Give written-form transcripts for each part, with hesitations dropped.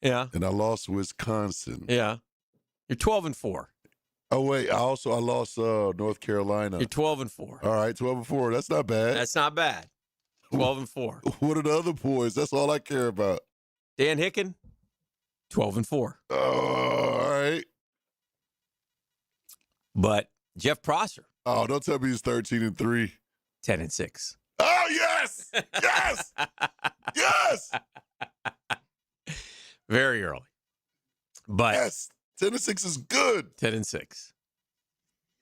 Yeah. And I lost Wisconsin. Yeah. You're 12-4. Oh, wait. I lost North Carolina. You're 12-4. All right, 12-4. That's not bad. That's not bad. 12-4. What are the other boys? That's all I care about. Dan Hicken, 12-4. Oh, all right. But Jeff Prosser. Oh, don't tell me he's 13-3. 10-6. Oh, yes! Yes! Yes! Very early. But Yes. 10-6 is good. 10-6.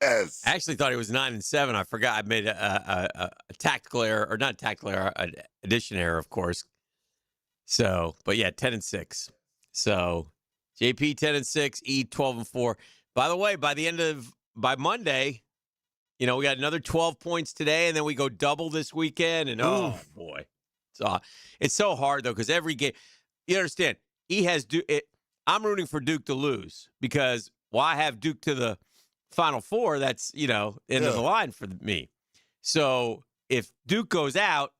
Yes. I actually thought he was 9-7. I forgot. I made a tactical error, or not tactical error, an addition error, of course. So, but yeah, 10-6. So, JP 10-6, E 12-4. By the way, by Monday, we got another 12 points today, and then we go double this weekend. And oh boy, it's so hard though because every game, you understand, I'm rooting for Duke to lose because I have Duke to the Final Four. That's end of the line for me. So if Duke goes out,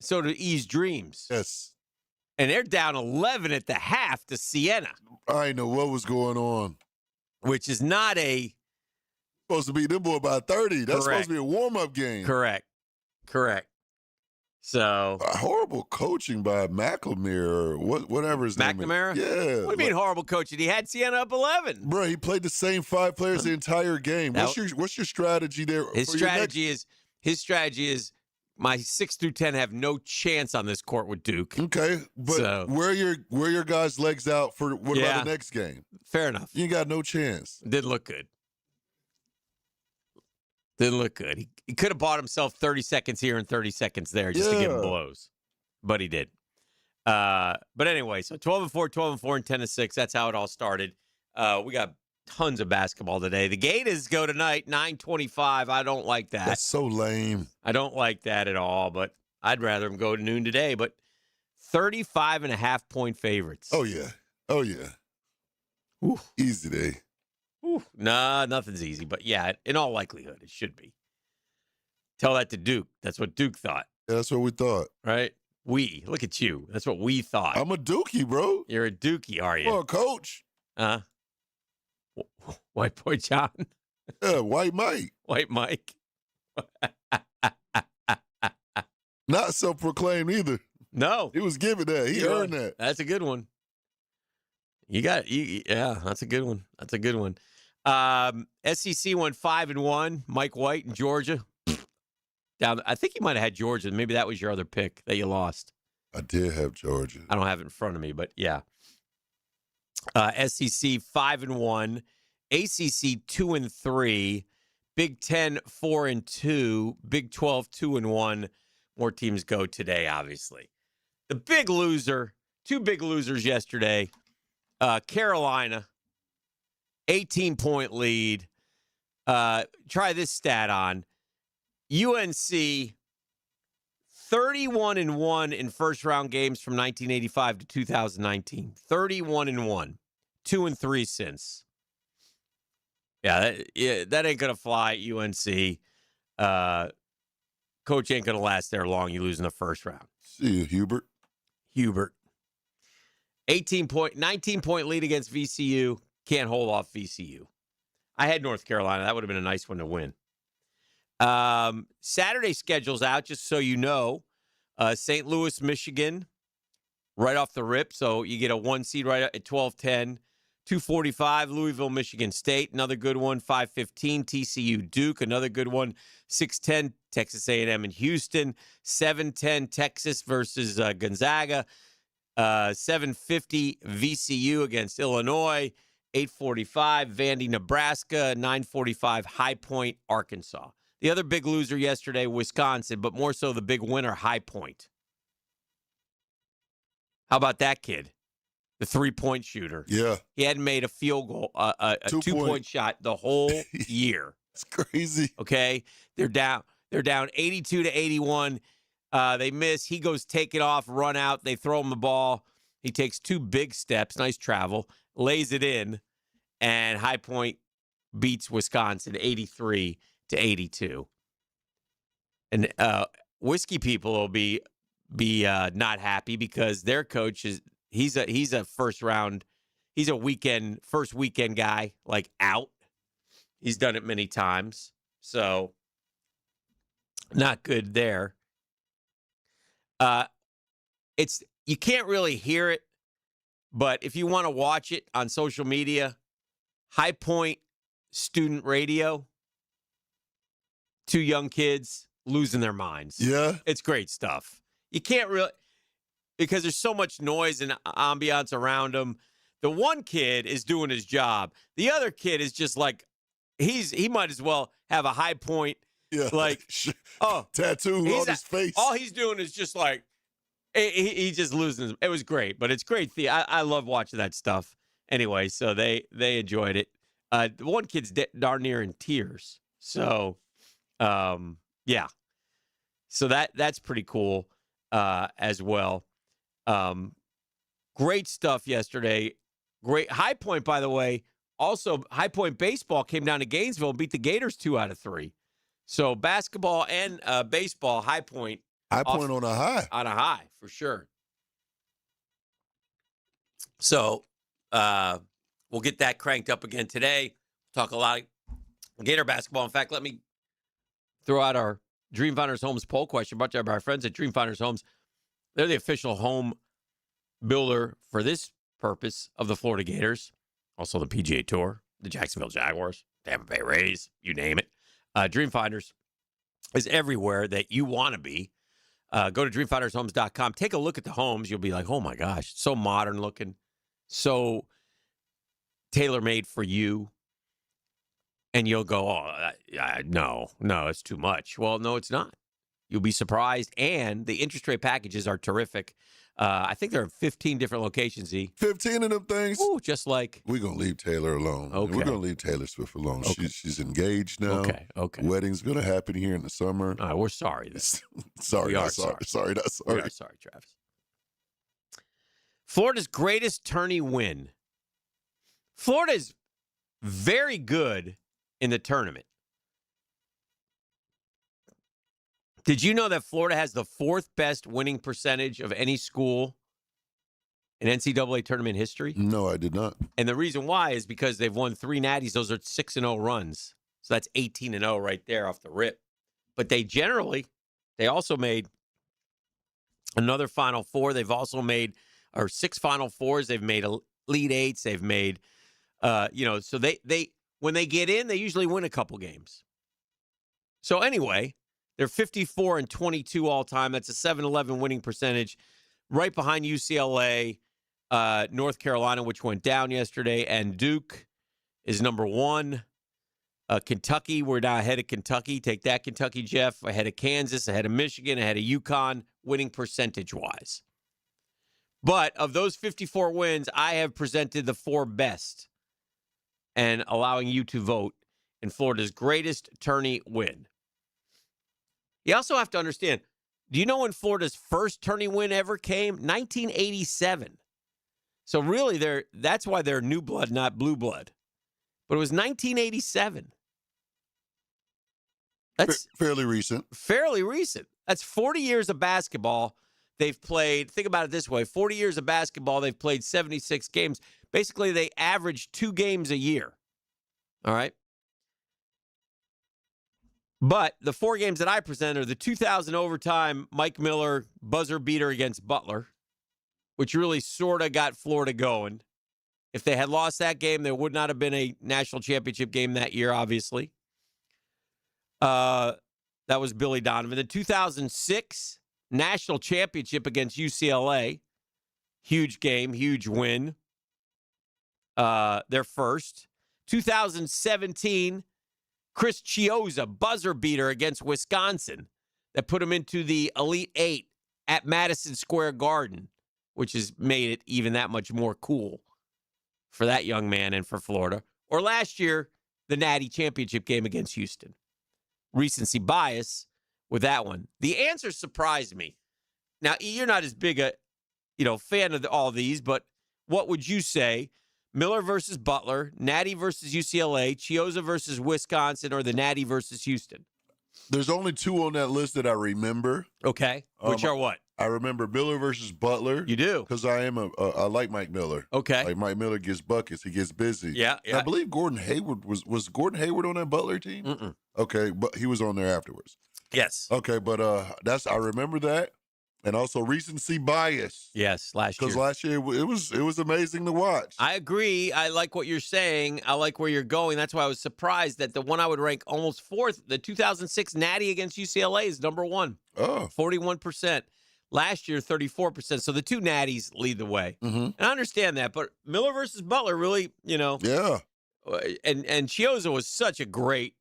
so do E's dreams. Yes. And they're down 11 at the half to Siena. I didn't know what was going on. Which is not supposed to be them boy by 30. That's Correct. supposed to be a warm-up game. Correct. So horrible coaching by McNamara or whatever his name is. McNamara? Yeah. What do you mean horrible coaching? He had Siena up 11. Bro, he played the same 5 players the entire game. What's your strategy there? His strategy is my 6 through 10 have no chance on this court with Duke. Okay, but where your guys' legs out for what about the next game? Fair enough. You ain't got no chance. Didn't look good. He could have bought himself 30 seconds here and 30 seconds there just to give him blows. But he did. But anyway, so 12-4, 12-4, and 10-6. That's how it all started. We got tons of basketball today. The Gators go tonight, 9:25. I don't like that. That's so lame. I don't like that at all, but I'd rather them go to noon today. But 35.5-point favorites. Oh, yeah. Oof. Easy day. Ooh, nah, nothing's easy. But, yeah, in all likelihood, it should be. Tell that to Duke. That's what Duke thought. Yeah, that's what we thought. Right? Look at you. That's what we thought. I'm a Dookie, bro. You're a Dookie, are you? Come on, coach. White Boy John. Yeah, White Mike. White Mike. Not self-proclaimed either. No. He was given that. He earned that. That's a good one. That's a good one. SEC went 5-1. Mike White in Georgia. I think you might have had Georgia. Maybe that was your other pick that you lost. I did have Georgia. I don't have it in front of me, but yeah. SEC 5-1. ACC 2-3. Big 10 4-2. Big 12 2-1. More teams go today, obviously. The big loser, 2 big losers yesterday. Carolina, 18-point lead. Try this stat on. UNC, 31-1 in first-round games from 1985 to 2019. 31-1. 2-3 since. Yeah, that ain't going to fly at UNC. Coach ain't going to last there long. You lose in the first round. See you, Hubert. 19-point lead against VCU. Can't hold off VCU. I had North Carolina. That would have been a nice one to win. Saturday schedule's out, just so you know. St. Louis, Michigan, right off the rip. So you get a 1 seed right at 12:10. 2:45, Louisville, Michigan State. Another good one. 5:15, TCU, Duke. Another good one. 6:10, Texas A&M and Houston. 7:10, Texas versus Gonzaga. 7:50, VCU against Illinois. 8:45, Vandy, Nebraska. 9:45, High Point, Arkansas. The other big loser yesterday, Wisconsin, but more so the big winner, High Point. How about that kid? The 3-point shooter. Yeah. He hadn't made a field goal, a 2-point shot the whole year. It's crazy. Okay? They're down 82-81. They miss. He goes take it off, run out. They throw him the ball. He takes 2 big steps, nice travel, lays it in, and High Point beats Wisconsin 83-82. And whiskey people will be not happy because their coach He's a first round. He's a first weekend guy, like out. He's done it many times. So not good there. You can't really hear it, but if you want to watch it on social media, High Point Student Radio, 2 young kids losing their minds. Yeah. It's great stuff. You can't really, because there's so much noise and ambiance around them. The one kid is doing his job. The other kid is just like, he might as well have a High Point, like, tattoo on his face. All he's doing is just like, he just losing. It was great, but it's great. I love watching that stuff. Anyway, so they enjoyed it. The one kid's darn near in tears. So, yeah. So that's pretty cool as well. Great stuff yesterday. Great. High Point, by the way, also High Point baseball came down to Gainesville and beat the Gators 2 out of 3. So basketball and baseball, High Point. High Point on a high. On a high, for sure. So we'll get that cranked up again today. Talk a lot of Gator basketball. In fact, let me throw out our Dream Finders Homes poll question brought to you by our friends at Dream Finders Homes. They're the official home builder for this purpose of the Florida Gators. Also the PGA Tour, the Jacksonville Jaguars, Tampa Bay Rays, you name it. Dream Finders is everywhere that you want to be. Go to dreamfindershomes.com. Take a look at the homes. You'll be like, oh, my gosh, so modern looking, so tailor-made for you. And you'll go, no, it's too much. Well, no, it's not. You'll be surprised. And the interest rate packages are terrific. I think there are 15 different locations, Z. 15 of them things? Ooh, just like. We're going to leave Taylor alone. Okay. We're going to leave Taylor Swift alone. Okay. She's engaged now. Okay. Wedding's going to happen here in the summer. All right, we're sorry. Sorry, not sorry. Sorry, not sorry. We are sorry, Travis. Florida's greatest tourney win. Florida is very good in the tournament. Did you know that Florida has the 4th best winning percentage of any school in NCAA tournament history? No, I did not. And the reason why is because they've won 3 natties. Those are 6-0 runs. So that's 18-0 right there off the rip. But they also made another Final Four. They've also made 6 Final Fours. They've made Elite Eights. They've made, so they when they get in, they usually win a couple games. So anyway, they're 54-22 all time. That's a 7-11 winning percentage, right behind UCLA, North Carolina, which went down yesterday, and Duke is number 1. Kentucky, we're now ahead of Kentucky. Take that, Kentucky, Jeff. Ahead of Kansas, ahead of Michigan, ahead of UConn, winning percentage-wise. But of those 54 wins, I have presented the 4 best and allowing you to vote in Florida's greatest tourney win. You also have to understand, do you know when Florida's first tourney win ever came? 1987. So really, that's why they're new blood, not blue blood. But it was 1987. That's fairly recent. Fairly recent. That's 40 years of basketball. They've played, think about it this way, 40 years of basketball, they've played 76 games. Basically, they average 2 games a year. All right? But the 4 games that I present are the 2000 overtime Mike Miller buzzer beater against Butler, which really sort of got Florida going. If they had lost that game, there would not have been a national championship game that year, obviously. That was Billy Donovan. The 2006 national championship against UCLA, huge game, huge win. Their first. 2017, Chris Chiozza, buzzer beater against Wisconsin that put him into the Elite Eight at Madison Square Garden, which has made it even that much more cool for that young man and for Florida. Or last year, the Natty Championship game against Houston. Recency bias with that one. The answer surprised me. Now, you're not as big a fan of all these, but what would you say? Miller versus Butler, Natty versus UCLA, Chiozza versus Wisconsin, or the Natty versus Houston? There's only 2 on that list that I remember. Okay. Which are what? I remember Miller versus Butler. You do? Because I like Mike Miller. Okay. Like Mike Miller gets buckets. He gets busy. Yeah. And I believe Gordon Hayward was Gordon Hayward on that Butler team? Mm-mm. Okay, but he was on there afterwards. Yes. Okay, but I remember that. And also recency bias. Yes, last year. Because last year it was amazing to watch. I agree. I like what you're saying. I like where you're going. That's why I was surprised that the one I would rank almost fourth, the 2006 Natty against UCLA, is number one. Oh. 41%. Last year, 34%. So the two Natties lead the way. Mm-hmm. And I understand that. But Miller versus Butler really, Yeah. And Chioza was such a great,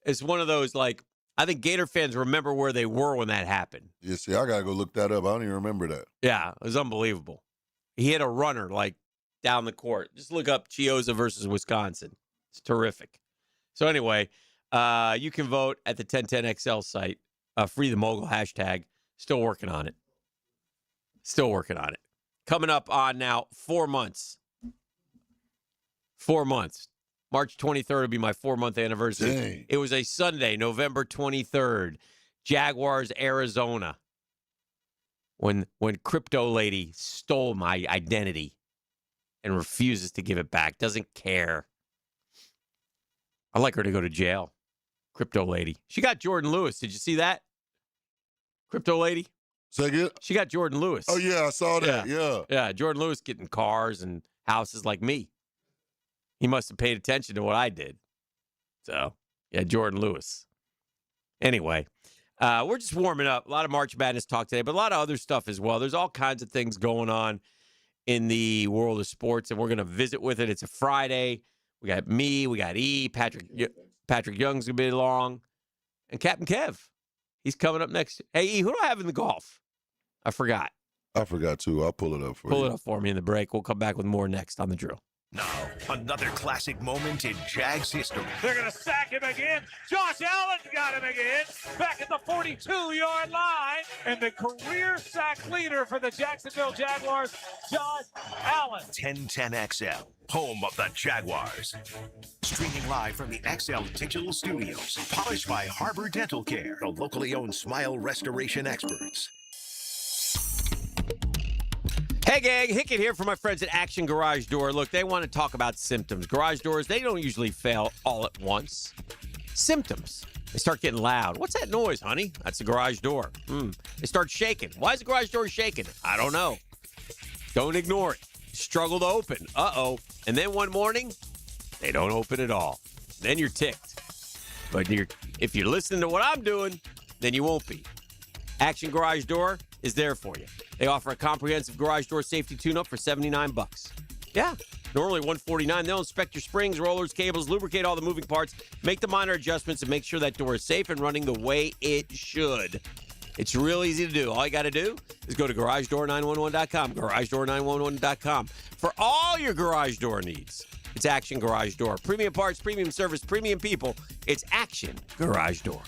it's one of those, like, I think Gator fans remember where they were when that happened. Yeah, see, I got to go look that up. I don't even remember that. Yeah, it was unbelievable. He hit a runner, like, down the court. Just look up Chioza versus Wisconsin. It's terrific. So anyway, you can vote at the 1010XL site. Free the Mogul hashtag. Still working on it. Still working on it. Coming up on now 4 months. 4 months. March 23rd will be my 4-month anniversary. Dang. It was a Sunday, November 23rd. Jaguars, Arizona. When Crypto Lady stole my identity and refuses to give it back. Doesn't care. I'd like her to go to jail. Crypto Lady. She got Jordan Lewis. Did you see that? Crypto Lady? Say again? She got Jordan Lewis. Oh, yeah, I saw that. Yeah. Yeah, Jordan Lewis getting cars and houses like me. He must have paid attention to what I did. So, yeah, Jordan Lewis. Anyway, we're just warming up. A lot of March Madness talk today, but a lot of other stuff as well. There's all kinds of things going on in the world of sports, and we're going to visit with it. It's a Friday. We got me. We got E. Patrick Young's going to be along. And Captain Kev. He's coming up next. Hey, E, who do I have in the golf? I forgot. I forgot, too. I'll pull it up for you. Pull it up for me in the break. We'll come back with more next on The Drill. Now, another classic moment in Jags history. They're going to sack him again. Josh Allen got him again. Back at the 42-yard line. And the career sack leader for the Jacksonville Jaguars, Josh Allen. 1010XL, home of the Jaguars. Streaming live from the XL Digital Studios. Polished by Harbor Dental Care, the locally owned smile restoration experts. Hey, gang. Hickett here for my friends at Action Garage Door. Look, they want to talk about symptoms. Garage doors, they don't usually fail all at once. Symptoms. They start getting loud. What's that noise, honey? That's the garage door. They start shaking. Why is the garage door shaking? I don't know. Don't ignore it. Struggle to open. Uh-oh. And then one morning, they don't open at all. Then you're ticked. But if you're listening to what I'm doing, then you won't be. Action Garage Door is there for you. They offer a comprehensive garage door safety tune-up for $79. Yeah, normally $149. They'll inspect your springs, rollers, cables, lubricate all the moving parts, make the minor adjustments, and make sure that door is safe and running the way it should. It's real easy to do. All you got to do is go to GarageDoor911.com, GarageDoor911.com. For all your garage door needs, it's Action Garage Door. Premium parts, premium service, premium people. It's Action Garage Door.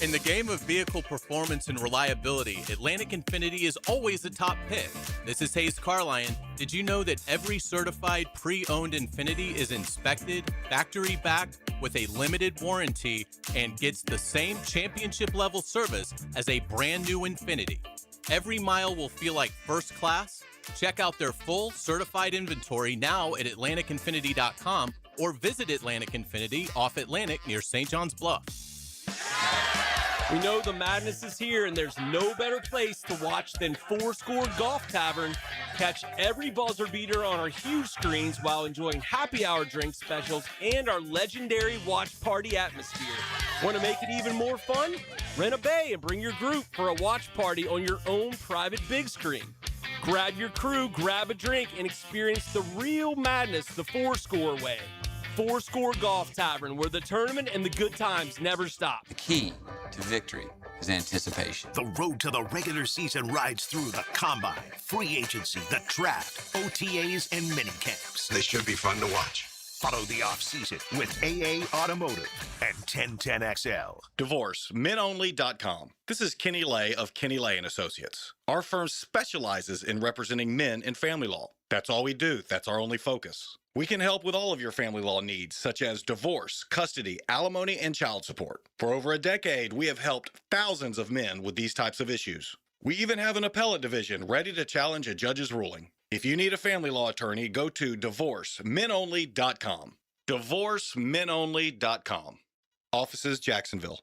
In the game of vehicle performance and reliability, Atlantic Infinity is always the top pick. This is Hayes Carlion. Did you know that every certified pre-owned Infinity is inspected, factory-backed, with a limited warranty, and gets the same championship-level service as a brand-new Infinity? Every mile will feel like first class. Check out their full certified inventory now at AtlanticInfinity.com or visit Atlantic Infinity off Atlantic near St. John's Bluff. We know the madness is here, and there's no better place to watch than Fourscore Golf Tavern. Catch every buzzer beater on our huge screens while enjoying happy hour drink specials and our legendary watch party atmosphere. Want to make it even more fun? Rent a bay and bring your group for a watch party on your own private big screen. Grab your crew, grab a drink, and experience the real madness the Fourscore way. Fourscore Golf Tavern, where the tournament and the good times never stop. The key to victory is anticipation. The road to the regular season rides through the combine, free agency, the draft, OTAs, and mini camps. They should be fun to watch. Follow the offseason with AA Automotive and 1010XL. DivorceMenOnly.com. This is Kenny Lay of Kenny Lay & Associates. Our firm specializes in representing men in family law. That's all we do. That's our only focus. We can help with all of your family law needs, such as divorce, custody, alimony, and child support. For over a decade, we have helped thousands of men with these types of issues. We even have an appellate division ready to challenge a judge's ruling. If you need a family law attorney, go to divorcemenonly.com. Divorcemenonly.com. Offices, Jacksonville.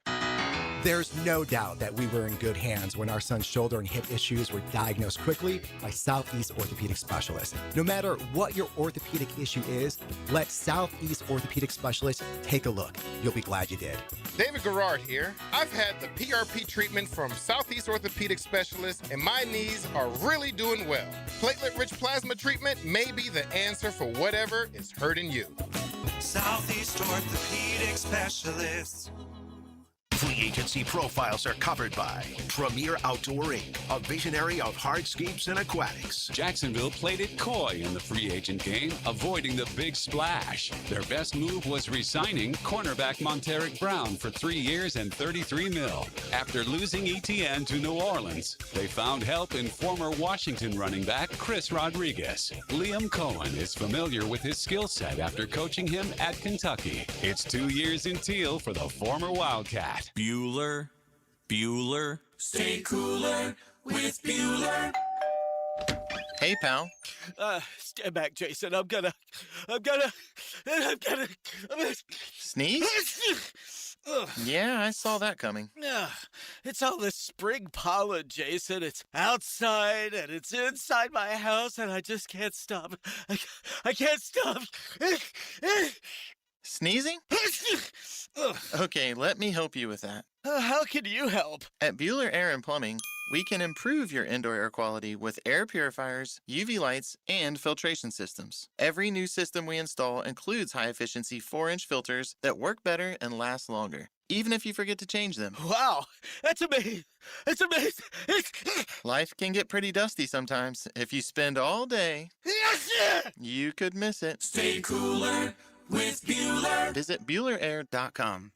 There's no doubt that we were in good hands when our son's shoulder and hip issues were diagnosed quickly by Southeast Orthopedic Specialists. No matter what your orthopedic issue is, let Southeast Orthopedic Specialists take a look. You'll be glad you did. David Garrard here. I've had the PRP treatment from Southeast Orthopedic Specialists, and my knees are really doing well. Platelet-rich plasma treatment may be the answer for whatever is hurting you. Southeast Orthopedic Specialists. Free agency profiles are covered by Premier Outdoor Inc., a visionary of hardscapes and aquatics. Jacksonville played it coy in the free agent game, avoiding the big splash. Their best move was re-signing cornerback Monteric Brown for 3 years and $33 million. After losing ETN to New Orleans, they found help in former Washington running back Chris Rodriguez. Liam Cohen is familiar with his skill set after coaching him at Kentucky. It's 2 years in Teal for the former Wildcat. Bueller. Stay cooler with Bueller. Hey, pal. Stand back, Jason. I'm gonna Sneeze? Yeah, I saw that coming. It's all this spring pollen, Jason. It's outside and it's inside my house, and I just can't stop. I can't stop. Sneezing? Okay, let me help you with that. How can you help? At Bueller Air and Plumbing, we can improve your indoor air quality with air purifiers, UV lights, and filtration systems. Every new system we install includes high-efficiency 4-inch filters that work better and last longer, even if you forget to change them. Wow, that's amazing. That's amazing. Life can get pretty dusty sometimes. If you spend all day, you could miss it. Stay cooler with Bueller. Visit BuellerAir.com.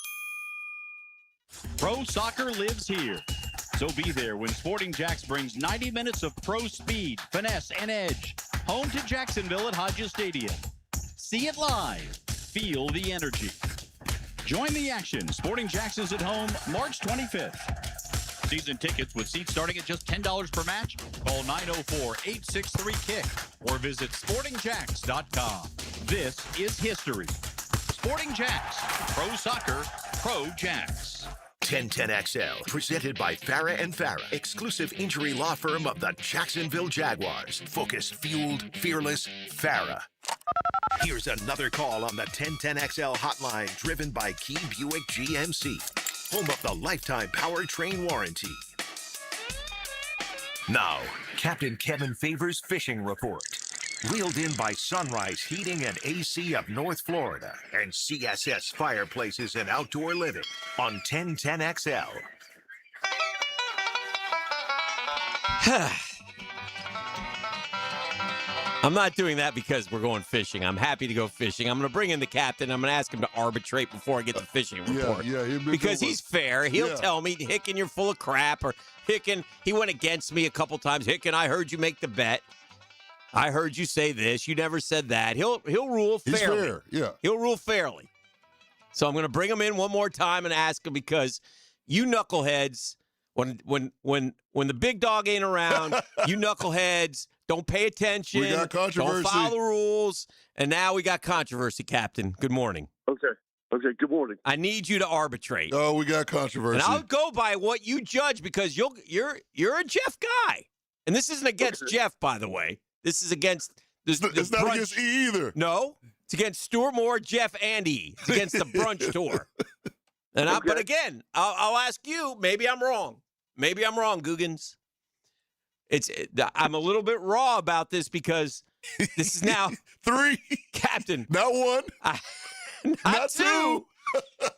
Pro soccer lives here. So be there when Sporting Jacks brings 90 minutes of pro speed, finesse, and edge. Home to Jacksonville at Hodges Stadium. See it live. Feel the energy. Join the action. Sporting Jacks is at home March 25th. Season tickets with seats starting at just $10 per match. Call 904-863-KICK or visit sportingjacks.com. This is history. Sporting Jacks. Pro soccer, pro Jacks. 1010XL, presented by Farah and Farah, exclusive injury law firm of the Jacksonville Jaguars. Focused, fueled, fearless, Farah. Here's another call on the 1010XL hotline, driven by Key Buick GMC, home of the lifetime powertrain warranty. Now, Captain Kevin Favors Fishing Report. Wheeled in by Sunrise Heating and AC of North Florida and CSS Fireplaces and Outdoor Living on 1010XL. I'm not doing that because we're going fishing. I'm happy to go fishing. I'm going to bring in the captain. I'm going to ask him to arbitrate before I get the fishing report. Because he's fair. He'll tell me, Hicken, you're full of crap. Or, Hicken, he went against me a couple times. Hicken, I heard you make the bet. I heard you say this. You never said that. He'll rule fairly. He's fair, yeah. He'll rule fairly. So I'm going to bring him in one more time and ask him, because you knuckleheads, when the big dog ain't around, you knuckleheads don't pay attention. We got controversy. Don't follow the rules. And now we got controversy, Captain. Good morning. Okay, good morning. I need you to arbitrate. Oh, we got controversy. And I'll go by what you judge, because you're a Jeff guy. And this isn't against Jeff, by the way. This is against it's not against E either. No, it's against Stuart Moore, Jeff, and E. It's against the brunch tour. And but again, I'll ask you. Maybe I'm wrong. Maybe I'm wrong, Googans. I'm a little bit raw about this, because this is now 3, Captain. Not 1, not 2.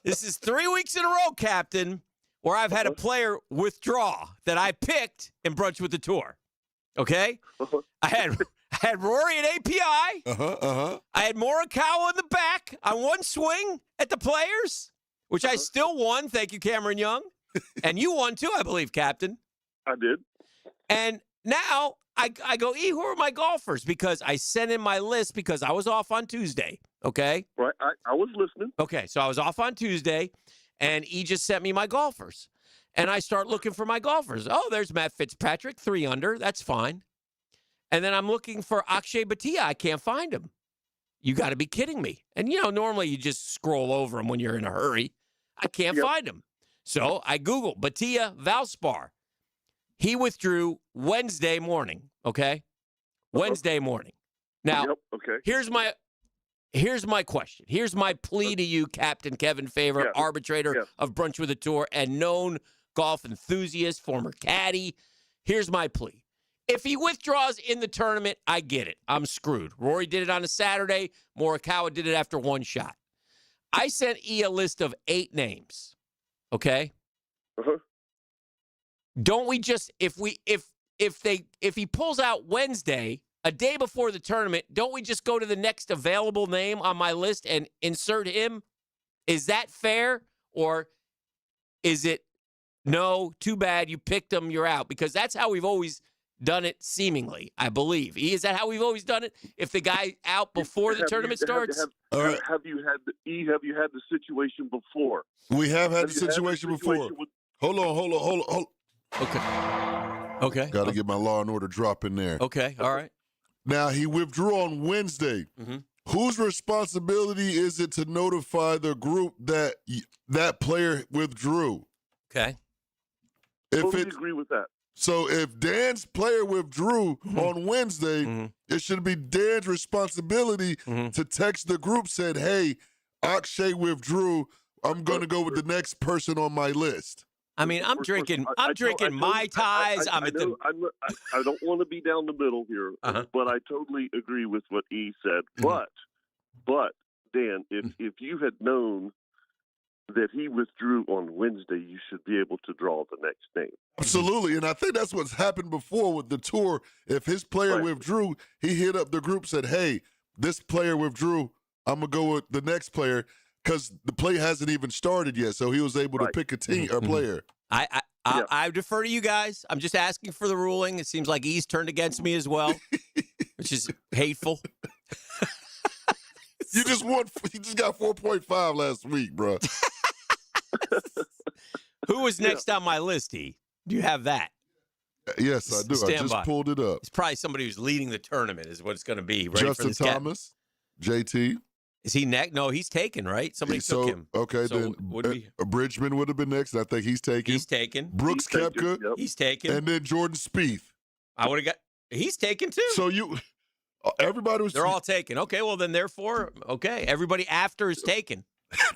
This is 3 weeks in a row, Captain, where I've had a player withdraw that I picked in brunch with the tour. Okay, I had Rory at API. I had Morikawa in the back on one swing at the Players, which I still won. Thank you, Cameron Young. And you won too, I believe, Captain. I did. And now I go, who are my golfers? Because I sent in my list because I was off on Tuesday. Okay. Right. I was listening. Okay. So I was off on Tuesday, and he just sent me my golfers. And I start looking for my golfers. Oh, there's Matt Fitzpatrick, 3 under. That's fine. And then I'm looking for Akshay Bhatia. I can't find him. You got to be kidding me. And, normally you just scroll over him when you're in a hurry. I can't find him. So I Google Bhatia Valspar. He withdrew Wednesday morning, okay? Wednesday morning. Now, here's my question. Here's my plea to you, Captain Kevin Favor, arbitrator of Brunch with a Tour and known golf enthusiast, former caddy. Here's my plea. If he withdraws in the tournament, I get it. I'm screwed. Rory did it on a Saturday. Morikawa did it after one shot. I sent E a list of 8 names, okay? Don't we just if he pulls out Wednesday, a day before the tournament, don't we just go to the next available name on my list and insert him? Is that fair, or is it no, too bad, you picked him, you're out? Because that's how we've always done it, seemingly, I believe. Is that how we've always done it? If the guy out before the tournament starts? Have you had the situation before? We have had the situation before. Hold on. Okay. Got to get my Law and Order drop in there. Okay, all right. Now, he withdrew on Wednesday. Whose responsibility is it to notify the group that that player withdrew? Okay. Totally agree with that. So if Dan's player withdrew on Wednesday, it should be Dan's responsibility to text the group, said, hey, Akshay withdrew. I'm going to go with the next person on my list. I mean, I'm drinking Mai Tais. I don't want to be down the middle here, but I totally agree with what E said. But Dan, if you had known that he withdrew on Wednesday, you should be able to draw the next name. Absolutely, and I think that's what's happened before with the tour. If his player withdrew, he hit up the group, said, hey, this player withdrew. I'm going to go with the next player because the play hasn't even started yet, so he was able to pick a team or player. I defer to you guys. I'm just asking for the ruling. It seems like E's turned against me as well, which is hateful. You just got 4.5 last week, bro. Who was next on my list, E? Do you have that? Yes, I do. I just pulled it up. It's probably somebody who's leading the tournament is what it's going to be. Ready Justin for this Thomas, JT. Is he next? No, he's taken, right? Somebody took him. Okay, so then Bridgman would have been next. I think he's taken. He's taken. Brooks Koepka. He's taken. And then Jordan Spieth. I would have got. He's taken too. So everybody was. They're all taken. Okay, well then, therefore, everybody after is taken.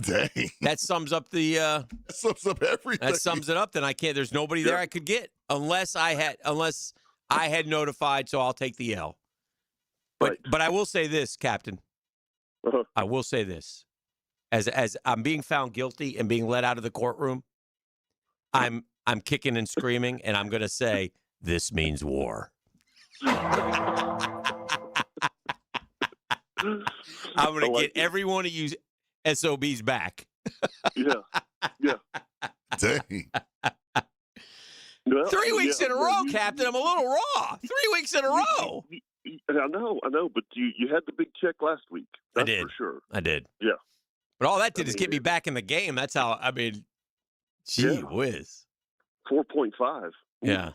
Dang. That sums up the. That sums up everything. That sums it up. Then I can't. There's nobody there I could get unless I had notified. So I'll take the L. But I will say this, Captain. I will say this. As I'm being found guilty and being let out of the courtroom, I'm kicking and screaming, and I'm going to say, this means war. I'm going to get every one of you SOBs back. Yeah. Dang. Well, 3 weeks in a row, Captain. I'm a little raw. 3 weeks in a row. I know, but you had the big check last week. That's I did. For sure. I did. Yeah. But all that did is get me back in the game. That's how, gee whiz. 4.5. Yeah.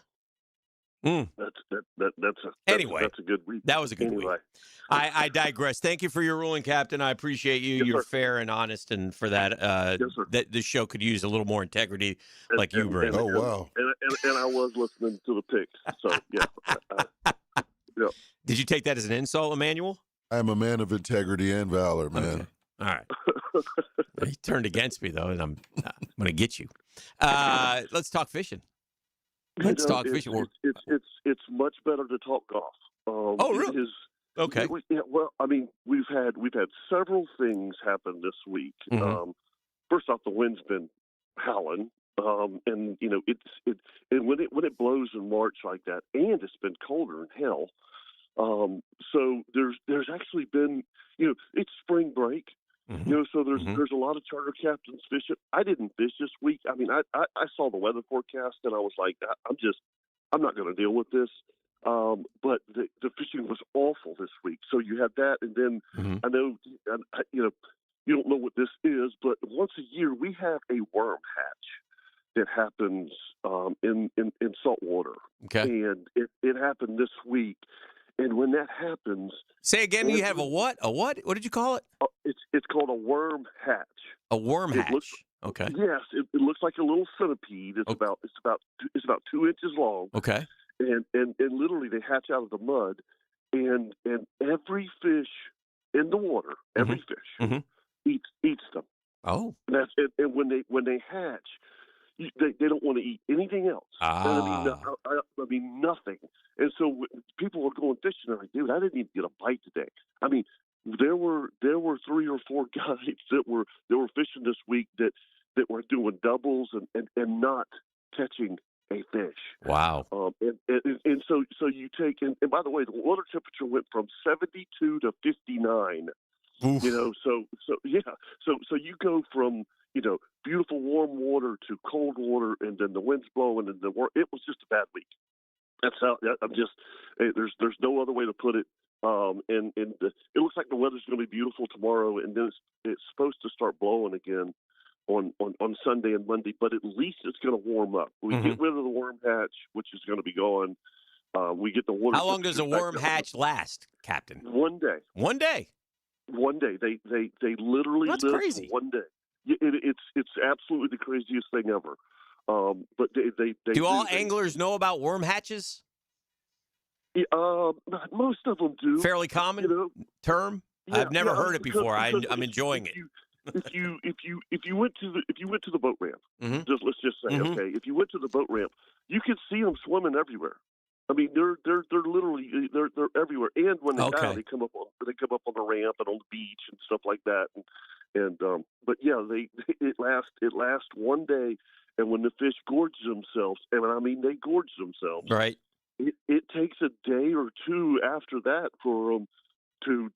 That's a good week. That was a good week. I digress. Thank you for your ruling, Captain. I appreciate you. You're fair and honest, and for that, that this show could use a little more integrity, like you bring. Wow! And I was listening to the picks, so yeah. Yeah. Did you take that as an insult, Emmanuel? I'm a man of integrity and valor, man. Okay. All right. He turned against me though, and I'm going to get you. Let's talk fishing. Let's talk fishing. It's much better to talk golf. Oh, really? Okay. Well, I mean, we've had several things happen this week. First off, the wind's been howling, and and when it blows in March like that, and it's been colder than hell. So there's actually been, it's spring break. So there's a lot of charter captains fishing. I didn't fish this week. I mean, I saw the weather forecast and I was like, I'm not going to deal with this. But the fishing was awful this week. So you had that, and then I know, you don't know what this is, but once a year we have a worm hatch that happens in salt water. Okay. And it happened this week. And when that happens, say again, you have a what? A what? What did you call it? It's called a worm hatch. A worm hatch. Okay. Yes, it looks like a little centipede. It's about 2 inches long. Okay. And literally they hatch out of the mud, and every fish in the water, every fish eats them. Oh. And that's it. And when they hatch, they don't want to eat anything else. I mean, nothing. And so people were going fishing. They're like, dude, I didn't even get a bite today. I mean, there were 3 or 4 guys that were fishing this week that were doing doubles and not catching a fish. Wow. And so you take, and by the way, the water temperature went from 72 to 59. Oof. So you go from beautiful warm water to cold water, and then the wind's blowing, and it was just a bad week. That's how there's no other way to put it. It looks like the weather's going to be beautiful tomorrow, and then it's supposed to start blowing again on Sunday and Monday. But at least it's going to warm up. We get rid of the worm hatch, which is going to be gone. We get the water. How long does a worm hatch last, Captain? 1 day. 1 day. 1 day. They literally That's live crazy. For 1 day. It's absolutely the craziest thing ever. But they do all anglers know about worm hatches? Most of them do. Fairly common term. Yeah, I've never heard it before. I'm enjoying it. If you went to the boat ramp, let's just say, okay, if you went to the boat ramp, you could see them swimming everywhere. I mean, they're literally they're everywhere. And when they die, they come up on the ramp and on the beach and stuff like that. But yeah, it lasts 1 day. And when the fish gorge themselves, and I mean they gorge themselves, right? It takes a day or two after that for them to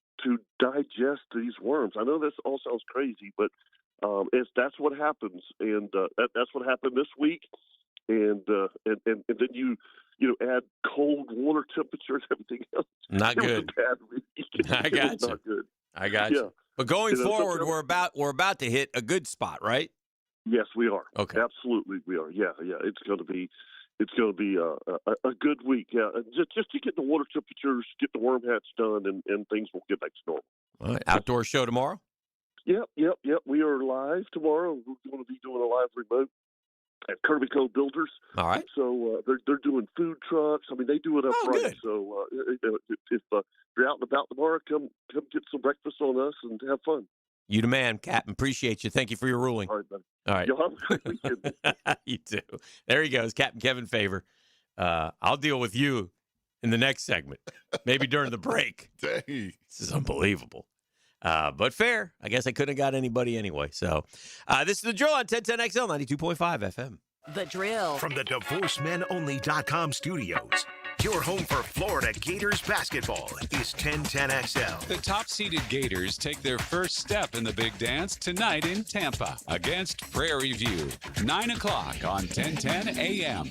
digest these worms. I know this all sounds crazy, but that's what happens, and that's what happened this week. And then you add cold water temperature and everything else. Not good. Bad week. I got you. Not good. I got you. But going forward, we're about to hit a good spot, right? Yes, we are. Okay, absolutely, we are. Yeah. It's going to be a good week. Yeah, just to get the water temperatures, get the worm hatch done, and things will get back to normal. All right, outdoor show tomorrow. Yep. We are live tomorrow. We're going to be doing a live remote at Kirby Co. Builders. All right. So they're doing food trucks. I mean, they do it up front. Good. So if you're out and about tomorrow, come get some breakfast on us and have fun. You the man, Captain. Appreciate you. Thank you for your ruling. All right, buddy. All right. Y'all have a great weekend. You too. There he goes, Captain Kevin Favor. I'll deal with you in the next segment, maybe during the break. Dang. This is unbelievable. But fair. I guess I couldn't have got anybody anyway. So this is The Drill on 1010XL 92.5 FM. The Drill. From the DivorceMenOnly.com studios. Your home for Florida Gators basketball is 1010XL. The top-seeded Gators take their first step in the big dance tonight in Tampa against Prairie View. 9 o'clock on 1010 AM.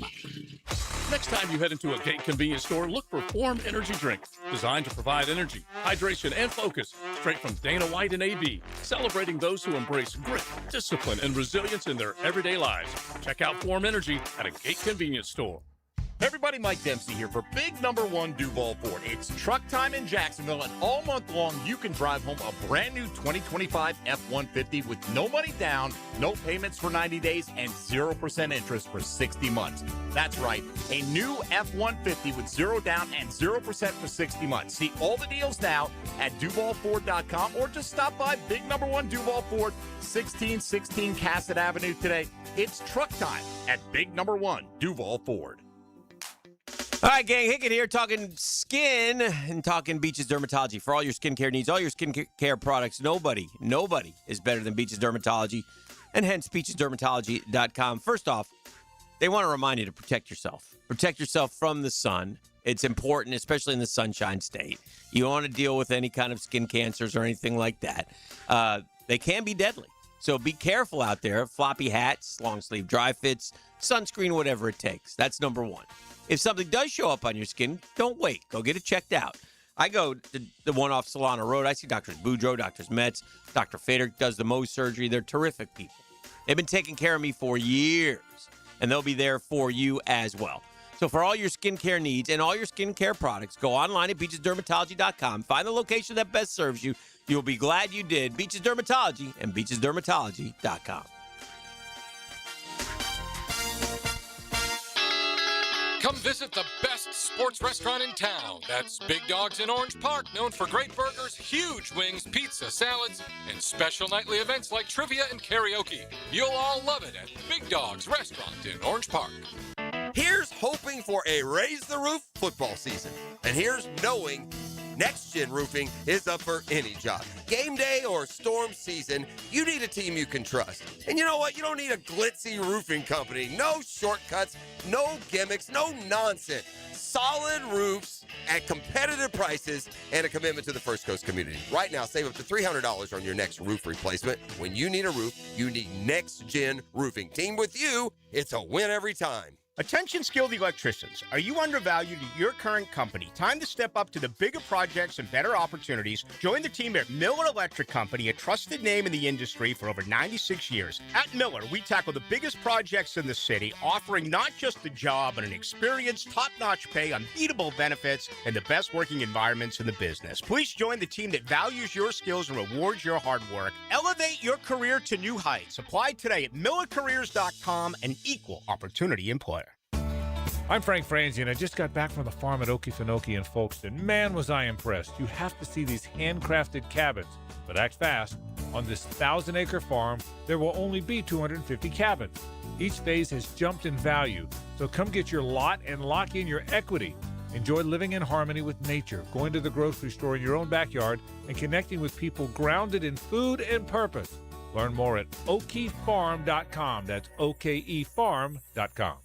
Next time you head into a Gate convenience store, look for Form Energy Drink, designed to provide energy, hydration, and focus straight from Dana White and AB, celebrating those who embrace grit, discipline, and resilience in their everyday lives. Check out Form Energy at a Gate convenience store. Everybody, Mike Dempsey here for big #1 Duval Ford. It's truck time in Jacksonville, and all month long, you can drive home a brand new 2025 F-150 with no money down, no payments for 90 days, and 0% interest for 60 months. That's right, a new F-150 with 0 down and 0% for 60 months. See all the deals now at DuvalFord.com, or just stop by big #1 Duval Ford, 1616 Cassett Avenue today. It's truck time at big #1 Duval Ford. All right, gang, Hickett here, talking skin and talking Beaches Dermatology. For all your skincare needs, all your skincare products, nobody is better than Beaches Dermatology, and hence BeachesDermatology.com. First off, they want to remind you to protect yourself. Protect yourself from the sun. It's important, especially in the Sunshine State. You don't want to deal with any kind of skin cancers or anything like that. They can be deadly. So be careful out there. Floppy hats, long sleeve dry fits, sunscreen, whatever it takes. That's number one. If something does show up on your skin, don't wait. Go get it checked out. I go to the one off Solana Road. I see Drs. Boudreaux, Drs. Metz, Dr. Fader does the Mohs surgery. They're terrific people. They've been taking care of me for years, and they'll be there for you as well. So for all your skincare needs and all your skincare products, go online at beachesdermatology.com. Find the location that best serves you. You'll be glad you did. Beaches Dermatology and beachesdermatology.com. Come visit the best sports restaurant in town. That's Big Dogs in Orange Park, known for great burgers, huge wings, pizza, salads, and special nightly events like trivia and karaoke. You'll all love it at Big Dogs Restaurant in Orange Park. Here's hoping for a Raise the Roof football season. And here's knowing Next Gen Roofing is up for any job. Game day or storm season, you need a team you can trust. And you know what? You don't need a glitzy roofing company. No shortcuts, no gimmicks, no nonsense. Solid roofs at competitive prices and a commitment to the First Coast community. Right now, save up to $300 on your next roof replacement. When you need a roof, you need Next Gen Roofing. Team with you, it's a win every time. Attention skilled electricians. Are you undervalued at your current company? Time to step up to the bigger projects and better opportunities. Join the team at Miller Electric Company, a trusted name in the industry for over 96 years. At Miller, we tackle the biggest projects in the city, offering not just the job, but an experienced, top-notch pay, unbeatable benefits, and the best working environments in the business. Please join the team that values your skills and rewards your hard work. Elevate your career to new heights. Apply today at millercareers.com, an equal opportunity employer. I'm Frank Franzi, and I just got back from the farm at Okefenokee in Folkestone. Man, was I impressed. You have to see these handcrafted cabins. But act fast. On this 1,000-acre farm, there will only be 250 cabins. Each phase has jumped in value, so come get your lot and lock in your equity. Enjoy living in harmony with nature, going to the grocery store in your own backyard, and connecting with people grounded in food and purpose. Learn more at okefarm.com. That's okefarm.com.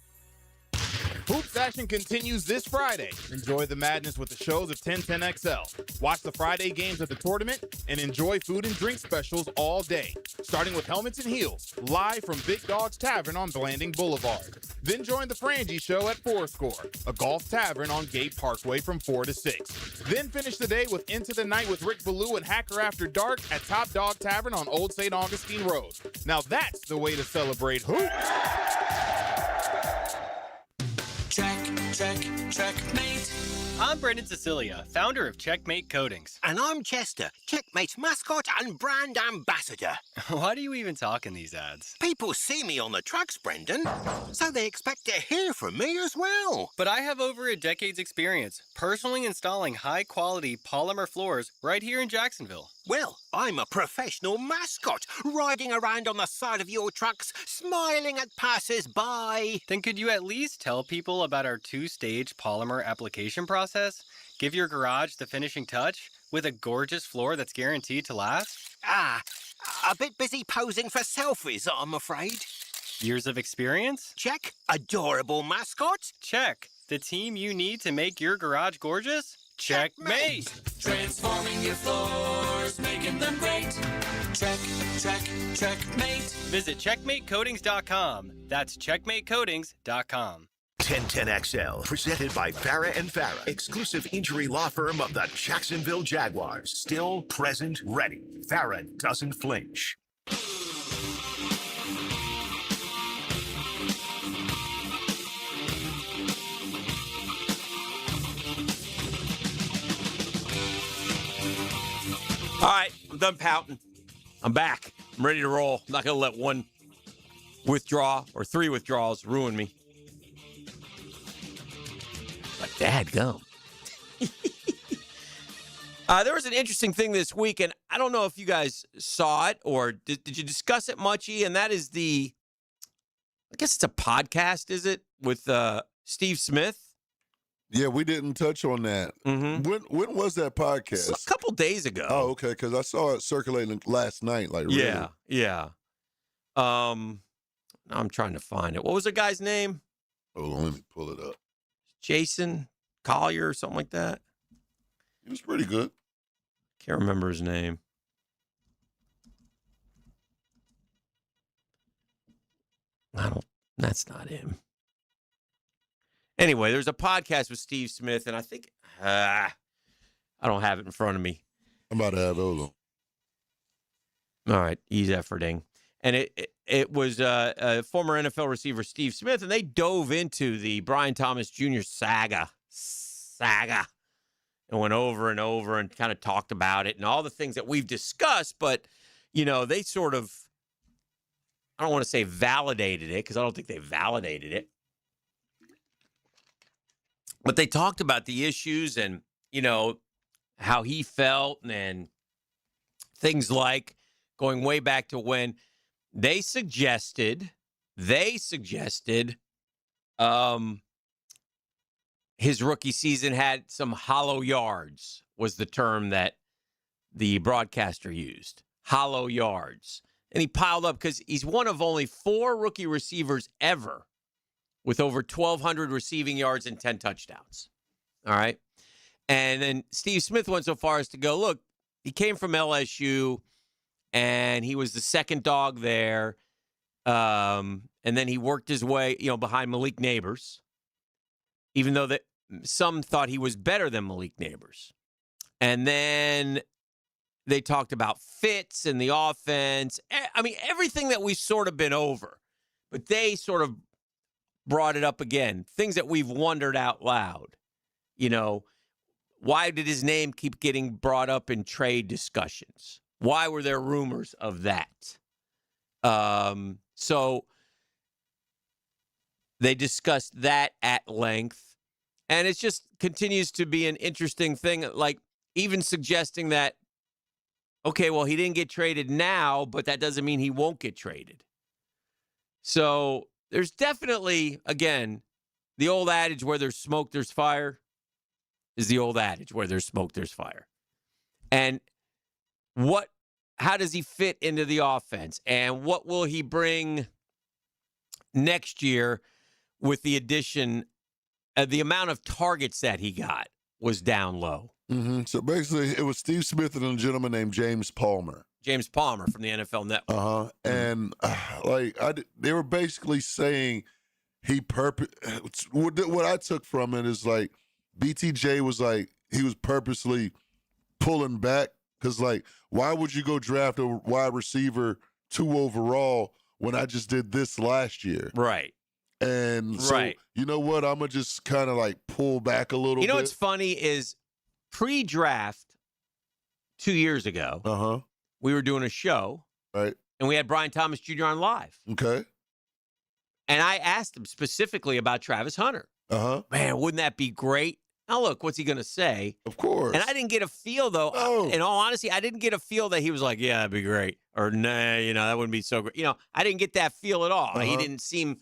Hoops action continues this Friday. Enjoy the madness with the shows of 1010XL. Watch the Friday games of the tournament and enjoy food and drink specials all day. Starting with Helmets and Heels, live from Big Dog's Tavern on Blanding Boulevard. Then join the Frangie Show at Fourscore, a golf tavern on Gate Parkway from 4 to 6. Then finish the day with Into the Night with Rick Ballou and Hacker After Dark at Top Dog Tavern on Old St. Augustine Road. Now that's the way to celebrate hoops. Checkmate. I'm Brendan Cecilia, founder of Checkmate Coatings. And I'm Chester, Checkmate's mascot and brand ambassador. Why do you even talk in these ads? People see me on the trucks, Brendan, so they expect to hear from me as well. But I have over a decade's experience personally installing high-quality polymer floors right here in Jacksonville. Well, I'm a professional mascot, riding around on the side of your trucks, smiling at passers-by. Then could you at least tell people about our 2-stage polymer application process? Give your garage the finishing touch with a gorgeous floor that's guaranteed to last? A bit busy posing for selfies, I'm afraid. Years of experience? Check. Adorable mascot? Check. The team you need to make your garage gorgeous? Checkmate! Transforming your floors, making them great. Checkmate. Visit checkmatecoatings.com. That's checkmatecoatings.com. 1010XL, presented by Farah and Farah, exclusive injury law firm of the Jacksonville Jaguars. Still, present, ready. Farah doesn't flinch. All right, I'm done pouting. I'm back. I'm ready to roll. I'm not going to let one withdraw or 3 withdrawals ruin me. But dadgum. There was an interesting thing this week, and I don't know if you guys saw it or did you discuss it much, and that is I guess it's a podcast, is it, with Steve Smith? Yeah, we didn't touch on that. Mm-hmm. When was that podcast? A couple days ago. Oh, okay, because I saw it circulating last night. Like, really? Yeah. I'm trying to find it. What was the guy's name? Hold on, let me pull it up. Jason Collier or something like that. He was pretty good. Can't remember his name. That's not him. Anyway, there's a podcast with Steve Smith, and I think I don't have it in front of me. I'm about to have those on. All right, he's efforting. And it was former NFL receiver Steve Smith, and they dove into the Brian Thomas Jr. saga, and went over and over and kind of talked about it and all the things that we've discussed. But, they sort of, I don't want to say validated it because I don't think they validated it. But they talked about the issues and, how he felt and things like going way back to when they suggested his rookie season had some hollow yards was the term that the broadcaster used. Hollow yards. And he piled up because he's one of only 4 rookie receivers ever with over 1,200 receiving yards and 10 touchdowns. All right. And then Steve Smith went so far as to go, look, he came from LSU and he was the second dog there. And then he worked his way, behind Malik Neighbors, even though that some thought he was better than Malik Neighbors. And then they talked about fits in the offense. I mean, everything that we've sort of been over, but they sort of brought it up again. Things that we've wondered out loud. Why did his name keep getting brought up in trade discussions? Why were there rumors of that? So they discussed that at length. And it just continues to be an interesting thing, like even suggesting that, okay, well, he didn't get traded now, but that doesn't mean he won't get traded. So there's definitely, again, the old adage where there's smoke, there's fire is the old adage where there's smoke, there's fire. And how does he fit into the offense? And what will he bring next year with the addition of the amount of targets that he got was down low. Mm-hmm. So basically, it was Steve Smith and a gentleman named James Palmer. James Palmer from the NFL Network. And they were basically saying what I took from it is like BTJ was like he was purposely pulling back because why would you go draft a wide receiver 2 overall when I just did this last year? Right. And so, you know what? I'm going to just kind of pull back a little bit. What's funny is pre-draft 2 years ago, we were doing a show. Right. And we had Brian Thomas Jr. on live. Okay. And I asked him specifically about Travis Hunter. Man, wouldn't that be great? Now, look, what's he going to say? Of course. And I didn't get a feel, though. No. In all honesty, I didn't get a feel that he was like, yeah, that'd be great. Or, nah, that wouldn't be so great. I didn't get that feel at all. He didn't seem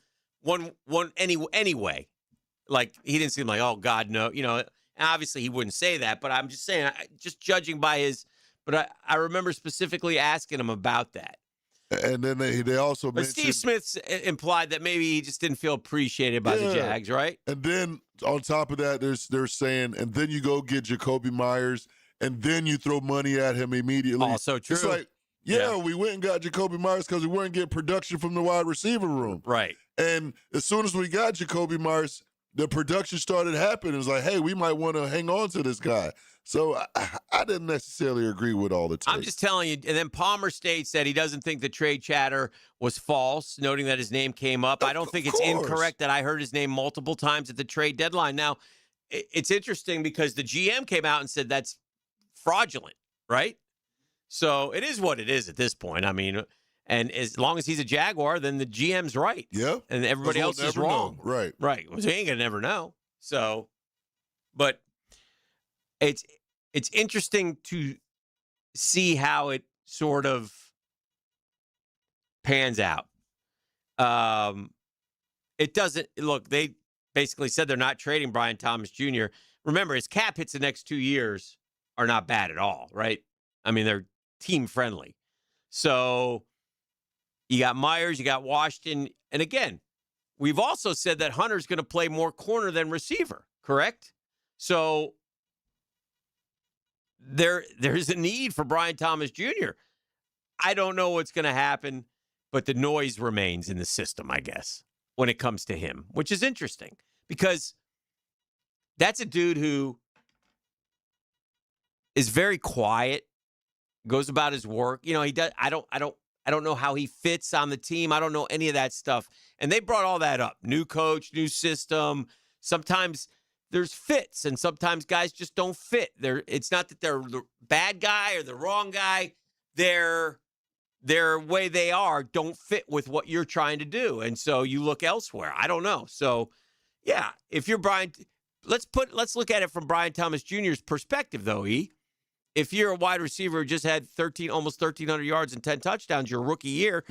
anyway. He didn't seem like, oh, God, no. And obviously he wouldn't say that, but I'm just saying, just judging by his, but I remember specifically asking him about that. And then they also but mentioned... Steve Smith implied that maybe he just didn't feel appreciated by the Jags, right? And then on top of that, they're saying, and then you go get Jacoby Myers, and then you throw money at him immediately. Also true. It's like, we went and got Jacoby Myers because we weren't getting production from the wide receiver room. Right. And as soon as we got Jacoby Myers, the production started happening. It was like, hey, we might want to hang on to this guy. So I didn't necessarily agree with all the takes. I'm just telling you. And then Palmer states that he doesn't think the trade chatter was false, noting that his name came up. I don't think it's incorrect that I heard his name multiple times at the trade deadline. Now, it's interesting because the GM came out and said that's fraudulent, right? So it is what it is at this point. I mean, and as long as he's a Jaguar, then the GM's right. Yeah. And everybody else is wrong. Know. Right. Right. Well, so he ain't going to never know. So, but it's interesting to see how it sort of pans out. It doesn't look, they basically said they're not trading Brian Thomas Jr. Remember, his cap hits the next 2 years are not bad at all, right? I mean, they're team friendly. So you got Myers, you got Washington. And again, we've also said that Hunter's going to play more corner than receiver, correct? So there's a need for Brian Thomas Jr. I don't know what's going to happen, but the noise remains in the system, I guess, when it comes to him, which is interesting because that's a dude who is very quiet, goes about his work. You know, he does. I don't know how he fits on the team. I don't know any of that stuff. And they brought all that up. New coach, new system. Sometimes there's fits, and sometimes guys just don't fit. It's not that they're the bad guy or the wrong guy. Their way they are don't fit with what you're trying to do. And so you look elsewhere. I don't know. So, yeah, if you're Brian, let's look at it from Brian Thomas Jr.'s perspective, though, E. If you're a wide receiver who just had almost 1,300 yards and 10 touchdowns your rookie year,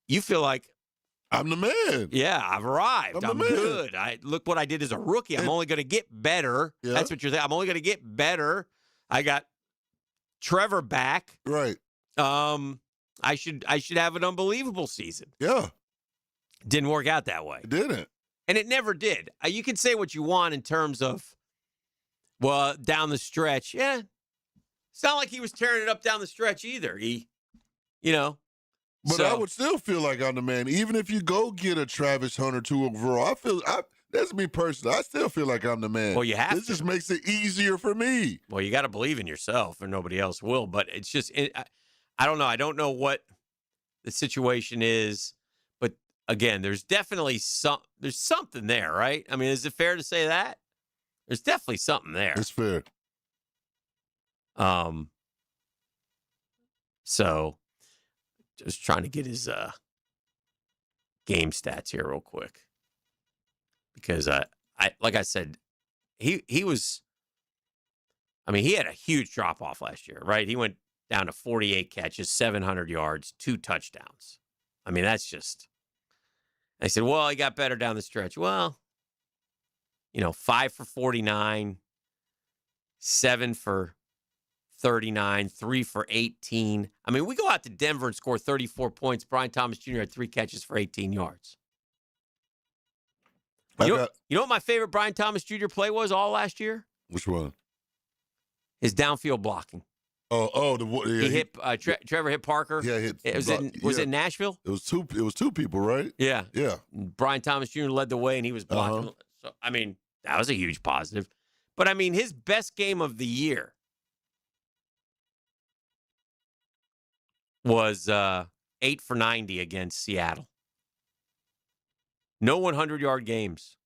you feel like, I'm the man. Yeah, I've arrived. I'm the man. good. Look what I did as a rookie. I'm only going to get better. Yeah. That's what you're saying. I'm only going to get better. I got Trevor back. Right. I should have an unbelievable season. Yeah. Didn't work out that way. It didn't. And it never did. You can say what you want in terms of, well, down the stretch. Yeah. It's not like he was tearing it up down the stretch either. But I would still feel like I'm the man. Even if you go get a Travis Hunter 2 overall, that's me personally. I still feel like I'm the man. Well, you have This just makes it easier for me. Well, you got to believe in yourself or nobody else will. But it's just, I don't know. I don't know what the situation is. But again, there's definitely there's something there, right? I mean, is it fair to say that? There's definitely something there. It's fair. So just trying to get his game stats here real quick. Because I like I said, he was, I mean, he had a huge drop off last year, right? He went down to 48 catches, 700 yards, 2 touchdowns. I mean, that's just, I said, well, he got better down the stretch. Well, 5 for 49, 7 for 39, 3 for 18. I mean, we go out to Denver and score 34 points. Brian Thomas Jr. had 3 catches for 18 yards. You know what my favorite Brian Thomas Jr. play was all last year? Which one? His downfield blocking. He hit Trevor hit Parker. Yeah, was it Nashville? It was two people, right? Yeah. Yeah. Brian Thomas Jr. led the way, and he was blocking. So, I mean, that was a huge positive. But, I mean, his best game of the year was 8 for 90 against Seattle. No 100-yard games.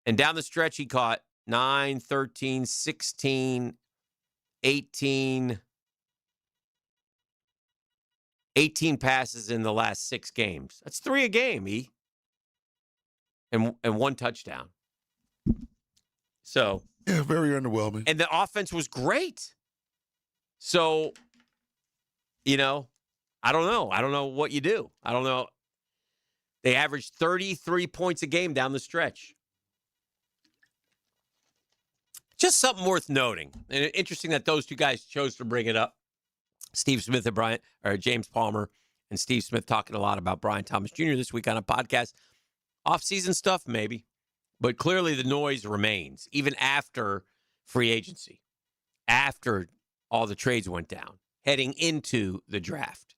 And down the stretch, he caught 9, 13, 16, 18 passes in the last 6 games. That's 3 a game, E. And 1 touchdown. So. Yeah, very underwhelming. And the offense was great. So, I don't know. I don't know what you do. I don't know. They averaged 33 points a game down the stretch. Just something worth noting. And interesting that those two guys chose to bring it up. Steve Smith and James Palmer and Steve Smith talking a lot about Brian Thomas Jr. this week on a podcast. Off-season stuff, maybe. But clearly the noise remains, even after free agency, after all the trades went down, heading into the draft.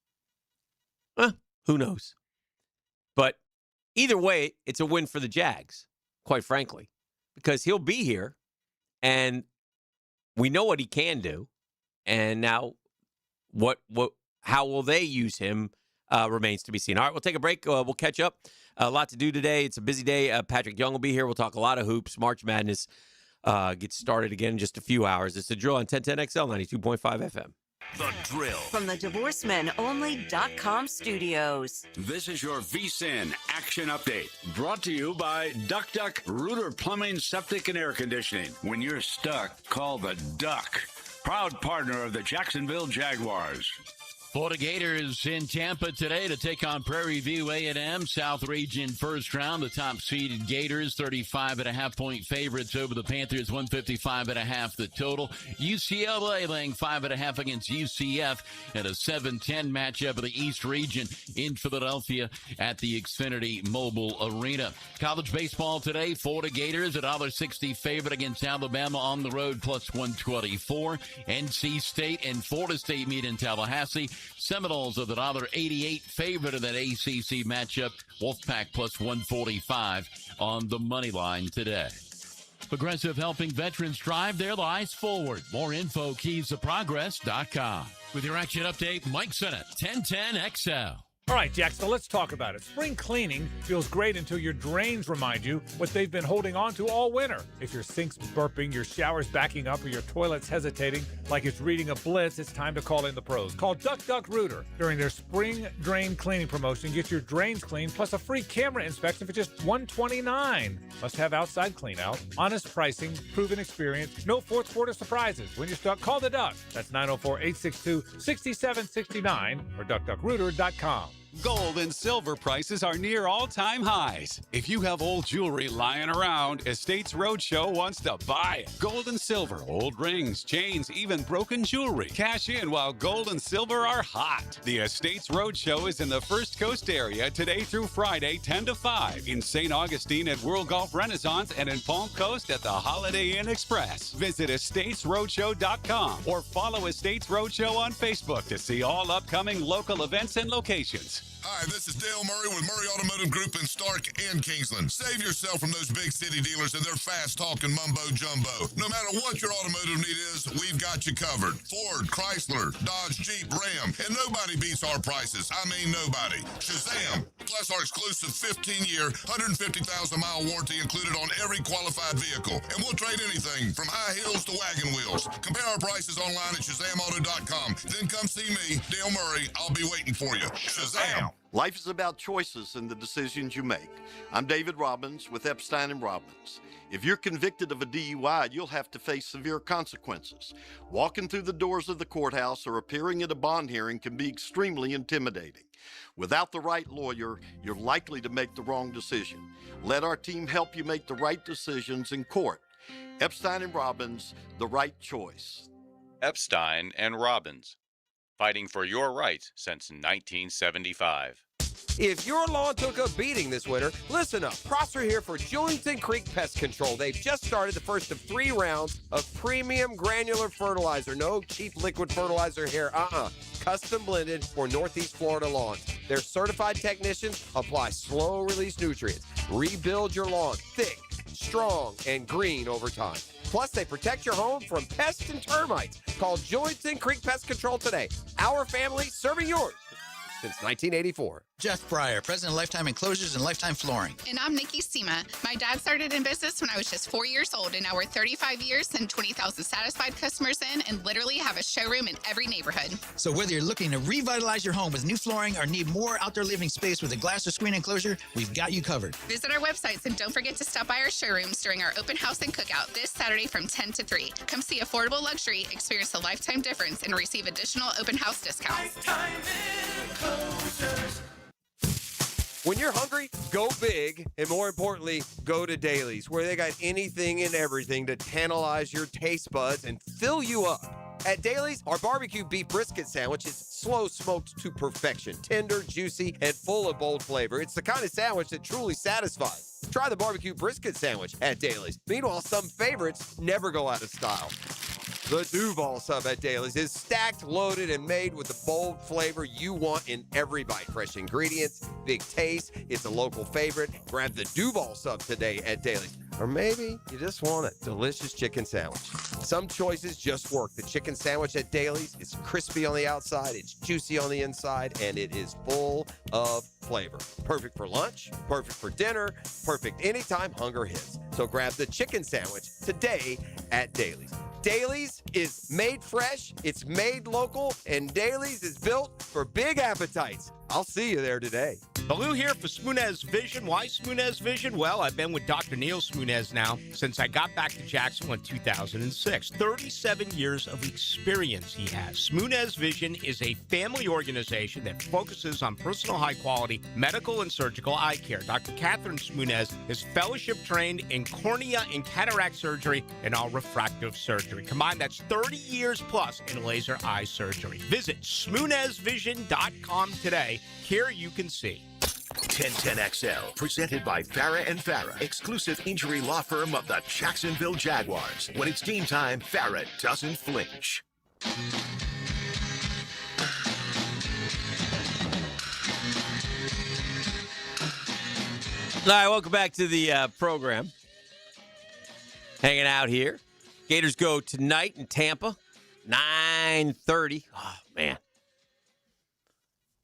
Who knows? But either way, it's a win for the Jags, quite frankly, because he'll be here, and we know what he can do. And now how will they use him remains to be seen. All right, we'll take a break. We'll catch up. A lot to do today. It's a busy day. Patrick Young will be here. We'll talk a lot of hoops. March Madness gets started again in just a few hours. It's The Drill on 1010XL 92.5 FM. The Drill. From the DivorceMenOnly.com studios. This is your VSIN Action Update, brought to you by Duck Duck Rooter Plumbing, Septic, and Air Conditioning. When you're stuck, call the Duck. Proud partner of the Jacksonville Jaguars. Florida Gators in Tampa today to take on Prairie View A&M, South Region first round. The top-seeded Gators, 35.5-point favorites over the Panthers, 155.5 the total. UCLA laying 5.5 against UCF in a 7-10 matchup of the East Region in Philadelphia at the Xfinity Mobile Arena. College baseball today, Florida Gators at $1.60 favorite against Alabama on the road, plus 124. NC State and Florida State meet in Tallahassee. Seminoles are the $1.88 favorite of that ACC matchup. Wolfpack plus 145 on the money line today. Progressive helping veterans drive their lives forward. More info, keysofprogress.com. With your action update, Mike Sennett, 1010XL. All right, Jack, so let's talk about it. Spring cleaning feels great until your drains remind you what they've been holding on to all winter. If your sink's burping, your shower's backing up, or your toilet's hesitating like it's reading a blitz, it's time to call in the pros. Call Duck Duck Rooter. During their spring drain cleaning promotion, get your drains cleaned plus a free camera inspection for just $129. Must have outside clean out, honest pricing, proven experience, no fourth quarter surprises. When you're stuck, call the Duck. That's 904-862-6769 or duckduckrooter.com. Gold and silver prices are near all-time highs. If you have old jewelry lying around, Estates Roadshow wants to buy it. Gold and silver, old rings, chains, even broken jewelry. Cash in while gold and silver are hot. The Estates Roadshow is in the First Coast area today through Friday, 10 to 5. In St. Augustine at World Golf Renaissance and in Palm Coast at the Holiday Inn Express. Visit estatesroadshow.com or follow Estates Roadshow on Facebook to see all upcoming local events and locations. Hi, this is Dale Murray with Murray Automotive Group in Stark and Kingsland. Save yourself from those big city dealers and their fast-talking mumbo-jumbo. No matter what your automotive need is, we've got you covered. Ford, Chrysler, Dodge, Jeep, Ram, and nobody beats our prices. I mean nobody. Shazam! Plus our exclusive 15-year, 150,000-mile warranty included on every qualified vehicle. And we'll trade anything from high heels to wagon wheels. Compare our prices online at ShazamAuto.com. Then come see me, Dale Murray. I'll be waiting for you. Shazam! Life is about choices and the decisions you make. I'm David Robbins with Epstein & Robbins. If you're convicted of a DUI, you'll have to face severe consequences. Walking through the doors of the courthouse or appearing at a bond hearing can be extremely intimidating. Without the right lawyer, you're likely to make the wrong decision. Let our team help you make the right decisions in court. Epstein & Robbins, the right choice. Epstein & Robbins, fighting for your rights since 1975. If your lawn took a beating this winter, listen up. Prosser here for Julington Creek Pest Control. They've just started the first of 3 rounds of premium granular fertilizer. No cheap liquid fertilizer here. Custom blended for Northeast Florida lawns. Their certified technicians apply slow-release nutrients. Rebuild your lawn thick, strong, and green over time. Plus, they protect your home from pests and termites. Call Julington Creek Pest Control today. Our family serving yours since 1984. Jeff Pryor, president of Lifetime Enclosures and Lifetime Flooring. And I'm Nikki Sema. My dad started in business when I was just 4 years old, and now we're 35 years and 20,000 satisfied customers in, and literally have a showroom in every neighborhood. So whether you're looking to revitalize your home with new flooring or need more outdoor living space with a glass or screen enclosure, we've got you covered. Visit our websites and don't forget to stop by our showrooms during our open house and cookout this Saturday from 10 to 3. Come see affordable luxury, experience a lifetime difference, and receive additional open house discounts. When you're hungry, go big, and more importantly, go to Dailies, where they got anything and everything to tantalize your taste buds and fill you up. At Dailies, our barbecue beef brisket sandwich is slow smoked to perfection, tender, juicy, and full of bold flavor. It's the kind of sandwich that truly satisfies. Try the barbecue brisket sandwich at Dailies. Meanwhile, some favorites never go out of style. The Duval sub at Dailies is stacked, loaded, and made with the bold flavor you want in every bite. Fresh ingredients, big taste. It's a local favorite. Grab the Duval sub today at Dailies. Or maybe you just want a delicious chicken sandwich. Some choices just work. The chicken sandwich at Dailies is crispy on the outside, it's juicy on the inside, and it is full of flavor. Perfect for lunch, perfect for dinner, perfect anytime hunger hits. So grab the chicken sandwich today at Dailies. Dailies is made fresh, it's made local, and Dailies is built for big appetites. I'll see you there today. Baloo here for Smoonez Vision. Why Smoonez Vision? Well, I've been with Dr. Neil Smoonez now since I got back to Jacksonville in 2006. 37 years of experience he has. Smoonez Vision is a family organization that focuses on personal high-quality medical and surgical eye care. Dr. Catherine Smoonez is fellowship trained in cornea and cataract surgery and all refractive surgery. Combined, that's 30 years plus in laser eye surgery. Visit SmoonezVision.com today. Here you can see. 1010XL, presented by Farrah & Farrah, exclusive injury law firm of the Jacksonville Jaguars. When it's game time, Farrah doesn't flinch. All right, welcome back to the program. hanging out here. Gators go tonight in Tampa, 9:30. Oh, man. I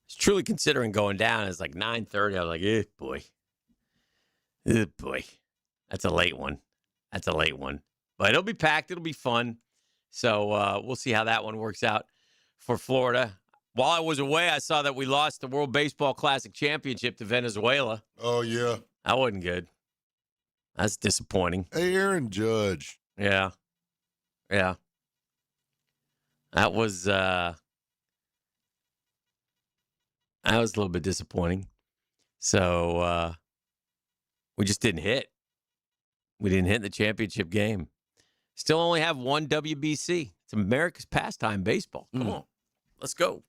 was truly considering going down. It's like 9:30. I was like, boy. Boy. That's a late one. But it'll be packed. It'll be fun. So we'll see how that one works out for Florida. While I was away, I saw that we lost the World Baseball Classic Championship to Venezuela. Oh, yeah. That wasn't good. That's disappointing. Hey, Aaron Judge. Yeah. That was a little bit disappointing. So we just didn't hit. We didn't hit in the championship game. Still only have one WBC. It's America's pastime, baseball. Come on. Let's go.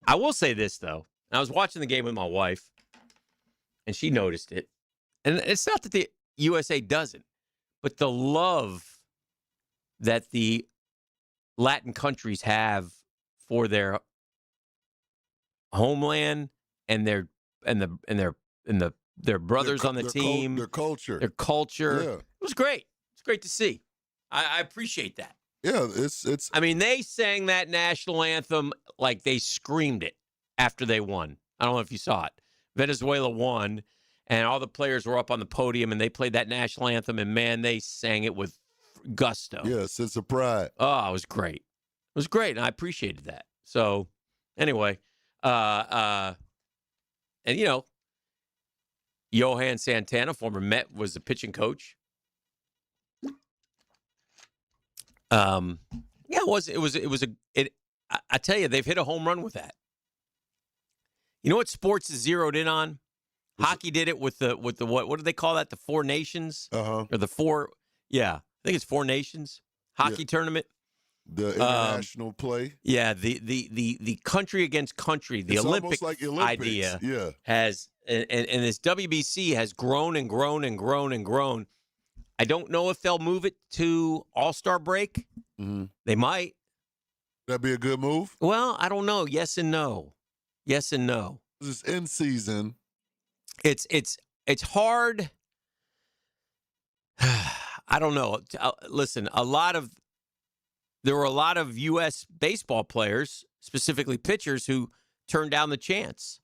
I will say this, though. I was watching the game with my wife, and she noticed it. And it's not that the USA doesn't, but the love that the Latin countries have for their homeland and their brothers on the team, their culture. Yeah. It was great. It's great to see. I appreciate that. Yeah, it's. I mean, they sang that national anthem like they screamed it after they won. I don't know if you saw it. Venezuela won, and all the players were up on the podium, and they played that national anthem, and, man, they sang it with gusto. Yeah, sense of pride. Oh, it was great. It was great, and I appreciated that. So, anyway, and, you know, Johan Santana, former Met, was the pitching coach. I tell you, they've hit a home run with that. You know what sports is zeroed in on? Hockey did it with the what do they call that? The Four Nations? Or the four, I think it's Four Nations hockey tournament. The international play. Yeah, the country against country, the Olympics idea has and this WBC has grown and grown and grown and grown. I don't know if they'll move it to All-Star break. Mm-hmm. They might. That'd be a good move? Well, I don't know. Yes and no. Yes and no. This is in season. It's hard. I don't know. Listen, there were a lot of U.S. baseball players, specifically pitchers, who turned down the chance.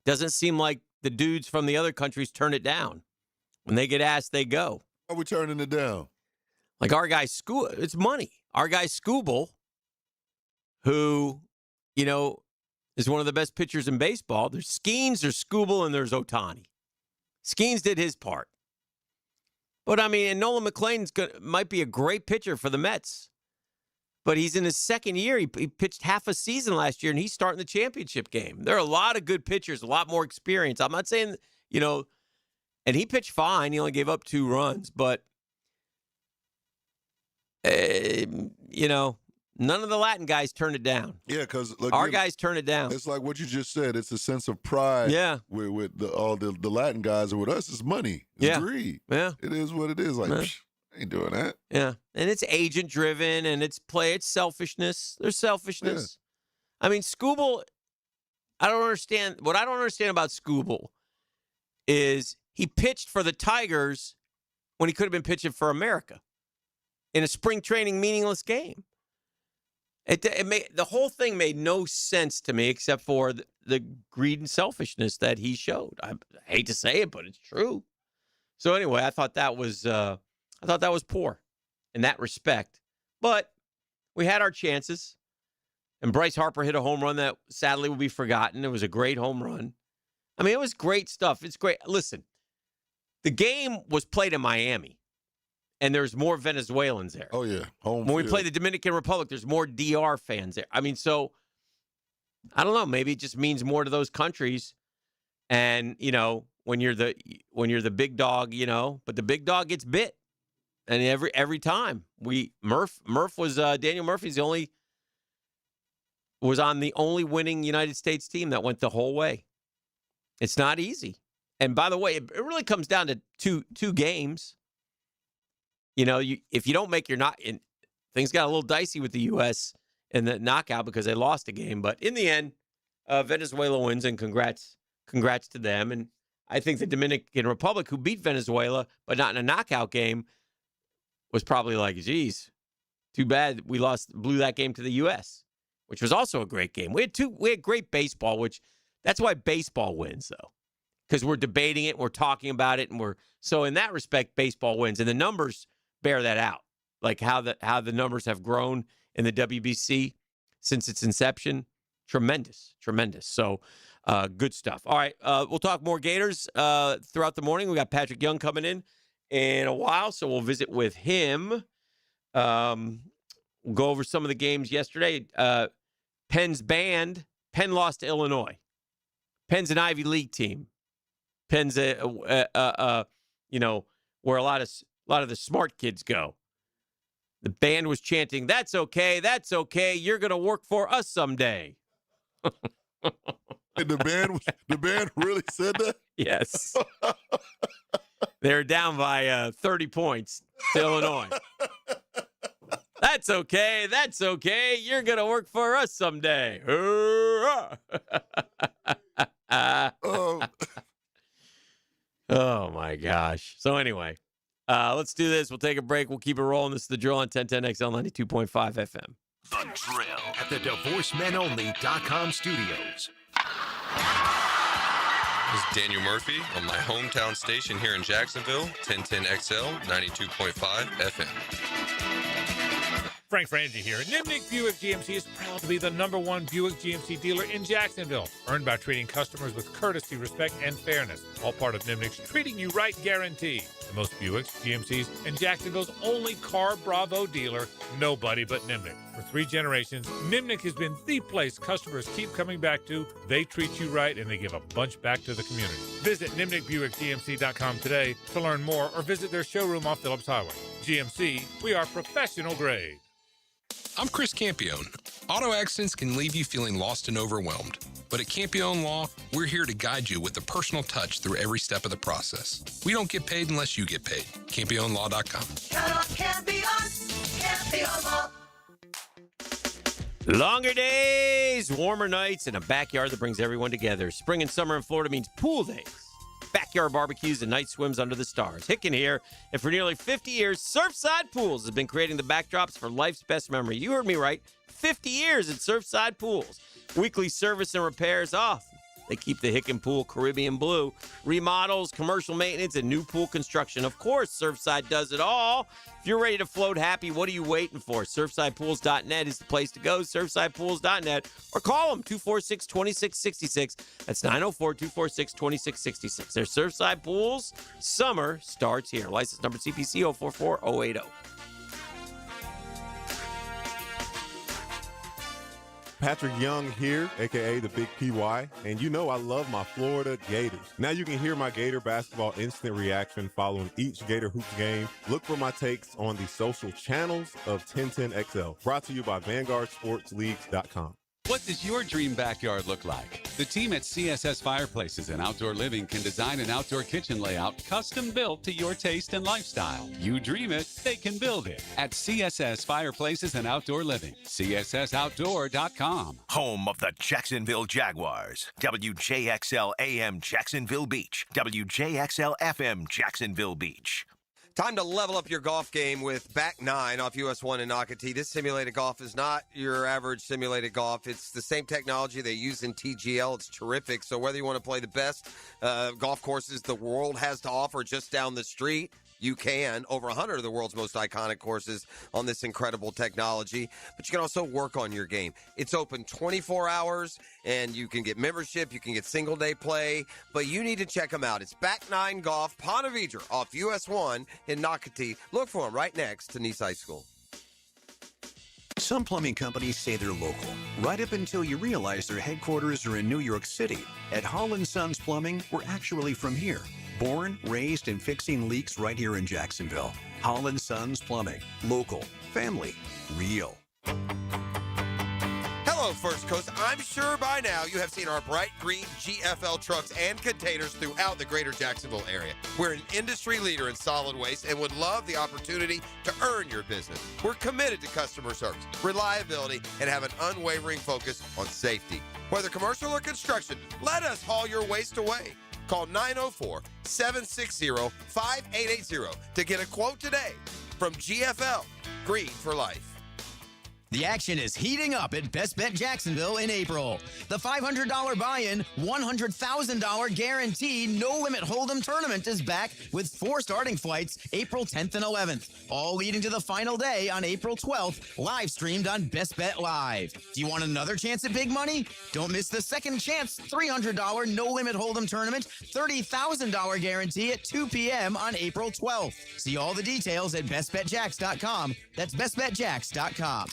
Doesn't seem like the dudes from the other countries turn it down. When they get asked, they go. Why are we turning it down? Like our guy, it's money. Our guy, Skubal, who, you know, is one of the best pitchers in baseball. There's Skeens, there's Skubal, and there's Ohtani. Skeens did his part. But, I mean, and Nolan McLean might be a great pitcher for the Mets. But he's in his second year. He pitched half a season last year, and he's starting the championship game. There are a lot of good pitchers, a lot more experience. I'm not saying, you know, and he pitched fine. He only gave up 2 runs. But, you know, none of the Latin guys turned it down. Yeah, because our guys turned it down. It's like what you just said. It's a sense of pride. Yeah. With all the Latin guys, and with us, it's money. It's greed. Yeah. It is what it is. Like, I ain't doing that. Yeah. And it's agent driven, and it's selfishness. There's selfishness. Yeah. I mean, Skubal, I don't understand. What I don't understand about Skubal is he pitched for the Tigers when he could have been pitching for America in a spring training meaningless game. The whole thing made no sense to me except for the greed and selfishness that he showed. I hate to say it, but it's true. So anyway, I thought that was poor in that respect. But we had our chances, and Bryce Harper hit a home run that sadly will be forgotten. It was a great home run. I mean, it was great stuff. It's great. Listen, the game was played in Miami. And there's more Venezuelans there. Oh, yeah. When we play the Dominican Republic, there's more DR fans there. I mean, so, I don't know. Maybe it just means more to those countries. And, you know, when you're the big dog, you know, but the big dog gets bit. And every time. Murph was, Daniel Murphy's was on the only winning United States team that went the whole way. It's not easy. And by the way, it really comes down to two games. You know, if you don't make things got a little dicey with the U.S. in the knockout because they lost a game. But in the end, Venezuela wins, and congrats to them. And I think the Dominican Republic, who beat Venezuela, but not in a knockout game, was probably like, geez, too bad we blew that game to the U.S., which was also a great game. We had great baseball, that's why baseball wins, though, because we're debating it, we're talking about it, and so in that respect, baseball wins, and the numbers bear that out, like how the numbers have grown in the WBC since its inception. Tremendous. So good stuff. All right, we'll talk more Gators throughout the morning. We got Patrick Young coming in a while, so we'll visit with him. We'll go over some of the games yesterday. Penn lost to Illinois. Penn's an Ivy League team. Penn's where a lot of the smart kids go. The band was chanting, "That's okay, that's okay. You're gonna work for us someday." And the band really said that? Yes. They're down by 30 points to Illinois. That's okay. That's okay. You're going to work for us someday. Oh, my gosh. So anyway, let's do this. We'll take a break. We'll keep it rolling. This is The Drill on 1010XL 92.5 FM. The Drill at the DivorceMenOnly.com studios. This is Daniel Murphy on my hometown station here in Jacksonville, 1010XL 92.5 FM. Frank Frangie here. Nimnick Buick GMC is proud to be the #1 Buick GMC dealer in Jacksonville. Earned by treating customers with courtesy, respect, and fairness. All part of Nimnick's Treating You Right guarantee. The most Buicks, GMCs, and Jacksonville's only Car Bravo dealer. Nobody but Nimnick. For 3 generations, Nimnick has been the place customers keep coming back to. They treat you right, and they give a bunch back to the community. Visit NimnickBuickGMC.com today to learn more or visit their showroom off Phillips Highway. GMC, we are professional grade. I'm Chris Campione. Auto accidents can leave you feeling lost and overwhelmed. But at Campione Law, we're here to guide you with a personal touch through every step of the process. We don't get paid unless you get paid. CampioneLaw.com. Count on Campione Law. Longer days, warmer nights, and a backyard that brings everyone together. Spring and summer in Florida means pool days, backyard barbecues, and night swims under the stars. Hicken here, and for nearly 50 years, Surfside Pools has been creating the backdrops for life's best memory. You heard me right, 50 years at Surfside Pools. Weekly service and repairs off. They keep the Hicken Pool Caribbean blue. Remodels, commercial maintenance, and new pool construction. Of course, Surfside does it all. If you're ready to float happy, what are you waiting for? SurfsidePools.net is the place to go. SurfsidePools.net. Or call them, 246-2666. That's 904-246-2666. There's Surfside Pools. Summer starts here. License number CPC 044080. Patrick Young here, a.k.a. the Big PY, and you know I love my Florida Gators. Now you can hear my Gator basketball instant reaction following each Gator Hoops game. Look for my takes on the social channels of 1010XL. Brought to you by VanguardSportsLeagues.com. What does your dream backyard look like? The team at CSS Fireplaces and Outdoor Living can design an outdoor kitchen layout custom built to your taste and lifestyle. You dream it, they can build it. At CSS Fireplaces and Outdoor Living. CSSOutdoor.com. Home of the Jacksonville Jaguars. WJXL AM Jacksonville Beach. WJXL FM Jacksonville Beach. Time to level up your golf game with Back 9 off US 1 in Nocatee. This simulated golf is not your average simulated golf. It's the same technology they use in TGL. It's terrific. So whether you want to play the best golf courses the world has to offer just down the street, you can. Over 100 of the world's most iconic courses on this incredible technology. But you can also work on your game. It's open 24 hours, and you can get membership. You can get single-day play. But you need to check them out. It's Back 9 Golf, Ponte Vedra off US 1 in Nocatee. Look for them right next to Nice High School. Some plumbing companies say they're local, right up until you realize their headquarters are in New York City. At Holland Sons Plumbing, we're actually from here. Born, raised, and fixing leaks right here in Jacksonville. Holland Sons Plumbing. Local. Family. Real. Hello, First Coast. I'm sure by now you have seen our bright green GFL trucks and containers throughout the greater Jacksonville area. We're an industry leader in solid waste and would love the opportunity to earn your business. We're committed to customer service, reliability, and have an unwavering focus on safety. Whether commercial or construction, let us haul your waste away. Call 904-760-5880 to get a quote today. from GFL, Green for Life. The action is heating up at Best Bet Jacksonville in April. The $500 buy-in, $100,000 guaranteed no-limit hold'em tournament is back with 4 starting flights April 10th and 11th, all leading to the final day on April 12th, live streamed on Best Bet Live. Do you want another chance at big money? Don't miss the second chance $300 no-limit hold'em tournament, $30,000 guarantee at 2 p.m. on April 12th. See all the details at bestbetjacks.com. That's bestbetjacks.com.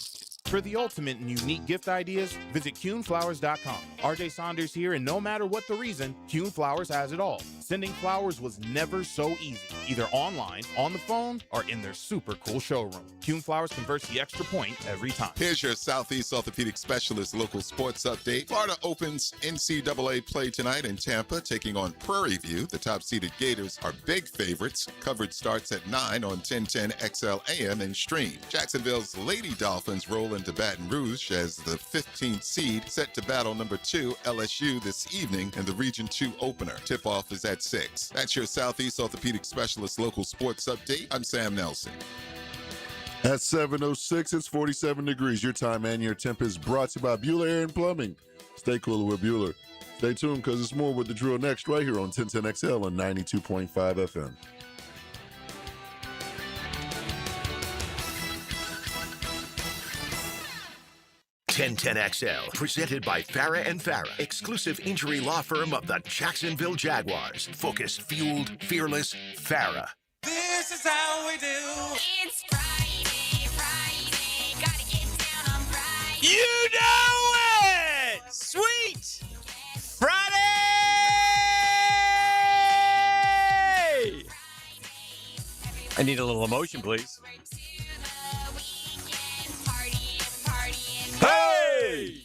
For the ultimate and unique gift ideas, visit CuneFlowers.com. RJ Saunders here, and no matter what the reason, Cune Flowers has it all. Sending flowers was never so easy, either online, on the phone, or in their super cool showroom. Cune Flowers converts the extra point every time. Here's your Southeast Orthopedic Specialist local sports update. Florida opens NCAA play tonight in Tampa, taking on Prairie View. The top-seeded Gators are big favorites. Coverage starts at 9 on 1010 XL AM and stream. Jacksonville's Lady Dolphins roll into Baton Rouge as the 15th seed, set to battle number 2 LSU this evening in the Region 2 opener. Tip-off is at 6. That's your Southeast Orthopedic Specialist local sports update. I'm Sam Nelson. At 7:06, it's 47 degrees. Your time and your temp is brought to you by Bueller Air and Plumbing. Stay cooler with Bueller. Stay tuned because it's more with the drill next right here on 1010XL on 92.5 FM. XL, presented by Farah and Farah, exclusive injury law firm of the Jacksonville Jaguars. Focused, fueled, fearless, Farah. This is how we do. It's Friday, gotta get down on Friday. You know it! Sweet Friday! I need a little emotion, please. Hey!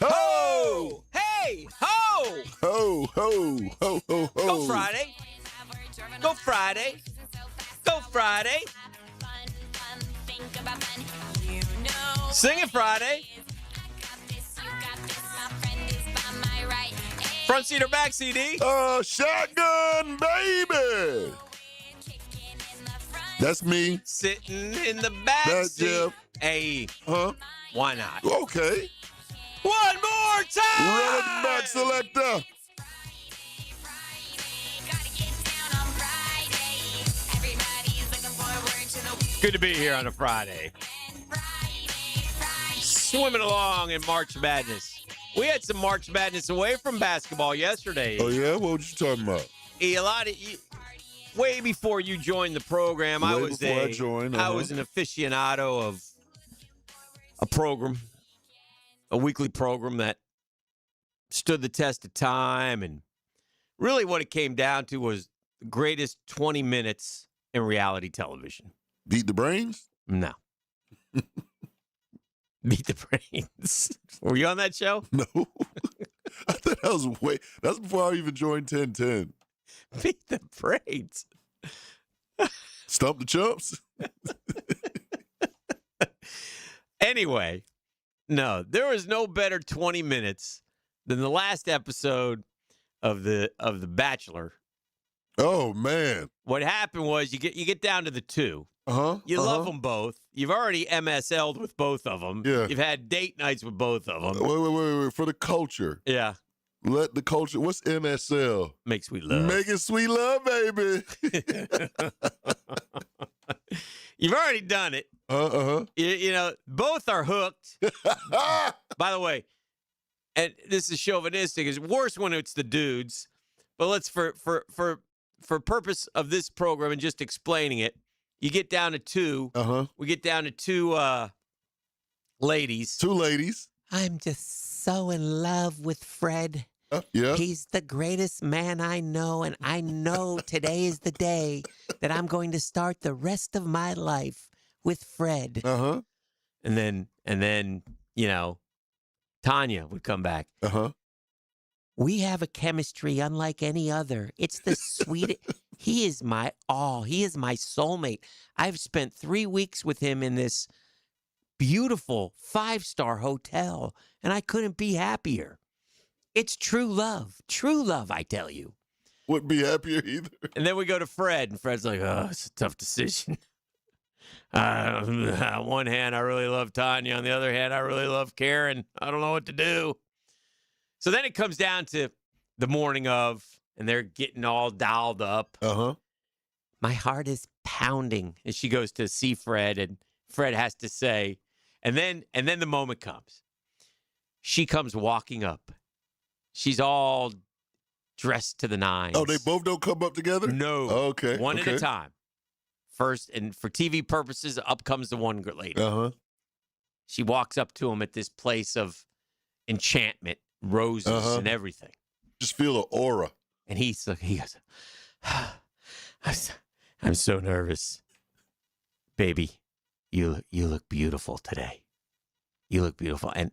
Ho! Hey! Ho! Ho, ho, ho, ho, ho. Go Friday. Go Friday. Go Friday. Sing it Friday. Front seat or back CD? Shotgun, baby. That's me. Sitting in the back That's seat. Jeff. Hey. Huh? Why not? Okay. One more time. Run it back, selector. Good to be here on a Friday. Swimming along in March Madness. We had some March Madness away from basketball yesterday. Oh, yeah? What was you talking about? Way before you joined the program, I was an aficionado of a program, a weekly program that stood the test of time. And really what it came down to was the greatest 20 minutes in reality television. Beat the Brains? No. Beat the Brains. Were you on that show? No. I thought that's before I even joined 1010. Beat the Brains. Stump the Chumps? Anyway, no, there was no better 20 minutes than the last episode of the Bachelor. Oh man! What happened was you get down to the 2. You love them both. You've already MSL'd with both of them. Yeah. You've had date nights with both of them. Wait. For the culture. Yeah. Let the culture. What's MSL? Make sweet love. Making sweet love, baby. You've already done it. You know, both are hooked. By the way, and this is chauvinistic. It's worse when it's the dudes. But let's for purpose of this program and just explaining it, you get down to 2. We get down to 2 ladies. 2 ladies. I'm just so in love with Fred. Yeah. He's the greatest man I know, and I know today is the day that I'm going to start the rest of my life with Fred. And then, you know, Tanya would come back. We have a chemistry unlike any other. It's the sweetest. He is my all. He is my soulmate. I've spent 3 weeks with him in this beautiful 5-star hotel, and I couldn't be happier. It's true love. True love, I tell you. Wouldn't be happier either. And then we go to Fred, and Fred's like, oh, it's a tough decision. On one hand, I really love Tanya. On the other hand, I really love Karen. I don't know what to do. So then it comes down to the morning of, and they're getting all dialed up. Uh-huh. My heart is pounding. And she goes to see Fred, and Fred has to say, and then the moment comes. She comes walking up. She's all dressed to the nines. Oh, they both don't come up together? No. Okay. One at a time. First, and for TV purposes, up comes the one lady. Uh-huh. She walks up to him at this place of enchantment, roses and everything. Just feel the aura. And he goes, I'm so nervous. Baby, you look beautiful today. You look beautiful. And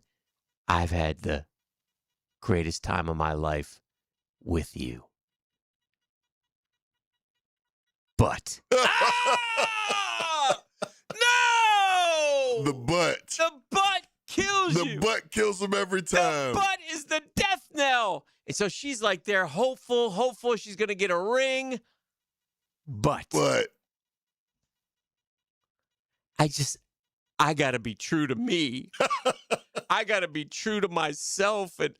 I've had the greatest time of my life with you. But no! The butt. The butt kills you. The butt kills him every time. The butt is the death knell. And so she's like there, hopeful she's going to get a ring. But I got to be true to me. I got to be true to myself. And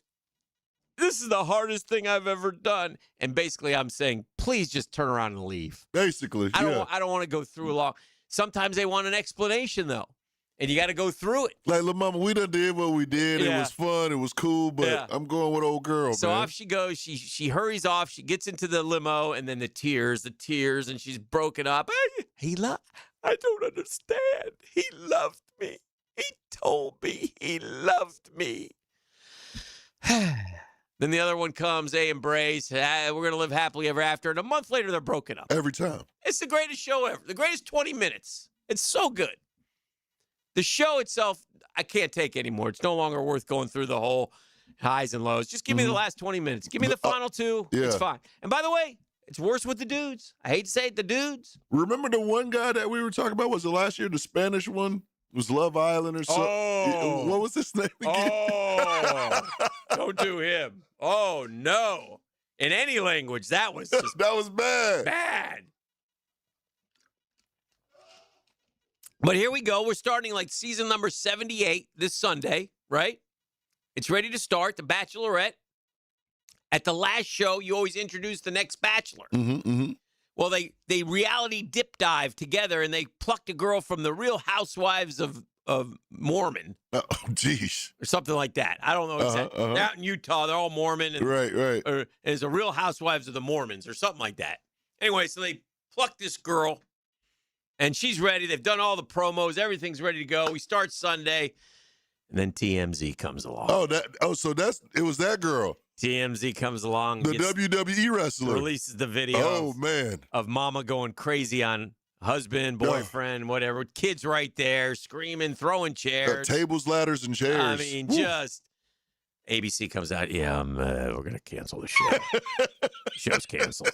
this is the hardest thing I've ever done. And basically I'm saying, please just turn around and leave. Basically, I don't want to go through a long. Sometimes they want an explanation, though. And you got to go through it. Like, look, mama, we done did what we did. Yeah. It was fun. It was cool, but I'm going with old girl, So man. off she goes. She hurries off. She gets into the limo, and then the tears, and she's broken up. I don't understand. He loved me. He told me he loved me. Then the other one comes, they embrace. We're going to live happily ever after. And a month later, they're broken up. Every time. It's the greatest show ever. The greatest 20 minutes. It's so good. The show itself, I can't take anymore. It's no longer worth going through the whole highs and lows. Just give me the last 20 minutes. Give me the final two. It's fine. And by the way, it's worse with the dudes. I hate to say it, the dudes. Remember the one guy that we were talking about? Was it last year? The Spanish one? It was Love Island or something? Oh. What was his name again? Oh, don't do him. Oh, no. In any language, that was just that was bad. Bad. But here we go. We're starting like season number 78 this Sunday, right? It's ready to start. The Bachelorette. At the last show, you always introduce the next Bachelor. Well, they reality dip dive together, and they plucked a girl from the Real Housewives of Mormon. Oh, geez. Or something like that. I don't know exactly. They're out in Utah. They're all Mormon. And, Right. Or it's a Real Housewives of the Mormons or something like that. Anyway, so they plucked this girl, and she's ready. They've done all the promos. Everything's ready to go. We start Sunday, and then TMZ comes along. So it was that girl. TMZ comes along. The WWE wrestler. Releases the video. Oh, man. Of mama going crazy on husband, boyfriend, whatever. Kids right there, screaming, throwing chairs. Tables, ladders, and chairs. I mean, just ABC comes out. Yeah, we're going to cancel the show. The show's canceled.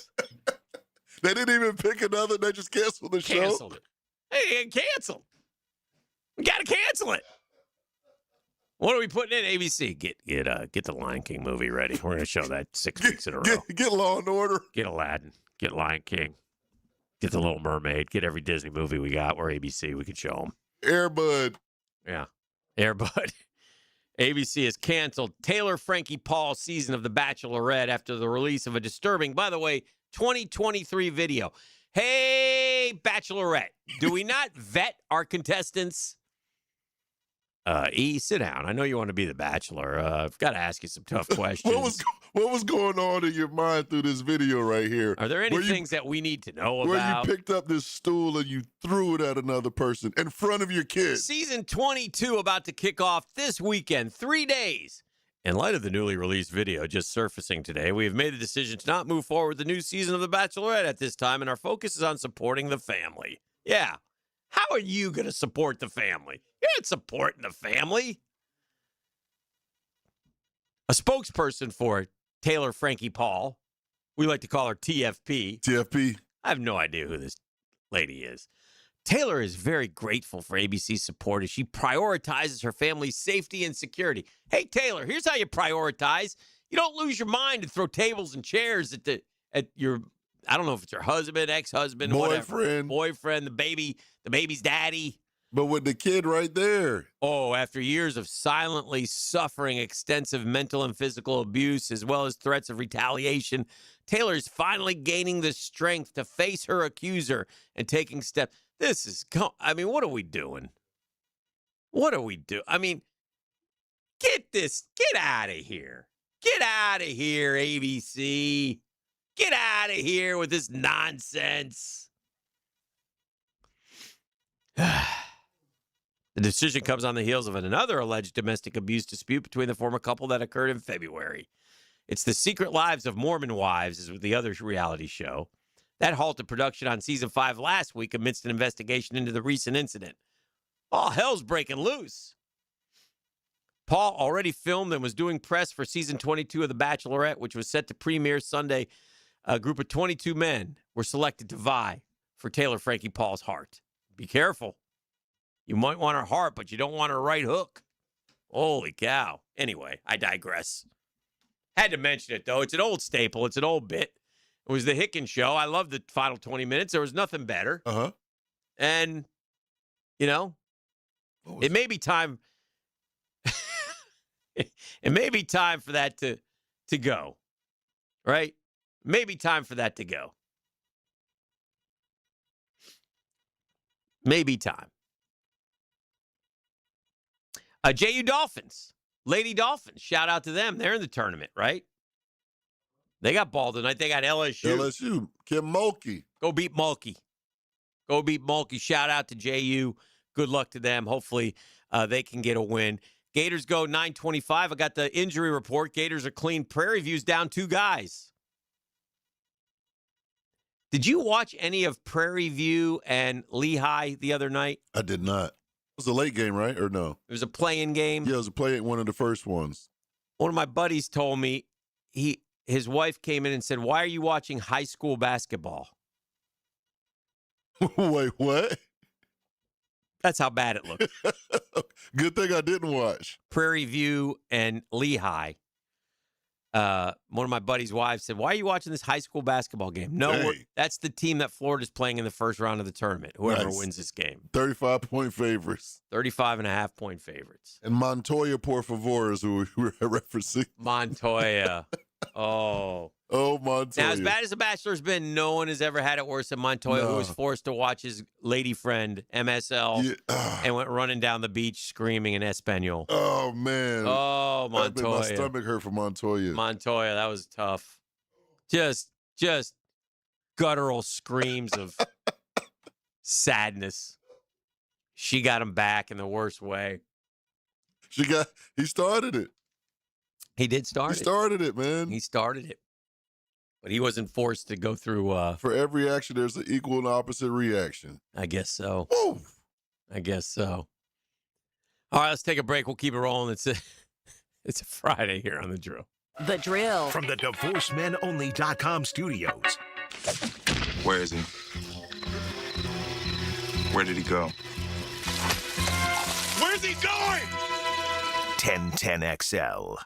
They didn't even pick another. They just canceled the show. Canceled it. Hey, canceled. We got to cancel it. What are we putting in? ABC, get the Lion King movie ready. We're going to show that 6 weeks in a row. Get Law and Order. Get Aladdin. Get Lion King. Get The Little Mermaid. Get every Disney movie we got. We're ABC. We can show them. Air Bud. Yeah. Air Bud. ABC has canceled Taylor Frankie Paul season of The Bachelorette after the release of a disturbing, by the way, 2023 video. Hey, Bachelorette, do we not vet our contestants? Sit down. I know you want to be the Bachelor. I've got to ask you some tough questions. What was going on in your mind through this video right here? Are there any things that we need to know about? Where you picked up this stool and you threw it at another person in front of your kids. Season 22 about to kick off this weekend, 3 days. In light of the newly released video just surfacing today, we have made the decision to not move forward with the new season of The Bachelorette at this time, and our focus is on supporting the family. Yeah. How are you going to support the family? You're not supporting the family. A spokesperson for Taylor Frankie Paul, we like to call her TFP. TFP. I have no idea who this lady is. Taylor is very grateful for ABC's support as she prioritizes her family's safety and security. Hey, Taylor, here's how you prioritize. You don't lose your mind and throw tables and chairs at your I don't know if it's her husband, ex-husband, boyfriend, the baby's daddy. But with the kid right there. Oh, after years of silently suffering extensive mental and physical abuse, as well as threats of retaliation, Taylor is finally gaining the strength to face her accuser and taking steps. What are we doing? What are we doing? I mean, get out of here. Get out of here, ABC. Get out of here with this nonsense. The decision comes on the heels of another alleged domestic abuse dispute between the former couple that occurred in February. It's The Secret Lives of Mormon Wives, is the other reality show. That halted production on season 5 last week amidst an investigation into the recent incident. All hell's breaking loose. Paul already filmed and was doing press for season 22 of The Bachelorette, which was set to premiere Sunday. A group of 22 men were selected to vie for Taylor Frankie Paul's heart. Be careful. You might want her heart, but you don't want her right hook. Holy cow. Anyway, I digress. Had to mention it, though. It's an old staple. It's an old bit. It was the Hicken show. I loved the final 20 minutes. There was nothing better. Uh-huh. And, it may be time. It may be time for that to go. Right? Maybe time for that to go. Maybe time. JU Dolphins, Lady Dolphins, shout out to them. They're in the tournament, right? They got ball tonight. They got LSU. Kim Mulkey. Go beat Mulkey. Shout out to JU. Good luck to them. Hopefully they can get a win. Gators go 9-25. I got the injury report. Gators are clean. Prairie View's down 2 guys. Did you watch any of Prairie View and Lehigh the other night? I did not. It was a late game, right? Or no? It was a play-in game. Yeah, it was a play-in, one of the first ones. One of my buddies told me his wife came in and said, "Why are you watching high school basketball?" Wait, what? That's how bad it looked. Good thing I didn't watch. Prairie View and Lehigh. One of my buddy's wives said, "Why are you watching this high school basketball game?" No, that's the team that Florida's playing in the first round of the tournament, whoever wins this game. 35-point favorites. 35.5-point favorites. And Montoya, por favor, is who we were referencing. Montoya. Oh, Montoya. Now, as bad as The Bachelor's been, no one has ever had it worse than Montoya, who was forced to watch his lady friend, MSL, and went running down the beach screaming in Espanol. Oh, man. Oh, Montoya. My stomach hurt for Montoya. Montoya, that was tough. Just guttural screams of sadness. She got him back in the worst way. He started it. He did start it. He started it, man. He started it. But he wasn't forced to go through. For every action, there's an equal and opposite reaction. I guess so. Woo! I guess so. All right, let's take a break. We'll keep it rolling. It's a Friday here on The Drill. The Drill. From the DivorceMenOnly.com studios. Where is he? Where did he go? Where's he going? 1010XL.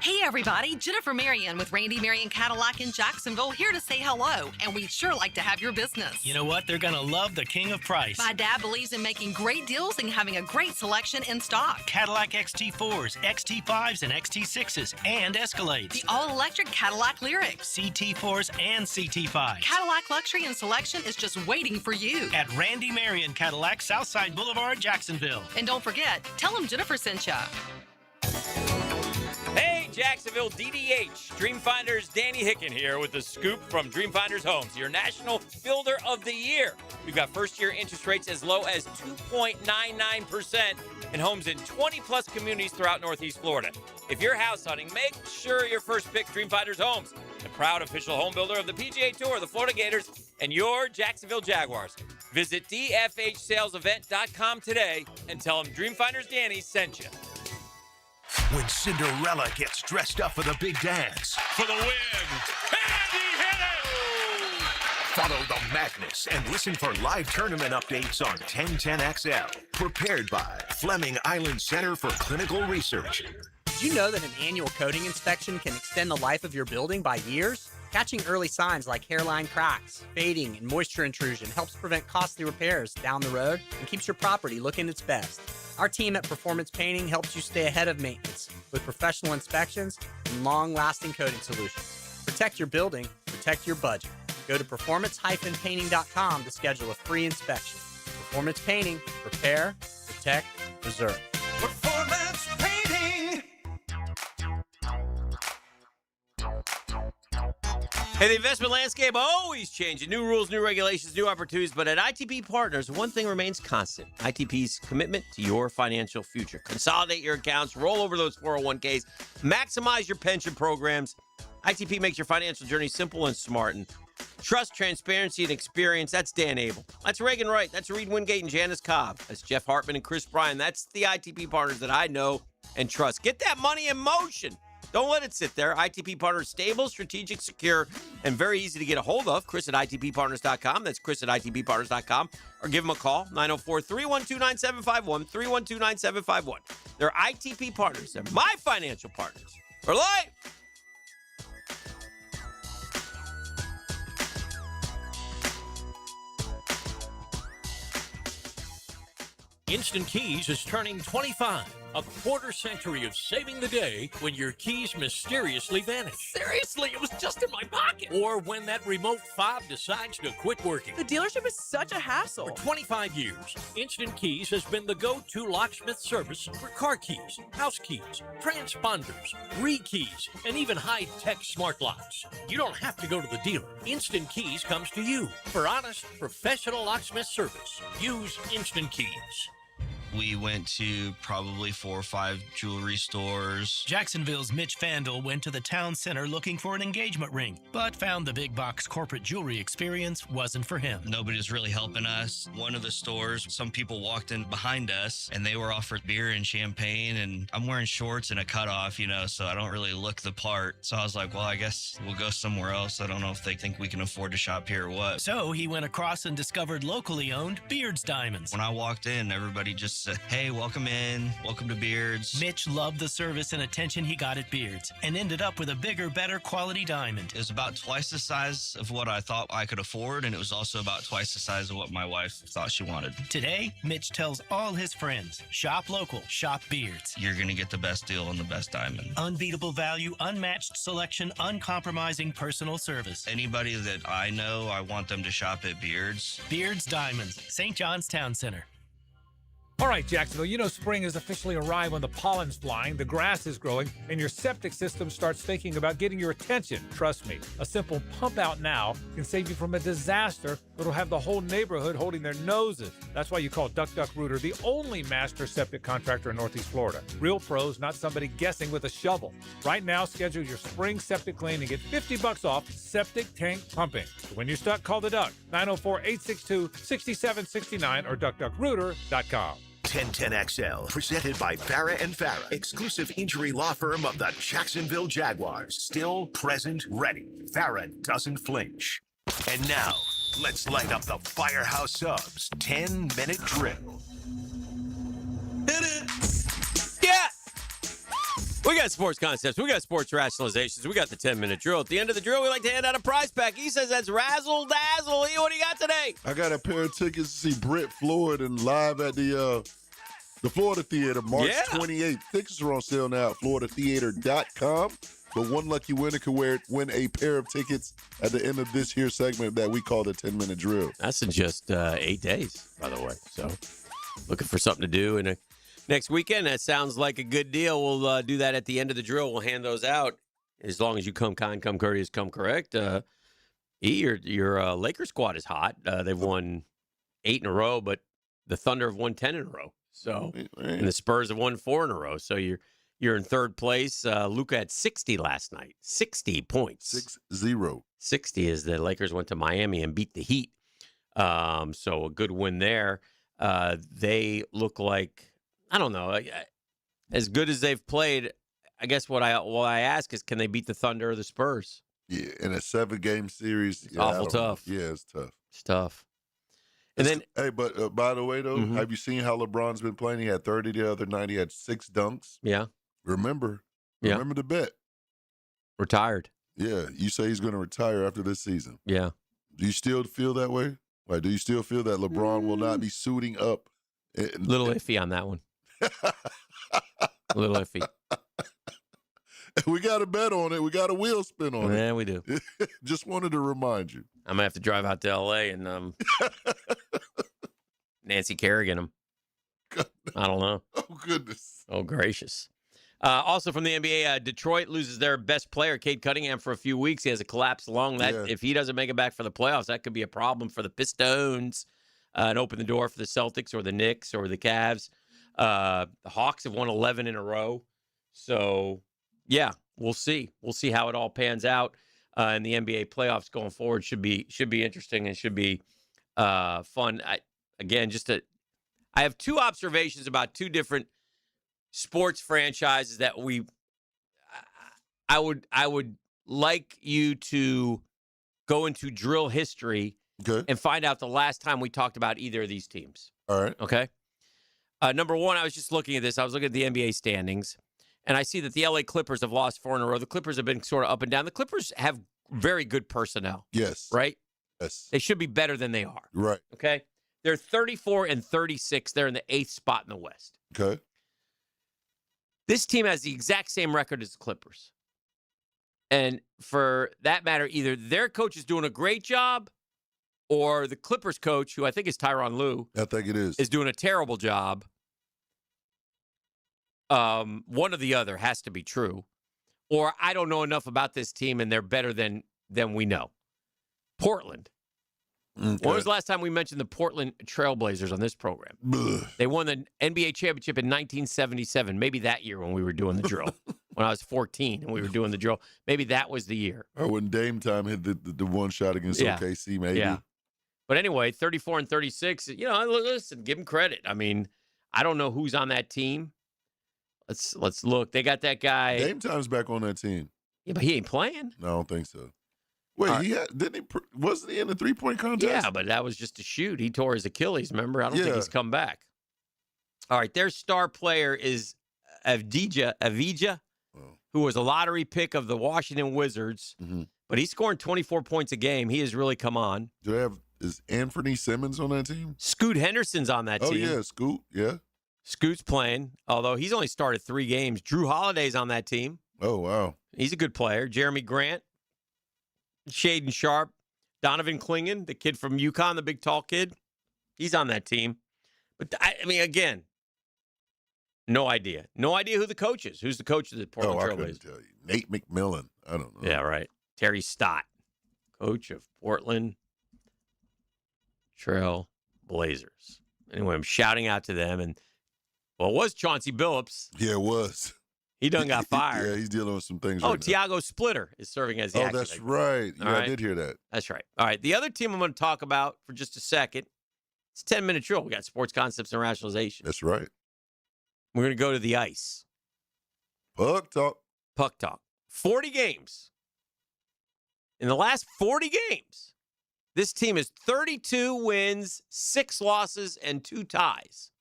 Hey everybody, Jennifer Marion with Randy Marion Cadillac in Jacksonville here to say hello, and we'd sure like to have your business. You know what? They're going to love the king of price. My dad believes in making great deals and having a great selection in stock. Cadillac XT4s, XT5s, and XT6s, and Escalades. The all-electric Cadillac Lyriq. CT4s and CT5s. Cadillac luxury and selection is just waiting for you. At Randy Marion Cadillac, Southside Boulevard, Jacksonville. And don't forget, tell them Jennifer sent ya. Hey, Jacksonville DDH. Dreamfinders Danny Hicken here with the scoop from Dreamfinders Homes, your national builder of the year. We've got first-year interest rates as low as 2.99% in homes in 20-plus communities throughout Northeast Florida. If you're house hunting, make sure your first pick Dreamfinders Homes, the proud official home builder of the PGA Tour, the Florida Gators, and your Jacksonville Jaguars. Visit dfhsalesevent.com today and tell them Dreamfinders Danny sent you. When Cinderella gets dressed up for the big dance. For the win. And he hit it! Follow the madness and listen for live tournament updates on 1010XL. Prepared by Fleming Island Center for Clinical Research. Did you know that an annual coating inspection can extend the life of your building by years? Catching early signs like hairline cracks, fading, and moisture intrusion helps prevent costly repairs down the road and keeps your property looking its best. Our team at Performance Painting helps you stay ahead of maintenance with professional inspections and long-lasting coating solutions. Protect your building, protect your budget. Go to performance-painting.com to schedule a free inspection. Performance Painting, repair, protect, preserve. Performance painting. Hey, the investment landscape always changing. New rules, new regulations, new opportunities. But at ITP Partners, one thing remains constant. ITP's commitment to your financial future. Consolidate your accounts, roll over those 401ks, maximize your pension programs. ITP makes your financial journey simple and smart. And trust, transparency, and experience. That's Dan Abel. That's Reagan Wright. That's Reed Wingate and Janice Cobb. That's Jeff Hartman and Chris Bryan. That's the ITP Partners that I know and trust. Get that money in motion. Don't let it sit there. ITP Partners, stable, strategic, secure, and very easy to get a hold of. Chris at ITPPartners.com. That's Chris at ITPPartners.com. Or give them a call, 904-312-9751, 312-9751. They're ITP Partners. They're my financial partners for life. Instant Keys is turning 25. A quarter century of saving the day when your keys mysteriously vanish. Seriously, it was just in my pocket. Or when that remote fob decides to quit working. The dealership is such a hassle. For 25 years, Instant Keys has been the go-to locksmith service for car keys, house keys, transponders, re-keys, and even high-tech smart locks. You don't have to go to the dealer. Instant Keys comes to you for honest, professional locksmith service. Use Instant Keys. We went to probably 4 or 5 jewelry stores. Jacksonville's Mitch Vandal went to the town center looking for an engagement ring, but found the big box corporate jewelry experience wasn't for him. Nobody was really helping us. One of the stores, some people walked in behind us and they were offered beer and champagne, and I'm wearing shorts and a cutoff, so I don't really look the part. So I was like, well, I guess we'll go somewhere else. I don't know if they think we can afford to shop here or what. So he went across and discovered locally owned Beards Diamonds. When I walked in, everybody just said, hey, welcome in. Welcome to Beards. Mitch loved the service and attention he got at Beards and ended up with a bigger, better quality diamond. It was about twice the size of what I thought I could afford, and it was also about twice the size of what my wife thought she wanted. Today, Mitch tells all his friends, shop local, shop Beards. You're going to get the best deal on the best diamond. Unbeatable value, unmatched selection, uncompromising personal service. Anybody that I know, I want them to shop at Beards. Beards Diamonds, St. John's Town Center. All right, Jacksonville, spring has officially arrived when the pollen's flying, the grass is growing, and your septic system starts thinking about getting your attention. Trust me, a simple pump out now can save you from a disaster that'll have the whole neighborhood holding their noses. That's why you call Duck Rooter the only master septic contractor in Northeast Florida. Real pros, not somebody guessing with a shovel. Right now, schedule your spring septic clean and get $50 off septic tank pumping. So when you're stuck, call the Duck, 904-862-6769 or duckduckrooter.com. 1010XL, presented by Farah and Farah, exclusive injury law firm of the Jacksonville Jaguars. Still present, ready. Farah doesn't flinch. And now, let's light up the Firehouse Subs 10-minute drill. Hit it! Yeah! We got sports concepts. We got sports rationalizations. We got the 10-minute drill. At the end of the drill, we like to hand out a prize pack. He says that's razzle dazzle. What do you got today? I got a pair of tickets to see Britt Floyd and live at the Florida Theater March 28th. Tickets are on sale now at floridatheater.com. But one lucky winner can win a pair of tickets at the end of this here segment that we call the 10-minute drill. That's in just 8 days, by the way. So looking for something to do in next weekend. That sounds like a good deal. We'll do that at the end of the drill. We'll hand those out as long as you come kind, come courteous, come correct. Your Lakers squad is hot. They've won 8 in a row, but the Thunder have won 10 in a row. So, and the Spurs have won 4 in a row. So you're in third place. Luka had 60 last night. 60 points. 6-0. 60 as the Lakers went to Miami and beat the Heat. So a good win there. They look like, I don't know, as good as they've played. I guess what I ask is, can they beat the Thunder or the Spurs? Yeah, in a 7-game series. It's awful tough. Yeah, it's tough. It's tough. And then, hey, but by the way, though, have you seen how LeBron's been playing? He had 30 the other night. He had 6 dunks. Yeah. Remember the bet. Retired. Yeah, you say he's going to retire after this season. Yeah. Do you still feel that way? Like, do you still feel that LeBron will not be suiting up? Little iffy on that one. A little iffy. We got a bet on it. We got a wheel spin on it. Yeah, we do. Just wanted to remind you. I'm gonna have to drive out to L.A. and Nancy Kerrigan him. I don't know. Oh goodness. Oh gracious. Also from the NBA, Detroit loses their best player, Cade Cunningham, for a few weeks. He has a collapsed lung. That if he doesn't make it back for the playoffs, that could be a problem for the Pistons and open the door for the Celtics or the Knicks or the Cavs. The Hawks have won 11 in a row. So, yeah, we'll see. We'll see how it all pans out. And the NBA playoffs going forward should be interesting and should be fun. I have two observations about two different sports franchises that I would like you to go into drill history and find out the last time we talked about either of these teams. All right. Okay. Number one, I was just looking at this. I was looking at the NBA standings, and I see that the LA Clippers have lost 4 in a row. The Clippers have been sort of up and down. The Clippers have very good personnel. Yes. Right? Yes. They should be better than they are. Right. Okay. They're 34 and 36. They're in the 8th spot in the West. Okay. This team has the exact same record as the Clippers. And for that matter, either their coach is doing a great job or the Clippers coach, who I think is Tyronn Lue, I think it is doing a terrible job. One or the other has to be true. Or I don't know enough about this team and they're better than we know. Portland. Okay. When was the last time we mentioned the Portland Trailblazers on this program? They won the NBA championship in 1977. Maybe that year when we were doing the drill. When I was 14 and we were doing the drill. Maybe that was the year. Or when Dame Time hit the one shot against OKC, maybe. Yeah. But anyway, 34 and 36, listen, give them credit. I mean, I don't know who's on that team. Let's look. They got that guy. Dame Time's back on that team. Yeah, but he ain't playing. No, I don't think so. Wait, wasn't he in the 3-point contest? Yeah, but that was just a shoot. He tore his Achilles, remember? I don't think he's come back. All right, their star player is Avdija, who was a lottery pick of the Washington Wizards, but he's scoring 24 points a game. He has really come on. Is Anthony Simmons on that team? Scoot Henderson's on that team. Oh, yeah, Scoot, yeah. Scoot's playing, although he's only started 3 games. Drew Holiday's on that team. Oh, wow. He's a good player. Jeremy Grant, Shaden Sharp, Donovan Clingan, the kid from UConn, the big tall kid. He's on that team. But, I mean, again, no idea. No idea who the coach is. Who's the coach of the Portland Trailblazers? I couldn't tell you. Nate McMillan. I don't know. Yeah, right. Terry Stott, coach of Portland Trail Blazers. Anyway, I'm shouting out to them. And, well, it was Chauncey Billups. Yeah, it was. He done got fired. Yeah, he's dealing with some things right now. Tiago Splitter is serving as the acting that's coach. right. Yeah, right. I did hear that. That's right. All right. The other team I'm going to talk about for just a second, it's a 10-minute drill. We got sports concepts and rationalization. That's right. We're going to go to the ice. Puck talk. 40 games. In the last 40 games, this team has 32 wins, 6 losses, and 2 ties.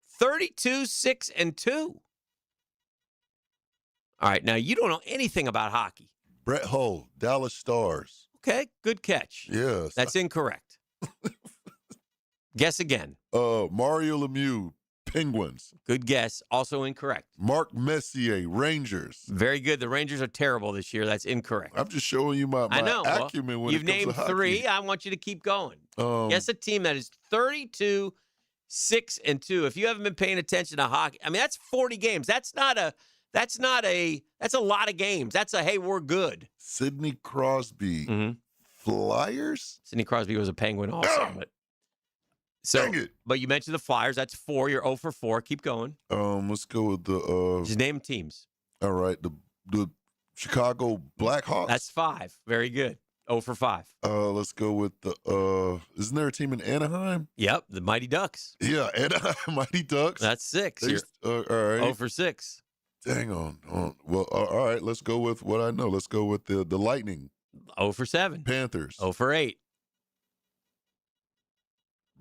32, 6, and 2. All right, now you don't know anything about hockey. Brett Hull, Dallas Stars. Okay, good catch. Yes. That's incorrect. Guess again. Mario Lemieux, Penguins. Good guess. Also incorrect. Mark Messier, Rangers. Very good. The Rangers are terrible this year. That's incorrect. I'm just showing you my acumen when it comes to hockey. You've named 3. I want you to keep going. Guess a team that is 32, 6, and 2. If you haven't been paying attention to hockey, I mean, that's 40 games. That's a lot of games. That's hey, we're good. Sidney Crosby. Flyers? Sidney Crosby was a Penguin also. Dang it. But you mentioned the Flyers. That's 4. You're 0 for 4. Keep going. Let's go with the just name teams. All right. The Chicago Blackhawks. That's 5. Very good. 0 for 5. Let's go with the isn't there a team in Anaheim? Yep, the Mighty Ducks. Yeah, Anaheim Mighty Ducks. That's 6. All right. 0 for 6. Dang on. Well, all right. Let's go with what I know. Let's go with the Lightning. 0 for 7. Panthers. 0 for 8.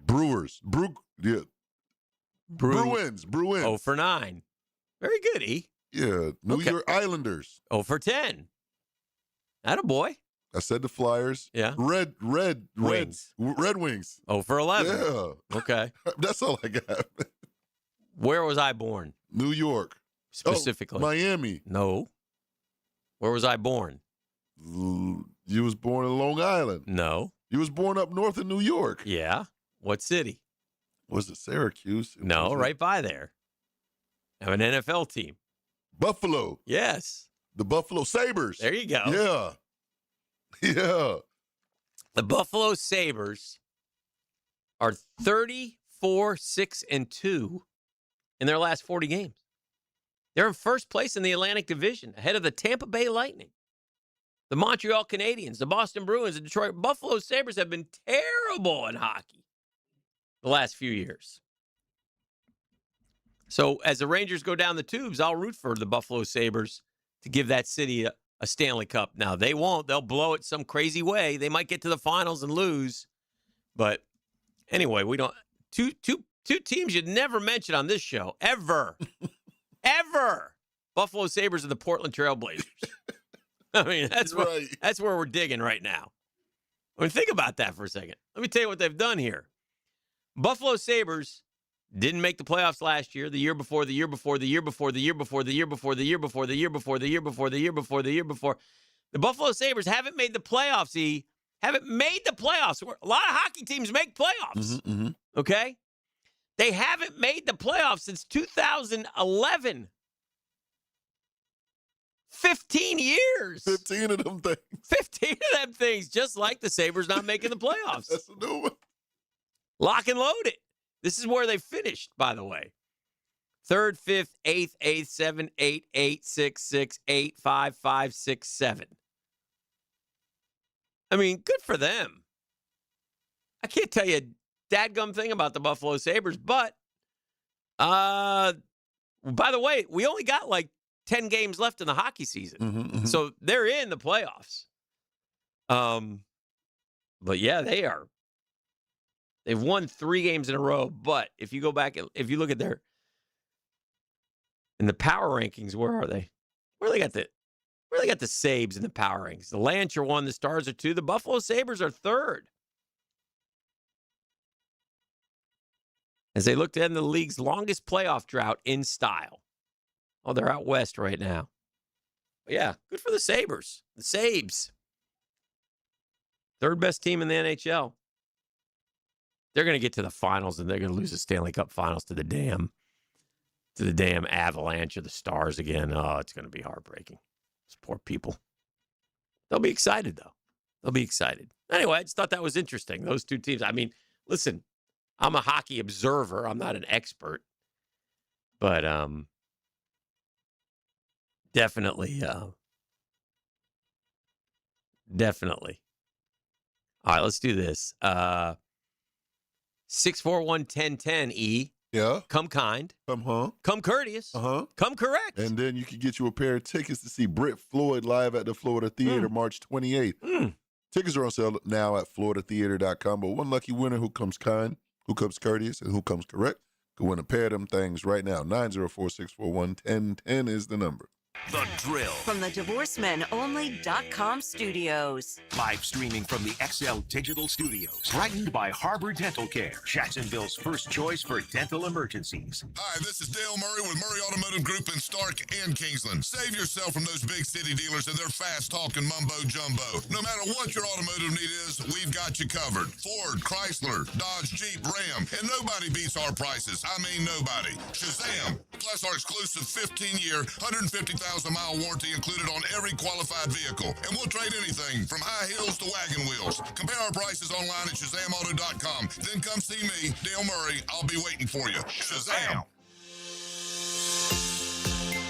Brewers. Bruins. 0 for 9. Very good, E. Yeah, New York Islanders. 0 for 10. Attaboy. I said the Flyers. Yeah. Red Wings. Red Wings. 0 for 11. Yeah. Okay. That's all I got. Where was I born? New York. Specifically. Miami. No. Where was I born? You was born in Long Island. No. You was born up north in New York. Yeah. What city? Was it Syracuse? No, right by there. I have an NFL team. Buffalo. Yes. The Buffalo Sabres. There you go. Yeah. Yeah. The Buffalo Sabres are 34-6-2 in their last 40 games. They're in first place in the Atlantic Division, ahead of the Tampa Bay Lightning, the Montreal Canadiens, the Boston Bruins, the Detroit Buffalo Sabres have been terrible in hockey the last few years. So as the Rangers go down the tubes, I'll root for the Buffalo Sabres to give that city a Stanley Cup. Now, they won't. They'll blow it some crazy way. They might get to the finals and lose. But anyway, we don't. Two teams you'd never mention on this show, ever. Ever. Buffalo Sabres and the Portland Trail Blazers. I mean, that's where we're digging right now. I mean, think about that for a second. Let me tell you what they've done here. Buffalo Sabres didn't make the playoffs last year, the year before, the year before, the year before, the year before, the year before, the year before, the year before, the year before, the year before, the year before. The Buffalo Sabres haven't made the playoffs, E. Haven't made the playoffs. A lot of hockey teams make playoffs. Okay? They haven't made the playoffs since 2011. 15 years. 15 of them things. 15 of them things, just like the Sabres not making the playoffs. That's a new one. Lock and load it. This is where they finished, by the way. 3rd, 5th, 8th, 8th, 7th, 8th, 8th, 6th, 6th, 8th, 5th, 5th, 6th, 7th. I mean, good for them. I can't tell you a dadgum thing about the Buffalo Sabres, but by the way, we only got like 10 games left in the hockey season. So they're in the playoffs. But yeah, they are. They've won 3 games in a row, but if you go back, if you look at in the power rankings, where are they? Where they got the Sabres in the power rankings? The Lancers are 1, the Stars are 2, the Buffalo Sabres are 3rd. As they look to end the league's longest playoff drought in style. Oh, they're out west right now. But yeah, good for the Sabres. The Sabres. 3rd best team in the NHL. They're going to get to the finals, and they're going to lose the Stanley Cup Finals to the damn Avalanche or the Stars again. Oh, it's going to be heartbreaking. Those poor people. They'll be excited, though. They'll be excited. Anyway, I just thought that was interesting. Those two teams. I mean, listen, I'm a hockey observer. I'm not an expert. But definitely. Definitely. All right, let's do this. 641-1010, E. Yeah. Come kind. Come courteous. Come correct. And then you can get you a pair of tickets to see Britt Floyd live at the Florida Theater March 28th. Tickets are on sale now at floridatheater.com. But one lucky winner who comes kind, who comes courteous, and who comes correct could win a pair of them things right now. 904-641-1010 is the number. The Drill. From the DivorceMenOnly.com studios. Live streaming from the XL Digital Studios. Brightened by Harbor Dental Care, Jacksonville's first choice for dental emergencies. Hi, this is Dale Murray with Murray Automotive Group in Stark and Kingsland. Save yourself from those big city dealers and their fast-talking mumbo-jumbo. No matter what your automotive need is, we've got you covered. Ford, Chrysler, Dodge, Jeep, Ram, and nobody beats our prices. I mean nobody. Shazam! Plus our exclusive 15-year, 150,000-mile warranty included on every qualified vehicle. And we'll trade anything from high heels to wagon wheels. Compare our prices online at ShazamAuto.com. Then come see me, Dale Murray. I'll be waiting for you. Shazam!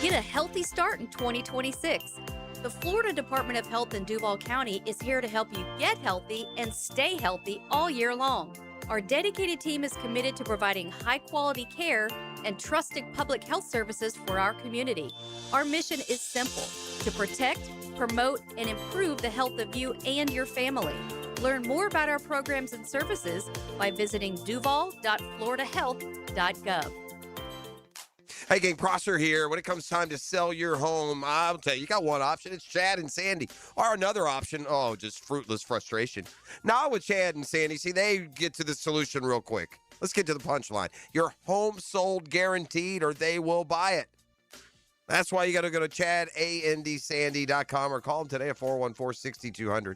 Get a healthy start in 2026. The Florida Department of Health in Duval County is here to help you get healthy and stay healthy all year long. Our dedicated team is committed to providing high-quality care and trusted public health services for our community. Our mission is simple: to protect, promote, and improve the health of you and your family. Learn more about our programs and services by visiting duval.floridahealth.gov. Hey, gang, Prosser here. When it comes time to sell your home, I'll tell you, you got one option. It's Chad and Sandy. Or another option, just fruitless frustration. Now with Chad and Sandy, see, they get to the solution real quick. Let's get to the punchline. Your home sold guaranteed or they will buy it. That's why you got to go to ChadAndSandy.com or call them today at 414-6200.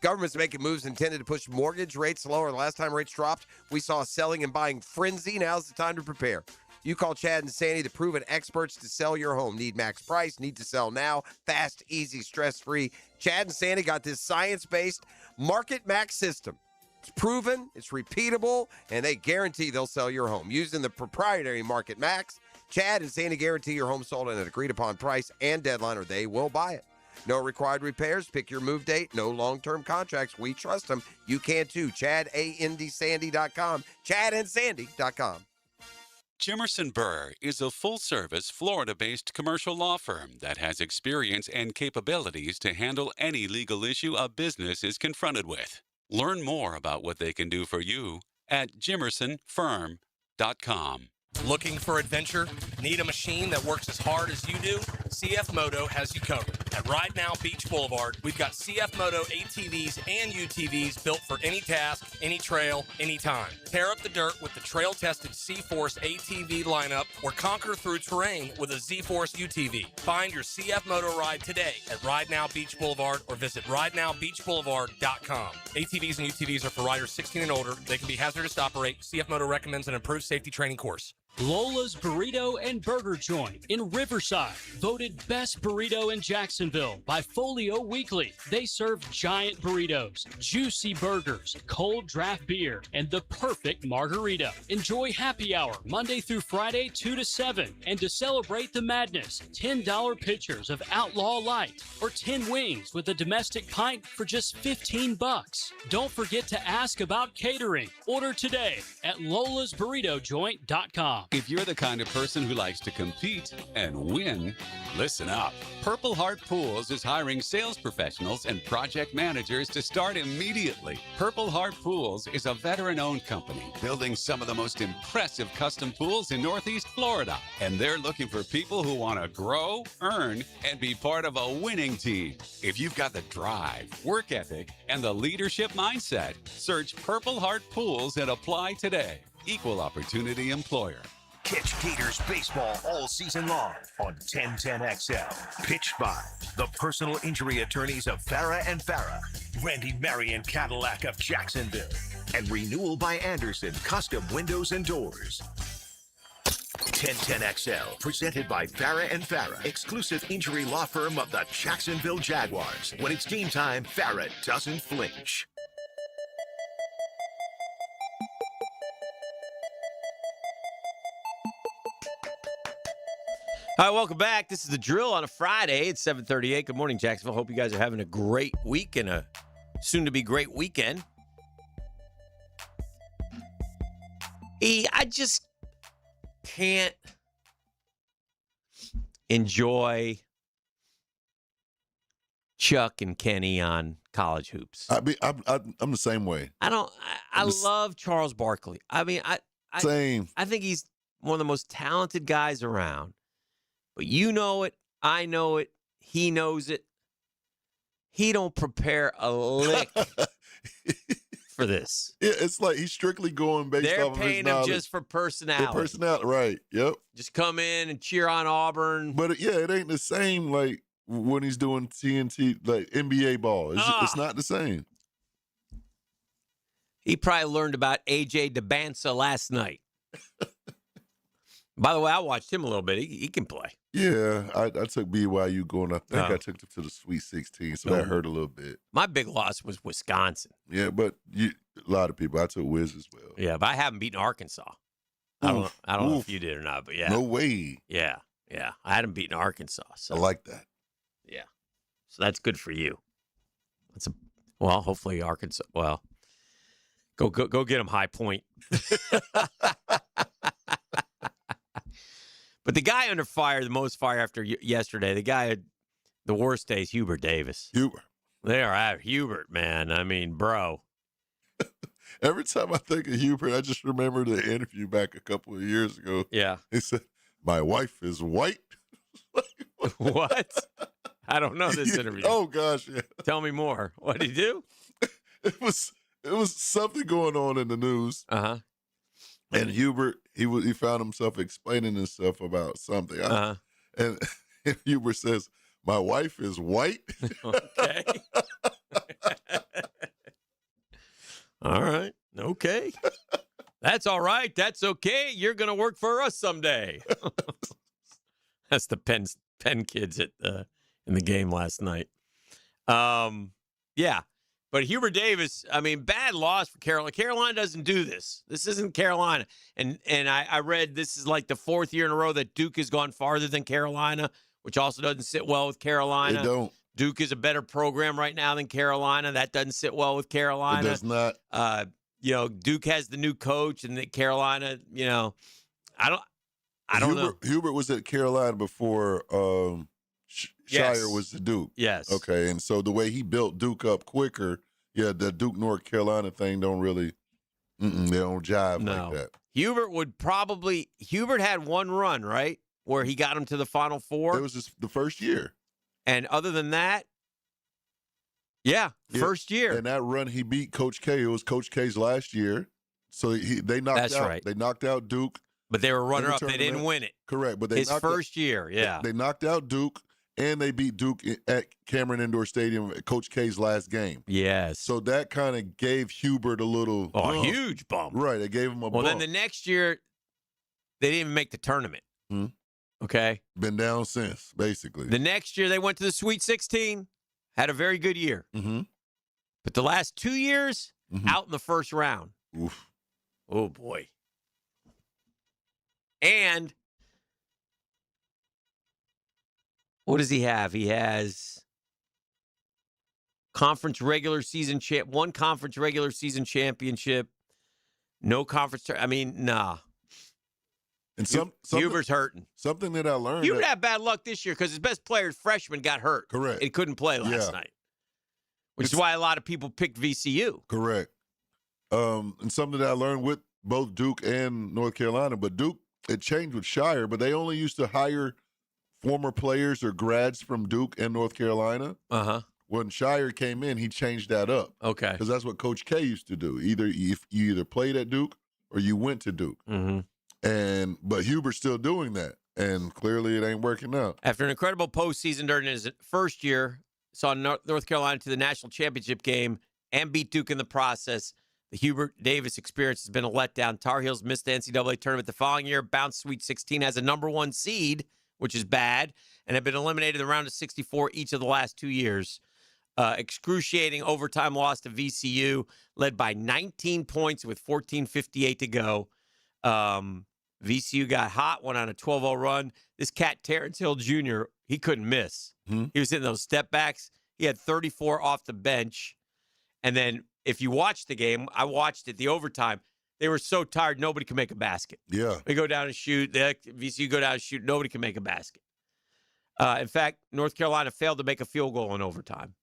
Government's making moves intended to push mortgage rates lower. The last time rates dropped, we saw a selling and buying frenzy. Now's the time to prepare. You call Chad and Sandy, the proven experts to sell your home. Need max price, need to sell now, fast, easy, stress-free. Chad and Sandy got this science-based Market Max system. It's proven, it's repeatable, and they guarantee they'll sell your home. Using the proprietary Market Max, Chad and Sandy guarantee your home sold at an agreed-upon price and deadline, or they will buy it. No required repairs. Pick your move date. No long-term contracts. We trust them. You can too. ChadAndSandy.com. ChadAndSandy.com. Jimerson Burr is a full-service, Florida-based commercial law firm that has experience and capabilities to handle any legal issue a business is confronted with. Learn more about what they can do for you at jimersonfirm.com. Looking for adventure? Need a machine that works as hard as you do? CF Moto has you covered. At Ride Now Beach Boulevard, we've got CF Moto ATVs and UTVs built for any task, any trail, anytime. Tear up the dirt with the trail-tested C-Force ATV lineup or conquer through terrain with a Z-Force UTV. Find your CF Moto ride today at Ride Now Beach Boulevard or visit ridenowbeachboulevard.com. ATVs and UTVs are for riders 16 and older. They can be hazardous to operate. CF Moto recommends an improved safety training course. Lola's Burrito and Burger Joint in Riverside, voted best burrito in Jacksonville by Folio Weekly. They serve giant burritos, juicy burgers, cold draft beer, and the perfect margarita. Enjoy happy hour Monday through Friday 2 to 7. And to celebrate the madness, $10 pitchers of Outlaw Light or 10 wings with a domestic pint for just $15. Don't forget to ask about catering. Order today at lolasburritojoint.com. If you're the kind of person who likes to compete and win, listen up. Purple Heart Pools is hiring sales professionals and project managers to start immediately. Purple Heart Pools is a veteran-owned company building some of the most impressive custom pools in Northeast Florida. And they're looking for people who want to grow, earn, and be part of a winning team. If you've got the drive, work ethic, and the leadership mindset, search Purple Heart Pools and apply today. Equal opportunity employer. Catch Gators baseball all season long on 1010XL. Pitched by the personal injury attorneys of Farah and Farah, Randy Marion Cadillac of Jacksonville, and Renewal by Anderson Custom Windows and Doors. 1010XL, presented by Farah and Farah, exclusive injury law firm of the Jacksonville Jaguars. When it's game time, Farah doesn't flinch. All right, welcome back. This is The Drill on a Friday. It's 7:38. Good morning, Jacksonville. Hope you guys are having a great week and a soon-to-be great weekend. I just can't enjoy Chuck and Kenny on college hoops. I'm the same way. I love Charles Barkley. Same. I think he's one of the most talented guys around. But you know it, I know it, he knows it. He don't prepare a lick for this. Yeah, it's like he's strictly going based They're off of his paying him knowledge. just for personality. The personality, right? Yep. Just come in and cheer on Auburn. But it ain't the same like when he's doing TNT, like NBA ball. It's not the same. He probably learned about AJ DeBansa last night. By the way, I watched him a little bit. He can play. Yeah, I took BYU going. I think I took them to the Sweet 16, so that hurt a little bit. My big loss was Wisconsin. Yeah, but a lot of people. I took Wiz as well. Yeah, but I haven't beaten Arkansas. I don't know if you did or not, but yeah. No way. Yeah. I hadn't beaten Arkansas. So. I like that. Yeah. So that's good for you. Hopefully Arkansas. Well, go get them High Point. But the guy under fire, the most fire after yesterday, the guy had the worst days, Hubert Davis. They are at Hubert, man. I mean, bro. Every time I think of Hubert, I just remember the interview back a couple of years ago. Yeah. He said, My wife is white. What? I don't know this interview. Oh gosh, yeah. Tell me more. What did he do? It was something going on in the news. Uh-huh. And Hubert, he found himself explaining himself about something. And Hubert says, "My wife is white." Okay. All right. Okay. That's all right. That's okay. You're going to work for us someday. That's the Penn kids in the game last night. Yeah. But Hubert Davis, I mean, bad loss for Carolina. Carolina doesn't do this. This isn't Carolina. And I read this is like the fourth year in a row that Duke has gone farther than Carolina, which also doesn't sit well with Carolina. They don't. Duke is a better program right now than Carolina. That doesn't sit well with Carolina. It does not. Duke has the new coach, and that Carolina, I don't know. Hubert was at Carolina before Shire was the Duke. Yes. Okay, and so the way he built Duke up quicker, the Duke North Carolina thing don't really, they don't jive like that. Hubert had one run, right, where he got him to the Final Four. It was just the first year. And other than that, first year. And that run, he beat Coach K. It was Coach K's last year. So they knocked That's out. right. They knocked out Duke. But they were runner-up. They tournament. didn't win it. Correct. But his first year, yeah. They knocked out Duke, and they beat Duke at Cameron Indoor Stadium at Coach K's last game. Yes. So that kind of gave Hubert a little a huge bump. Right. It gave him a bump. Well, then the next year, they didn't even make the tournament. Okay. Been down since, basically. The next year, they went to the Sweet 16, had a very good year. Mm-hmm. But the last 2 years, out in the first round. Oof. Oh, boy. And what does he have? He has one conference regular season championship, no conference. Nah. And Hubert's hurting. Something that I learned. Hubert had bad luck this year because his best player, freshman, got hurt. Correct. He couldn't play last night, which is why a lot of people picked VCU. Correct. And something that I learned with both Duke and North Carolina, but Duke, it changed with Shire, but they only used to hire former players or grads from Duke and North Carolina. Uh-huh. When Shire came in, he changed that up. Okay. Because that's what Coach K used to do. If you either played at Duke or you went to Duke. Mm-hmm. But Hubert's still doing that, and clearly it ain't working out. After an incredible postseason during his first year, saw North Carolina to the national championship game and beat Duke in the process. The Hubert Davis experience has been a letdown. Tar Heels missed the NCAA tournament the following year, bounced Sweet 16 as a number 1 seed, which is bad, and have been eliminated in the round of 64 each of the last 2 years. Excruciating overtime loss to VCU, led by 19 points with 14:58 to go. VCU got hot, went on a 12-0 run. This cat, Terrence Hill Jr., he couldn't miss. He was hitting those step backs. He had 34 off the bench. And then if you watch the game, I watched it, the overtime, they were so tired, nobody could make a basket. Yeah. They go down and shoot. VCU go down and shoot. Nobody can make a basket. In fact, North Carolina failed to make a field goal in overtime.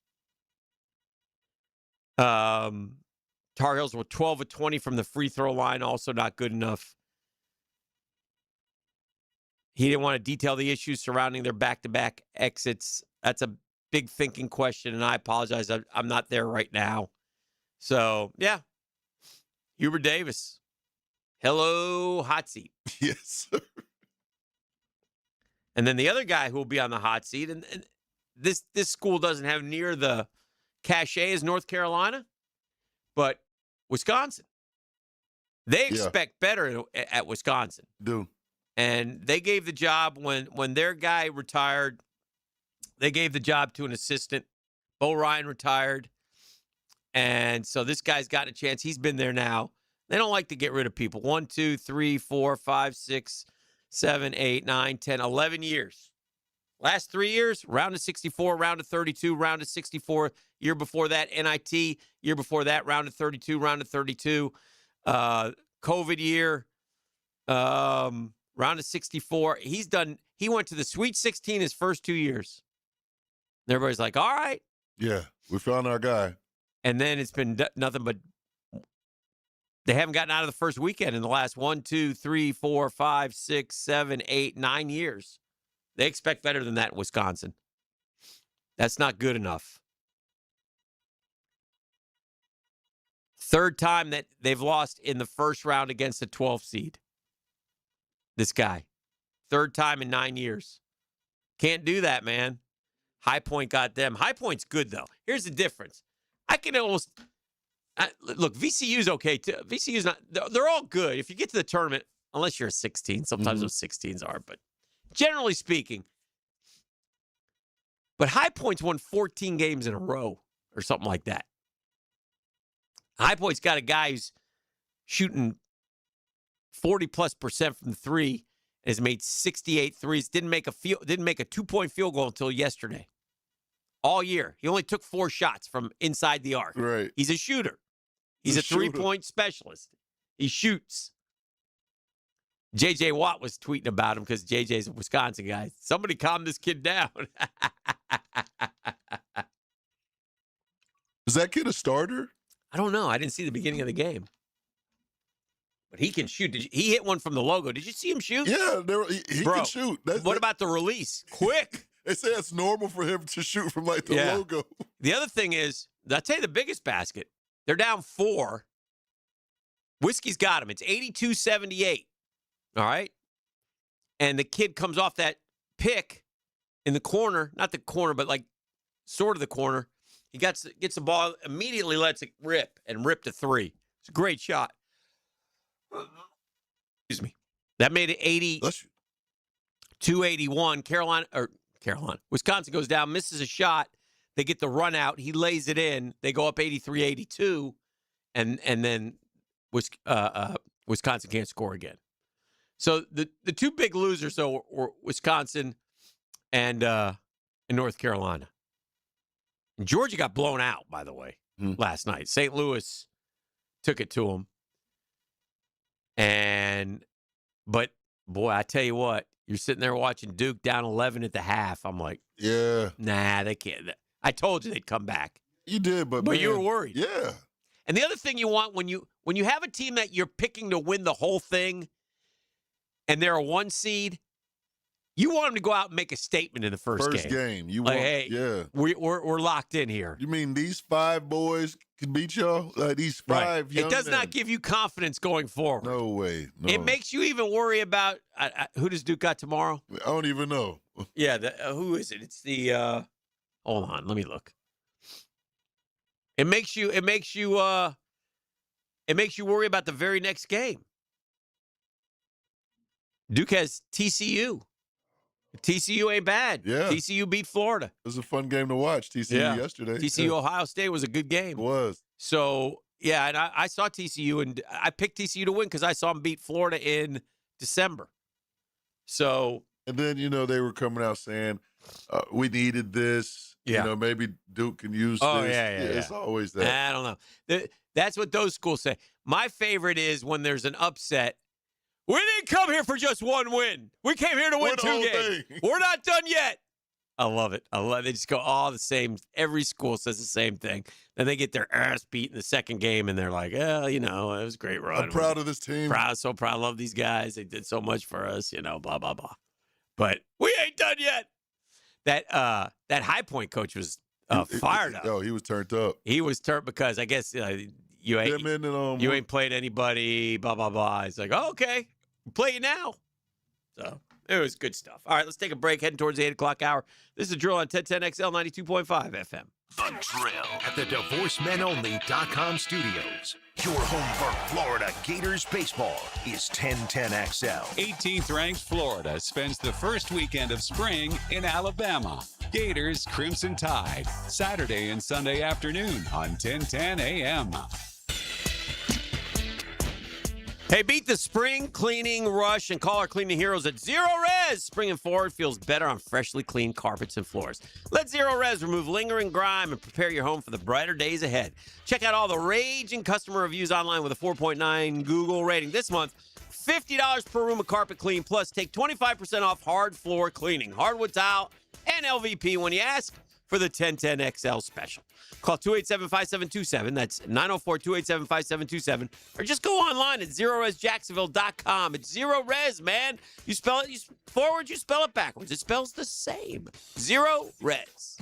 Tar Heels were 12 of 20 from the free throw line, also not good enough. He didn't want to detail the issues surrounding their back-to-back exits. That's a big thinking question, and I apologize. I'm not there right now. So, yeah. Hubert Davis. Hello, hot seat. Yes, sir. And then the other guy who will be on the hot seat, and this school doesn't have near the cachet as North Carolina, but Wisconsin. They expect better at Wisconsin. Do. And they gave the job when their guy retired, they gave the job to an assistant. Bo Ryan retired. And so this guy's got a chance. He's been there now. They don't like to get rid of people. 1, 2, 3, 4, 5, 6, 7, 8, 9, 10, 11 years. Last 3 years, round of 64, round of 32, round of 64. Year before that, NIT. Year before that, round of 32, round of 32. COVID year, round of 64. He went to the Sweet 16 his first 2 years. And everybody's like, all right. Yeah, we found our guy. And then it's been nothing but They haven't gotten out of the first weekend in the last 1, 2, 3, 4, 5, 6, 7, 8, 9 years. They expect better than that in Wisconsin. That's not good enough. Third time that they've lost in the first round against a 12 seed. This guy. Third time in 9 years. Can't do that, man. High Point got them. High Point's good, though. Here's the difference. I can almost... look, VCU's okay, too. VCU's not... They're all good. If you get to the tournament, unless you're a 16, sometimes those 16s are, but generally speaking. But High Point's won 14 games in a row or something like that. High Point's got a guy who's shooting 40+% from three and has made 68 threes. Didn't make a 2-point field goal until yesterday. All year. He only took 4 shots from inside the arc. Right. He's a shooter. He's a 3-point specialist. He shoots. J.J. Watt was tweeting about him because J.J.'s a Wisconsin guy. Somebody calm this kid down. Is that kid a starter? I don't know. I didn't see the beginning of the game. But he can shoot. He hit one from the logo. Did you see him shoot? Yeah, he can shoot. What about the release? Quick. They say it's normal for him to shoot from like the logo. The other thing is, I'll tell you the biggest basket. They're down 4. Whiskey's got him. It's 82-78. All right? And the kid comes off that pick in the corner. Not the corner, but like sort of the corner. He gets the ball, immediately lets it rip, and ripped a 3. It's a great shot. Excuse me. That made it 82-81. Wisconsin goes down, misses a shot. They get the run out. He lays it in. They go up 83-82, and then Wisconsin can't score again. So the two big losers, though, were Wisconsin and North Carolina. And Georgia got blown out, by the way, last night. St. Louis took it to them. But, boy, I tell you what, you're sitting there watching Duke down 11 at the half. I'm like, yeah. Nah, they can't. I told you they'd come back. You did, but you were worried. Yeah. And the other thing you want when you have a team that you're picking to win the whole thing and they're a 1 seed, you want them to go out and make a statement in the first game. You like, want, hey, yeah. We're locked in here. You mean these 5 boys can beat y'all? Like these 5 young It does not give you confidence going forward. No way. No. It makes you even worry about who does Duke got tomorrow? I don't even know. Yeah, who is it? It's the hold on, let me look. It makes you worry about the very next game. Duke has TCU. TCU ain't bad. Yeah. TCU beat Florida. It was a fun game to watch, TCU yesterday. TCU Ohio State was a good game. It was. So, yeah, and I saw TCU, and I picked TCU to win because I saw them beat Florida in December. So. And then, they were coming out saying, we needed this. Yeah. Maybe Duke can use this. Yeah. It's always that. I don't know. That's what those schools say. My favorite is when there's an upset. We didn't come here for just 1 win. We came here to win 2 games. We're not done yet. I love it. They just go all the same. Every school says the same thing. Then they get their ass beat in the second game, and they're like, it was a great run. I'm proud of this team. So proud. I love these guys. They did so much for us, blah, blah, blah. But we ain't done yet. That High Point coach was fired up. Oh, he was turned up. He was turned because I guess you ain't played anybody, blah, blah, blah. He's like, okay, we'll play you now. So it was good stuff. All right, let's take a break, heading towards the 8 o'clock hour. This is the Drill on 1010XL 92.5 FM. The Drill at the DivorceMenOnly.com studios. Your home for Florida Gators baseball is 1010XL. 18th ranked Florida spends the first weekend of spring in Alabama. Gators Crimson Tide, Saturday and Sunday afternoon on 1010 AM. Hey, beat the spring cleaning rush and call our cleaning heroes at Zero Res. Spring and forward feels better on freshly cleaned carpets and floors. Let Zero Res remove lingering grime and prepare your home for the brighter days ahead. Check out all the raging customer reviews online with a 4.9 Google rating. This month, $50 per room of carpet clean, plus take 25% off hard floor cleaning, hardwood tile, and LVP when you ask for the 1010XL special. Call 287-5727. That's 904-287-5727. Or just go online at ZeroResJacksonville.com. It's Zero Res, man. You spell it forward, you spell it backwards. It spells the same. Zero Res.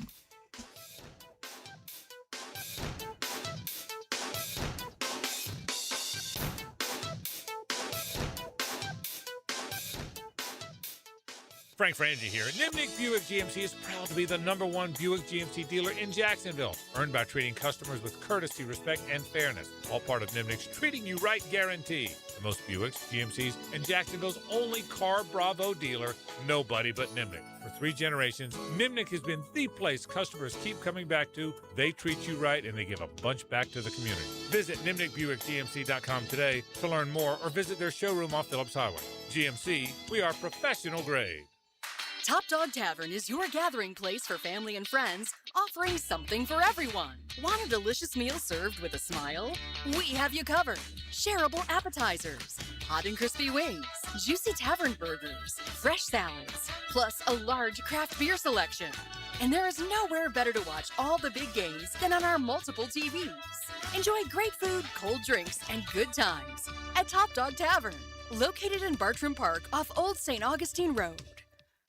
Frank Frangie here. Nimnick Buick GMC is proud to be the #1 Buick GMC dealer in Jacksonville, earned by treating customers with courtesy, respect, and fairness. All part of Nimnick's Treating You Right guarantee. The most Buicks, GMCs, and Jacksonville's only Car Bravo dealer, nobody but Nimnick. For 3 generations, Nimnick has been the place customers keep coming back to. They treat you right, and they give a bunch back to the community. Visit NimnickBuickGMC.com today to learn more, or visit their showroom off Phillips Highway. GMC, we are professional grade. Top Dog Tavern is your gathering place for family and friends, offering something for everyone. Want a delicious meal served with a smile? We have you covered. Shareable appetizers, hot and crispy wings, juicy tavern burgers, fresh salads, plus a large craft beer selection. And there is nowhere better to watch all the big games than on our multiple TVs. Enjoy great food, cold drinks, and good times at Top Dog Tavern, located in Bartram Park off Old St. Augustine Road.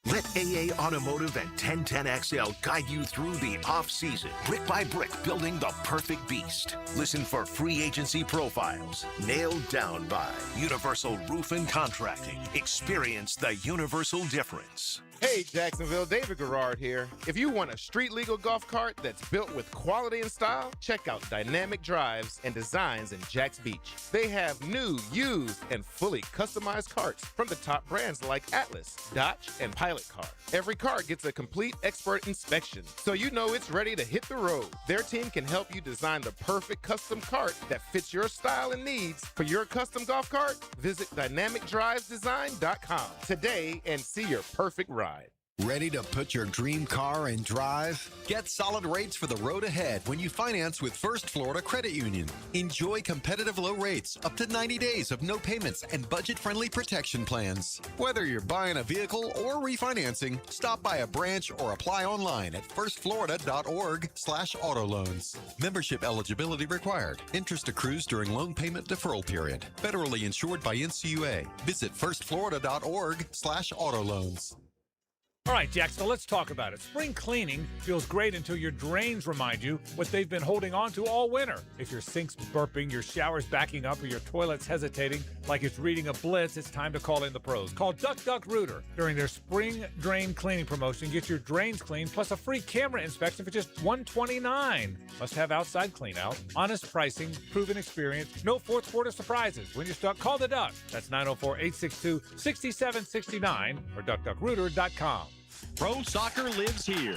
Let AA Automotive and 1010XL guide you through the off-season, brick by brick, building the perfect beast. Listen for free agency profiles, nailed down by Universal Roof and Contracting. Experience the universal difference. Hey, Jacksonville, David Garrard here. If you want a street-legal golf cart that's built with quality and style, check out Dynamic Drives and Designs in Jacks Beach. They have new, used, and fully customized carts from the top brands like Atlas, Dodge, and Pilot Car. Every cart gets a complete expert inspection, so you know it's ready to hit the road. Their team can help you design the perfect custom cart that fits your style and needs. For your custom golf cart, visit DynamicDrivesDesign.com today and see your perfect ride. Ready to put your dream car in drive? Get solid rates for the road ahead when you finance with First Florida Credit Union. Enjoy competitive low rates, up to 90 days of no payments and budget-friendly protection plans. Whether you're buying a vehicle or refinancing, stop by a branch or apply online at firstflorida.org/autoloans. Membership eligibility required. Interest accrues during loan payment deferral period. Federally insured by NCUA. Visit firstflorida.org/autoloans. All right, Jacksonville, let's talk about it. Spring cleaning feels great until your drains remind you what they've been holding on to all winter. If your sink's burping, your shower's backing up, or your toilet's hesitating like it's reading a blitz, it's time to call in the pros. Call Duck Duck Rooter. During their spring drain cleaning promotion, get your drains cleaned plus a free camera inspection for just $129. Must have outside clean out. Honest pricing, proven experience, no fourth quarter surprises. When you're stuck, call the Duck. That's 904-862-6769 or duckduckrooter.com. Pro soccer lives here.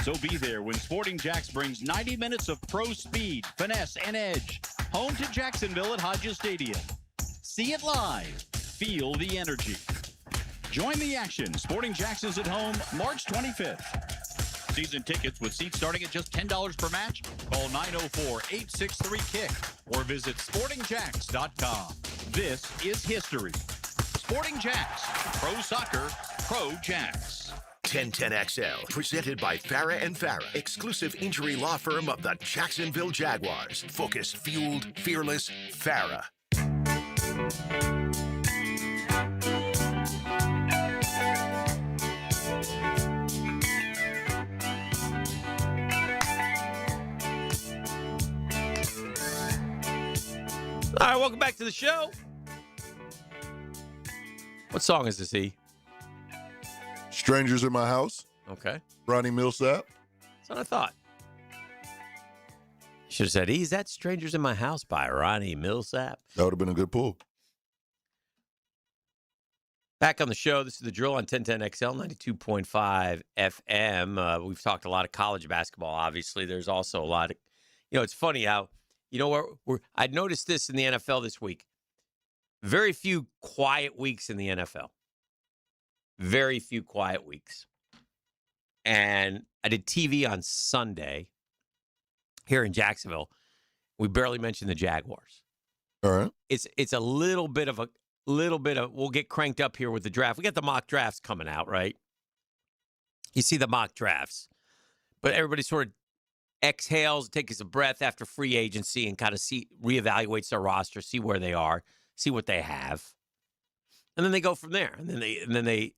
So be there when Sporting Jacks brings 90 minutes of pro speed, finesse, and edge. Home to Jacksonville at Hodges Stadium. See it live. Feel the energy. Join the action. Sporting Jacks is at home March 25th. Season tickets with seats starting at just $10 per match. Call 904-863-KICK or visit sportingjacks.com. This is history. Sporting Jacks. Pro soccer, pro Jacks. 1010XL, presented by Farah and Farah, exclusive injury law firm of the Jacksonville Jaguars. Focused, fueled, fearless, Farah. All right, welcome back to the show. What song is this, E? Strangers in My House. Okay. Ronnie Millsap. That's what I thought. Should have said, is that Strangers in My House by Ronnie Millsap? That would have been a good pull. Back on the show, this is The Drill on 1010XL, 92.5 FM. We've talked a lot of college basketball, obviously. There's also a lot of, it's funny how, I'd noticed this in the NFL this week. Very few quiet weeks in the NFL. Very few quiet weeks. And I did TV on Sunday here in Jacksonville. We barely mentioned the Jaguars. All right. It's a little bit of we'll get cranked up here with the draft. We got the mock drafts coming out, right? You see the mock drafts. But everybody sort of exhales, takes a breath after free agency and kind of reevaluates their roster, see where they are, see what they have. And then they go from there. And then they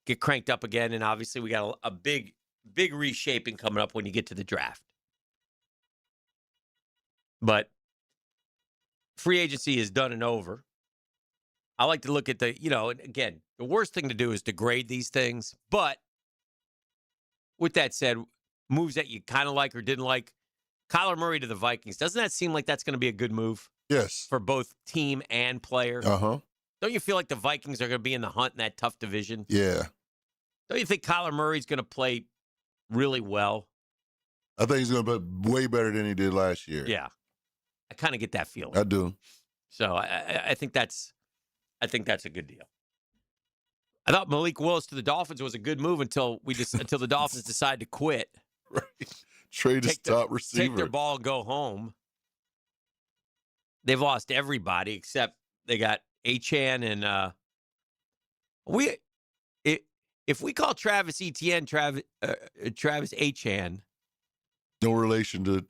get cranked up again. And obviously we got a big reshaping coming up when you get to the draft. But free agency is done and over. I like to look at again, the worst thing to do is to grade these things. But with that said, moves that you kind of like or didn't like, Kyler Murray to the Vikings, doesn't that seem like that's going to be a good move? Yes. For both team and player? Uh-huh. Don't you feel like the Vikings are going to be in the hunt in that tough division? Yeah. Don't you think Kyler Murray's going to play really well? I think he's going to play way better than he did last year. Yeah. I kind of get that feeling. I do. So I think that's a good deal. I thought Malik Willis to the Dolphins was a good move until the Dolphins decided to quit. Right. Trade his top receiver. Take their ball and go home. They've lost everybody except they got Achane and if we call Travis Etienne Travis Achane. No relation to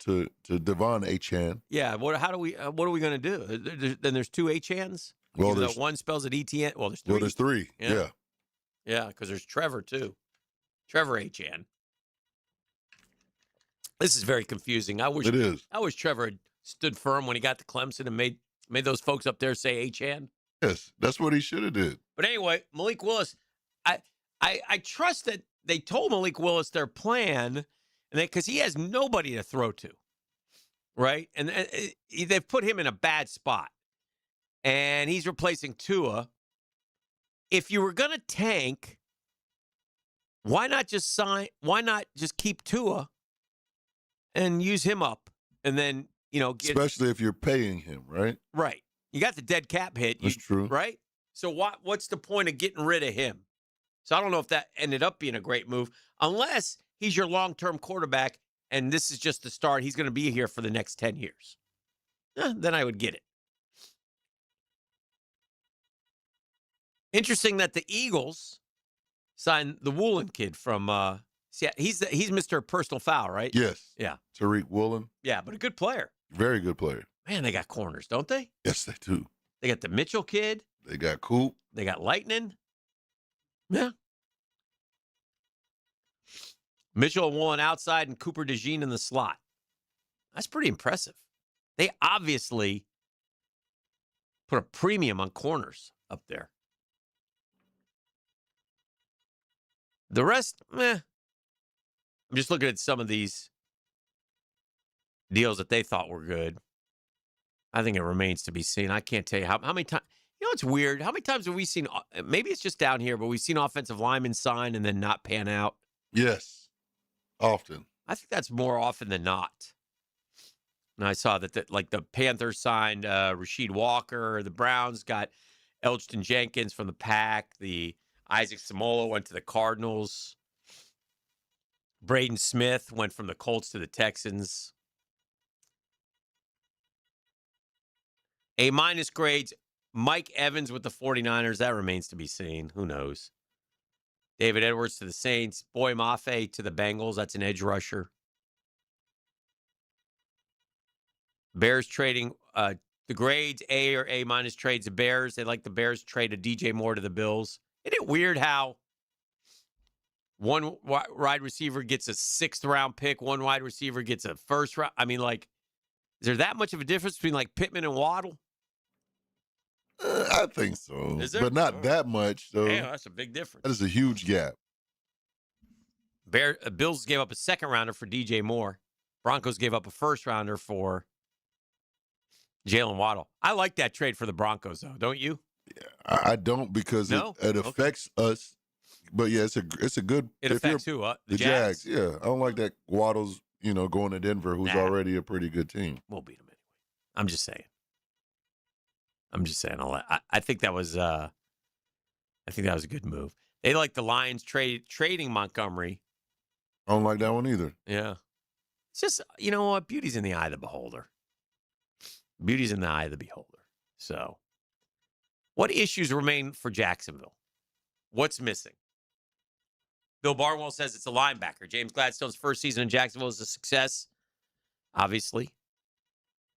Devon Achane. Yeah. What are we going to do? Then there's two Achanes? Well, one spells it Etienne. Well, there's three. Well, there's three. Yeah. Yeah, because there's Trevor, too. Trevor Achane. This is very confusing. It is. I wish Trevor had stood firm when he got to Clemson and made those folks up there say Achane. Yes, that's what he should have did. But anyway, Malik Willis, I trust that they told Malik Willis their plan, and because he has nobody to throw to, right? And they've put him in a bad spot, and he's replacing Tua. If you were going to tank, why not just keep Tua and use him up, and then especially if you're paying him, right? Right. You got the dead cap hit. That's true, right? So what's the point of getting rid of him? So I don't know if that ended up being a great move, unless he's your long-term quarterback, and this is just the start. He's going to be here for the next 10 years. Then I would get it. Interesting that the Eagles signed the Woolen kid from he's Mr. Personal Foul, right? Yes. Yeah. Tariq Woolen. Yeah, but a good player. Very good player. Man, they got corners, don't they? Yes, they do. They got the Mitchell kid. They got Coop. They got Lightning. Yeah. Mitchell and Woolen outside and Cooper DeJean in the slot. That's pretty impressive. They obviously put a premium on corners up there. The rest, I'm just looking at some of these deals that they thought were good. I think it remains to be seen. I can't tell you how many times. You know, it's weird. How many times have we seen, maybe it's just down here, but we've seen offensive linemen sign and then not pan out? Yes, often. I think that's more often than not. And I saw that the Panthers signed Rasheed Walker. The Browns got Elgton Jenkins from the Pack. The Isaac Samolo went to the Cardinals. Braden Smith went from the Colts to the Texans. A- grades. Mike Evans with the 49ers. That remains to be seen. Who knows? David Edwards to the Saints. Boy Mafe to the Bengals. That's an edge rusher. Bears trading the grades, A or A- trades the Bears. They like the Bears trade a DJ Moore to the Bills. Isn't it weird how one wide receiver gets a 6th round pick, one wide receiver gets a 1st round? I mean, is there that much of a difference between Pittman and Waddle? I think so. Is there? But not that much. So yeah, that's a big difference. That is a huge gap. Bills gave up a 2nd rounder for DJ Moore. Broncos gave up a 1st rounder for Jalen Waddle. I like that trade for the Broncos, though. Don't you? Yeah, I don't because it affects us. But yeah, it's a good. It affects who? The Jags. Yeah, I don't like that Waddle's going to Denver, who's already a pretty good team. We'll beat them anyway. I'm just saying. I think that was a good move. They like the Lions trading Montgomery. I don't like that one either. Yeah. It's just, you know what? Beauty's in the eye of the beholder. Beauty's in the eye of the beholder. So, what issues remain for Jacksonville? What's missing? Bill Barnwell says it's a linebacker. James Gladstone's first season in Jacksonville is a success, obviously.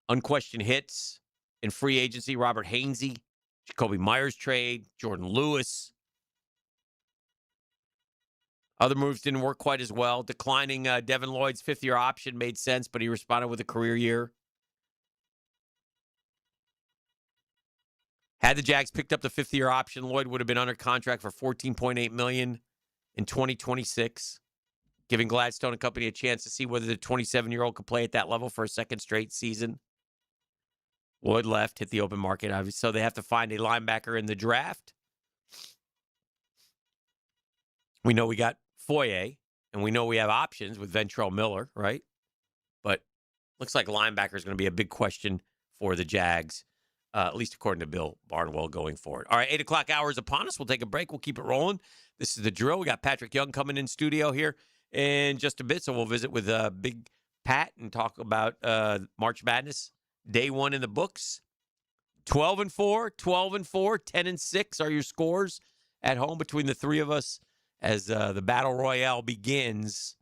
Unquestioned hits in free agency. Robert Hainsey, Jacoby Myers trade, Jordan Lewis. Other moves didn't work quite as well. Declining Devin Lloyd's fifth-year option made sense, but he responded with a career year. Had the Jags picked up the fifth-year option, Lloyd would have been under contract for $14.8 million in 2026, giving Gladstone and company a chance to see whether the 27-year-old could play at that level for a second straight season. Lloyd left, hit the open market, obviously, so they have to find a linebacker in the draft. We know we got Foye, and we know we have options with Ventrell Miller, right? But looks like linebacker is going to be a big question for the Jags, at least according to Bill Barnwell going forward. All right, 8 o'clock hour is upon us. We'll take a break. We'll keep it rolling. This is The Drill. We got Patrick Young coming in studio here in just a bit, so we'll visit with Big Pat and talk about March Madness. Day one in the books. 12-4, 12-4, 10-6 are your scores at home between the three of us as the Battle Royale begins.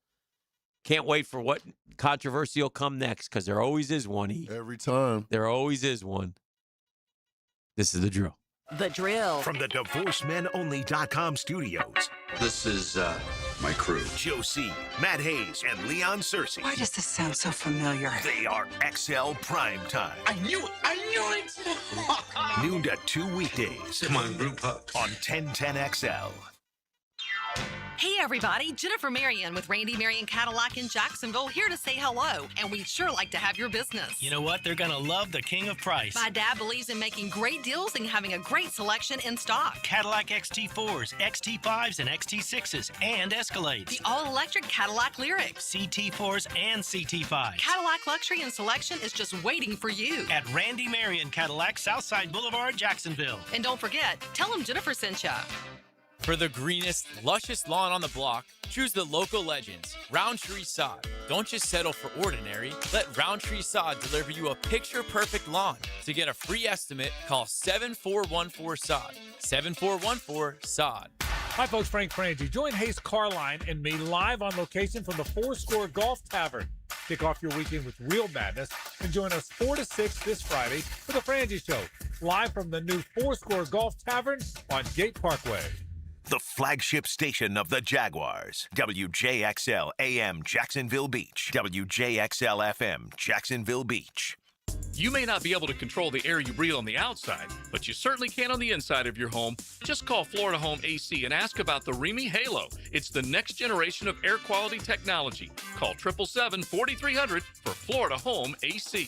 Can't wait for what controversy will come next, because there always is one. Every time. There always is one. This is The Drill. The Drill. From the DivorceMenOnly.com studios. This is my crew. Joe C., Matt Hayes, and Leon Searcy. Why does this sound so familiar? They are XL Prime Time. I knew it. I knew it. Noon to 2 weekdays. Come on, group hug. On 1010XL. Hey everybody, Jennifer Marion with Randy Marion Cadillac in Jacksonville here to say hello, and we'd sure like to have your business. You know what? They're going to love the king of price. My dad believes in making great deals and having a great selection in stock. Cadillac XT4s, XT5s, and XT6s, and Escalades. The all-electric Cadillac Lyriq. CT4s and CT5s. Cadillac luxury and selection is just waiting for you. At Randy Marion Cadillac, Southside Boulevard, Jacksonville. And don't forget, tell them Jennifer sent ya. For the greenest, luscious lawn on the block, choose the local legends, Roundtree Sod. Don't just settle for ordinary. Let Roundtree Sod deliver you a picture-perfect lawn. To get a free estimate, call 7414-SOD. 7414-SOD. Hi, folks. Frank Frangie. Join Hayes Carline and me live on location from the Four Score Golf Tavern. Kick off your weekend with real madness and join us 4 to 6 this Friday for the Frangie Show, live from the new Four Score Golf Tavern on Gate Parkway. The flagship station of the Jaguars. WJXL AM Jacksonville Beach. WJXL FM Jacksonville Beach. You may not be able to control the air you breathe on the outside, but you certainly can on the inside of your home. Just call Florida Home AC and ask about the Remy Halo. It's the next generation of air quality technology. Call 777-4300 for Florida Home AC.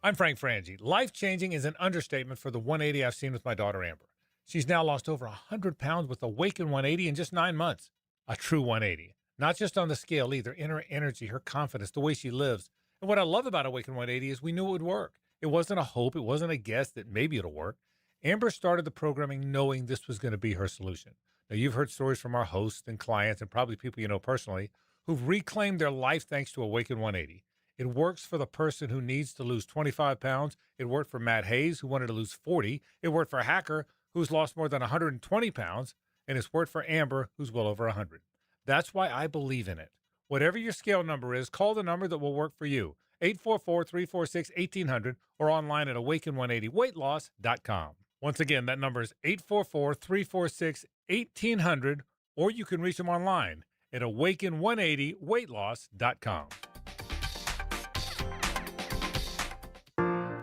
I'm Frank Frangie. Life-changing is an understatement for the 180 I've seen with my daughter Amber. She's now lost over 100 pounds with Awaken 180 in just 9 months. A true 180. Not just on the scale either, in her energy, her confidence, the way she lives. And what I love about Awaken 180 is we knew it would work. It wasn't a hope. It wasn't a guess that maybe it'll work. Amber started the programming knowing this was going to be her solution. Now, you've heard stories from our hosts and clients and probably people you know personally who've reclaimed their life thanks to Awaken 180. It works for the person who needs to lose 25 pounds. It worked for Matt Hayes, who wanted to lose 40. It worked for Hacker, who's lost more than 120 pounds, and it's worked for Amber, who's well over 100. That's why I believe in it. Whatever your scale number is, call the number that will work for you, 844-346-1800, or online at awaken180weightloss.com. Once again, that number is 844-346-1800, or you can reach them online at awaken180weightloss.com.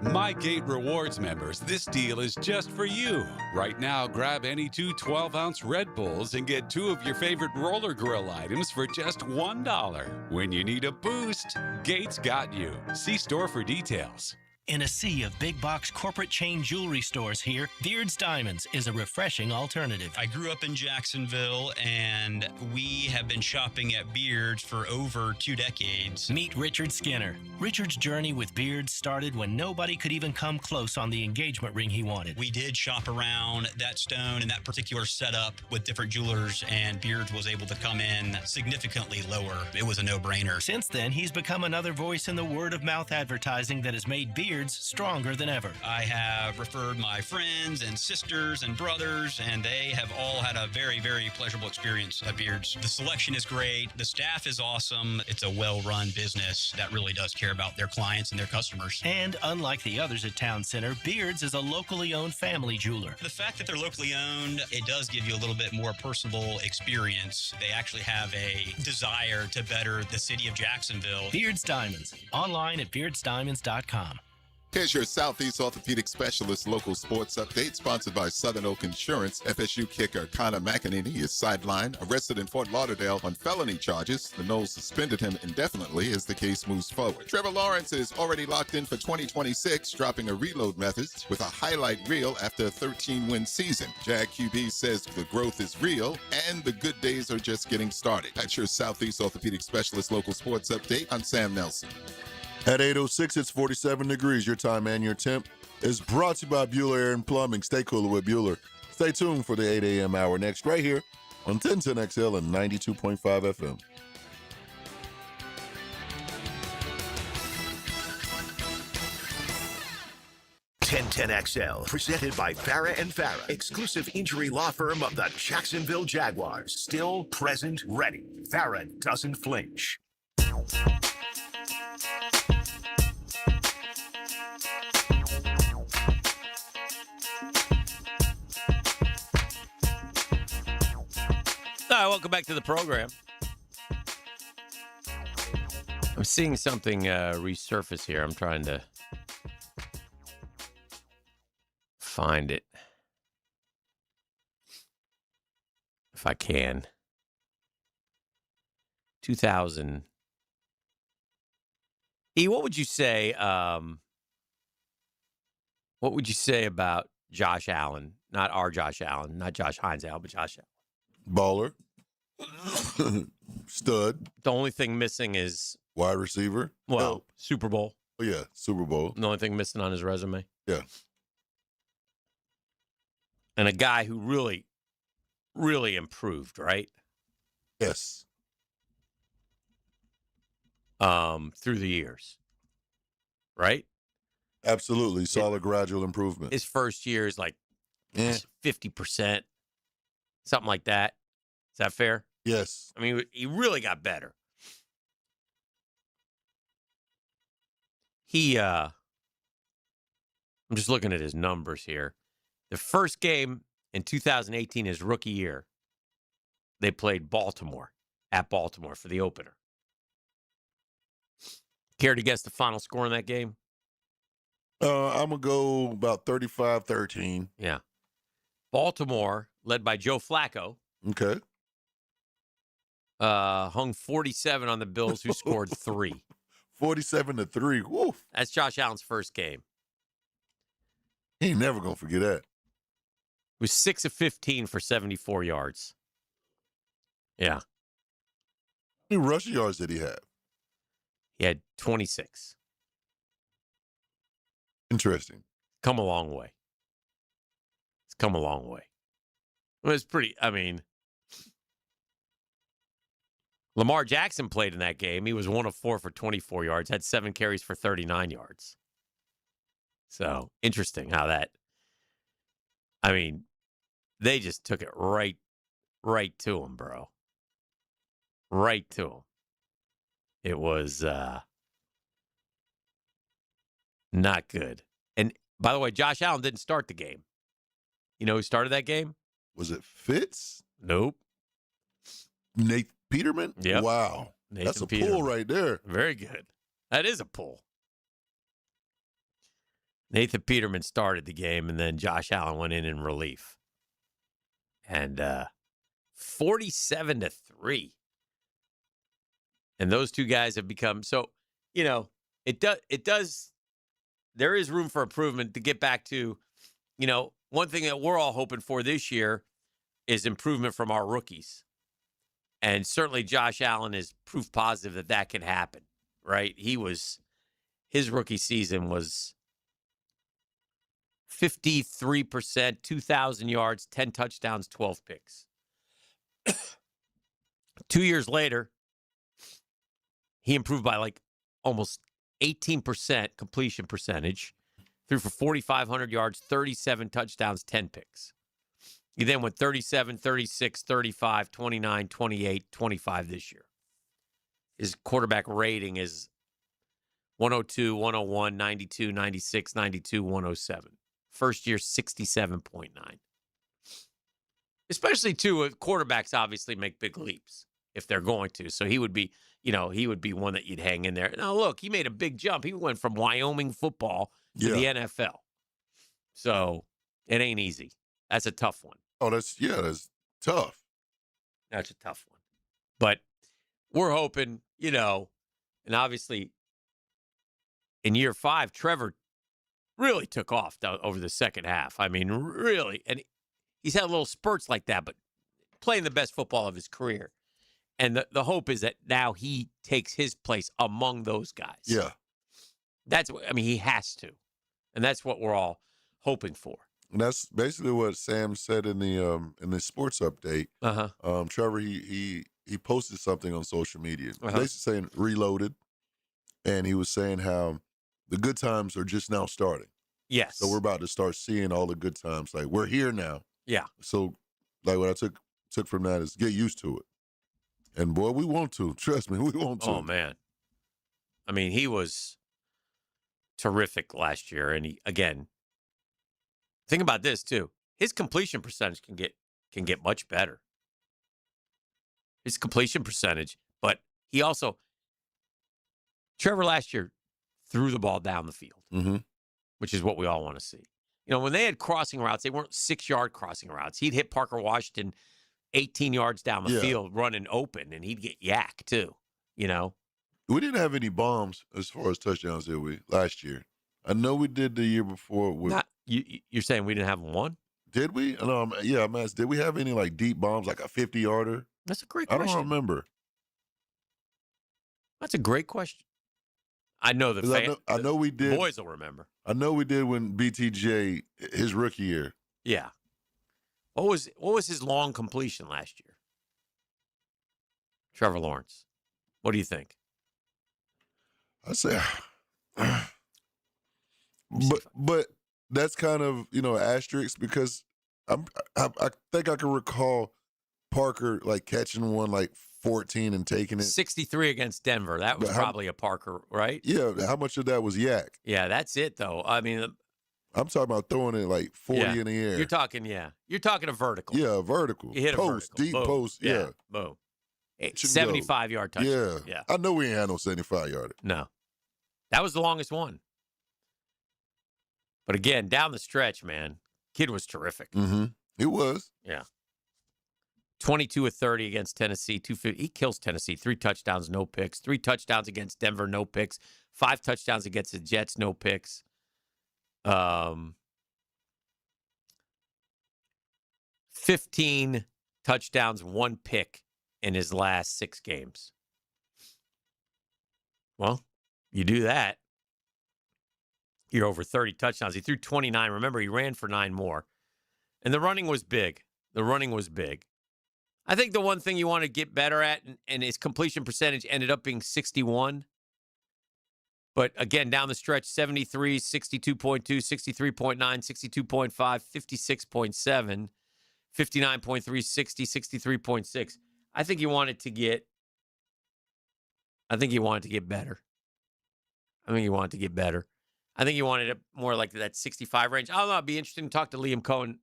MyGate Rewards members, this deal is just for you. Right now, grab any 2 12-ounce Red Bulls and get 2 of your favorite roller grill items for just $1. When you need a boost, Gates got you. See store for details. In a sea of big box corporate chain jewelry stores here, Beard's Diamonds is a refreshing alternative. I grew up in Jacksonville, and we have been shopping at Beard's for over 2 decades. Meet Richard Skinner. Richard's journey with Beard's started when nobody could even come close on the engagement ring he wanted. We did shop around that stone and that particular setup with different jewelers, and Beard's was able to come in significantly lower. It was a no-brainer. Since then, he's become another voice in the word-of-mouth advertising that has made Beard's Beards stronger than ever. I have referred my friends and sisters and brothers, and they have all had a very, very pleasurable experience at Beards. The selection is great. The staff is awesome. It's a well-run business that really does care about their clients and their customers. And unlike the others at Town Center, Beards is a locally owned family jeweler. The fact that they're locally owned, it does give you a little bit more personal experience. They actually have a desire to better the city of Jacksonville. Beards Diamonds. Online at beardsdiamonds.com. Here's your Southeast Orthopedic Specialist local sports update, sponsored by Southern Oak Insurance. FSU kicker Connor McEnany is sidelined, arrested in Fort Lauderdale on felony charges. The Noles suspended him indefinitely as the case moves forward. Trevor Lawrence is already locked in for 2026, dropping a reload method with a highlight reel after a 13-win season. Jag QB says the growth is real and the good days are just getting started. That's your Southeast Orthopedic Specialist local sports update. I'm Sam Nelson. At 8:06, it's 47 degrees. Your time and your temp is brought to you by Bueller Air and Plumbing. Stay cooler with Bueller. Stay tuned for the 8 a.m. hour next, right here on 1010XL and 92.5 FM. XL, presented by Farah and Farah, exclusive injury law firm of the Jacksonville Jaguars. Still, present, ready. Farah doesn't flinch. All right, welcome back to the program. I'm seeing something resurface here. I'm trying to find it if I can. 2000. E, what would you say? What would you say about Josh Allen? Not our Josh Allen, not Josh Hines Allen, but Josh Allen. Baller. Stud. The only thing missing is wide receiver. Well, Super Bowl. Oh, yeah, Super Bowl. The only thing missing on his resume. Yeah. And a guy who really, really improved, right? Yes. Through the years. Right? Absolutely. Solid gradual improvement. His first year is like 50%. Something like that. Is that fair? Yes. I mean, he really got better. I'm just looking at his numbers here. The first game in 2018, his rookie year, they played Baltimore, at Baltimore for the opener. Care to guess the final score in that game? I'm going to go about 35-13. Yeah. Baltimore, led by Joe Flacco. Okay. Hung 47 on the Bills, who scored 3. 47-3. Woof. That's Josh Allen's first game. He ain't never going to forget that. It was 6 of 15 for 74 yards. Yeah. How many rushing yards did he have? He had 26. Interesting. Come a long way. It's come a long way. It was pretty, I mean, Lamar Jackson played in that game. He was 1 of 4 for 24 yards, had 7 carries for 39 yards. So, interesting how that, I mean, they just took it right to him, bro. Right to him. It was not good. And, by the way, Josh Allen didn't start the game. You know who started that game? Was it Fitz? Nope. Nate Peterman? Yep. Wow. Nathan That's a Peterman. pull right there. Very good. That is a pull. Nathan Peterman started the game, and then Josh Allen went in relief. And 47-3. And those two guys have become so, you know, it does there is room for improvement to get back to, you know, one thing that we're all hoping for this year is improvement from our rookies. And certainly Josh Allen is proof positive that can happen, right? His rookie season was 53%, 2,000 yards, 10 touchdowns, 12 picks. 2 years later, he improved by like almost 18% completion percentage, threw for 4,500 yards, 37 touchdowns, 10 picks. He then went 37, 36, 35, 29, 28, 25 this year. His quarterback rating is 102, 101, 92, 96, 92, 107. First year, 67.9. Especially, too, quarterbacks obviously make big leaps if they're going to. So he would be, he would be one that you'd hang in there. Now, look, he made a big jump. He went from Wyoming football to the NFL. So it ain't easy. That's a tough one. Oh, that's tough. That's a tough one. But we're hoping, and obviously in year 5, Trevor really took off over the second half. I mean, really. And he's had little spurts like that, but playing the best football of his career. And the hope is that now he takes his place among those guys. Yeah. He has to. And that's what we're all hoping for. And that's basically what Sam said in the sports update. Trevor, he posted something on social media, basically saying reloaded, and he was saying how the good times are just now starting. Yes. So we're about to start seeing all the good times. Like, we're here now. Yeah. So, like, what I took from that is get used to it. And boy, we want to. Trust me, we want to. Oh man, I mean, he was terrific last year, and again. Think about this too. His completion percentage can get much better. His completion percentage, but he also Trevor last year threw the ball down the field, which is what we all want to see. When they had crossing routes, they weren't 6-yard crossing routes. He'd hit Parker Washington 18 yards down the field, running open, and he'd get yak too. We didn't have any bombs as far as touchdowns, did we, last year? I know we did the year before. You're saying we didn't have one? Did we? No, I'm asking, did we have any like deep bombs, like a 50-yarder? That's a great question. I don't remember. That's a great question. I know I know we did. Boys will remember. I know we did when BTJ, his rookie year. Yeah. What was his long completion last year? Trevor Lawrence. What do you think? I say, but that's kind of asterisk because I think I can recall Parker like catching one like 14 and taking it 63 against Denver. That was probably a Parker, right? Yeah. How much of that was yak? Yeah, that's it though. I mean, I'm talking about throwing it like 40 in the air. You're talking a vertical. Yeah, vertical. You hit a post, vertical. deep Boom. post. Yeah, boom. 75-yard touchdown. Yeah. I know we ain't had no 75-yarder. No, that was the longest one. But again, down the stretch, man, kid was terrific. He was. Yeah. 22 of 30 against Tennessee, 250. He kills Tennessee. 3 touchdowns, no picks. 3 touchdowns against Denver, no picks. 5 touchdowns against the Jets, no picks. 15 touchdowns, 1 pick in his last 6 games. Well, you do that, you're over 30 touchdowns. He threw 29. Remember, he ran for 9 more. And the running was big. I think the one thing you want to get better at, and his completion percentage ended up being 61. But again, down the stretch, 73, 62.2, 63.9, 62.5, 56.7, 59.3, 60, 63.6. I think you want it to get better. I think you wanted it more like that 65 range. I don't know. I'd be interested to talk to Liam Cohen,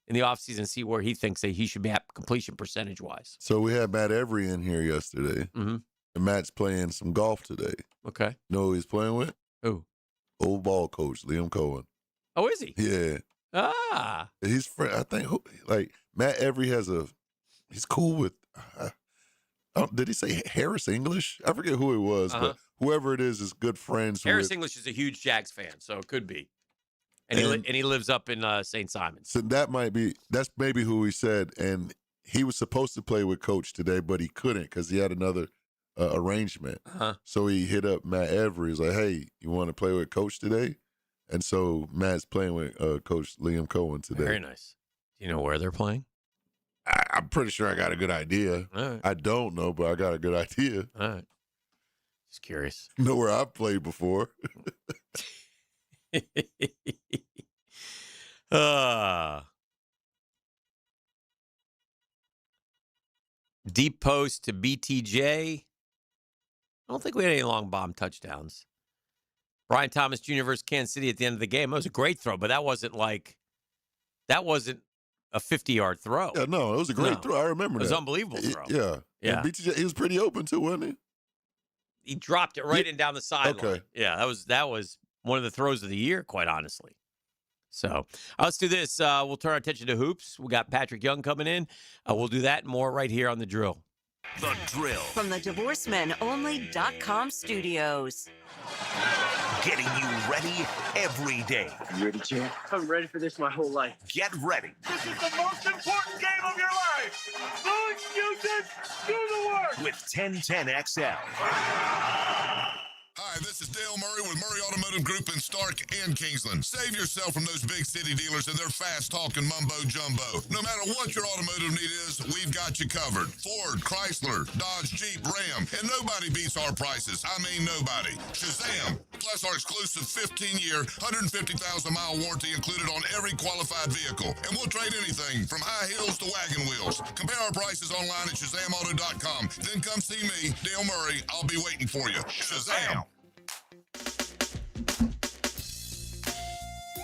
in the offseason and see where he thinks that he should be at completion percentage-wise. So we had Matt Every in here yesterday. And Matt's playing some golf today. Okay. You know who he's playing with? Who? Old ball coach, Liam Cohen. Oh, is he? Yeah. Ah. He's friend. I think, Matt Every he's cool with, did he say Harris English? I forget who it was, but whoever it is good friends with. Harris English is a huge Jags fan, so it could be. And he lives up in St. Simons. So that's maybe who he said. And he was supposed to play with Coach today, but he couldn't because he had another arrangement. So he hit up Matt Every. He's like, hey, you want to play with Coach today? And so Matt's playing with Coach Liam Cohen today. Very nice. Do you know where they're playing? I'm pretty sure I got a good idea. All right. I don't know, but I got a good idea. All right. Just curious. Know where I've played before. Deep post to BTJ. I don't think we had any long bomb touchdowns. Brian Thomas Jr. versus Kansas City at the end of the game. That was a great throw, but that wasn't a 50-yard throw. Yeah, no, it was a great throw. I remember that. It was an unbelievable throw. Yeah. Yeah. And BTJ, he was pretty open too, wasn't he? He dropped it right in down the sideline. Okay. Yeah, that was one of the throws of the year, quite honestly. So let's do this. We'll turn our attention to hoops. We got Patrick Young coming in. We'll do that and more right here on The Drill. The Drill. From the DivorceMenOnly.com studios. Getting you ready every day. You ready, champ? I'm ready for this my whole life. Get ready. This is the most important game of your life. No excuses. Do the work. With 1010XL. Hi, this is Dale Murray with Murray Automotive Group in Stark and Kingsland. Save yourself from those big city dealers and their fast-talking mumbo-jumbo. No matter what your automotive need is, we've got you covered. Ford, Chrysler, Dodge, Jeep, Ram, and nobody beats our prices. I mean nobody. Shazam! Plus our exclusive 15-year, 150,000-mile warranty included on every qualified vehicle. And we'll trade anything from high heels to wagon wheels. Compare our prices online at ShazamAuto.com. Then come see me, Dale Murray. I'll be waiting for you. Shazam!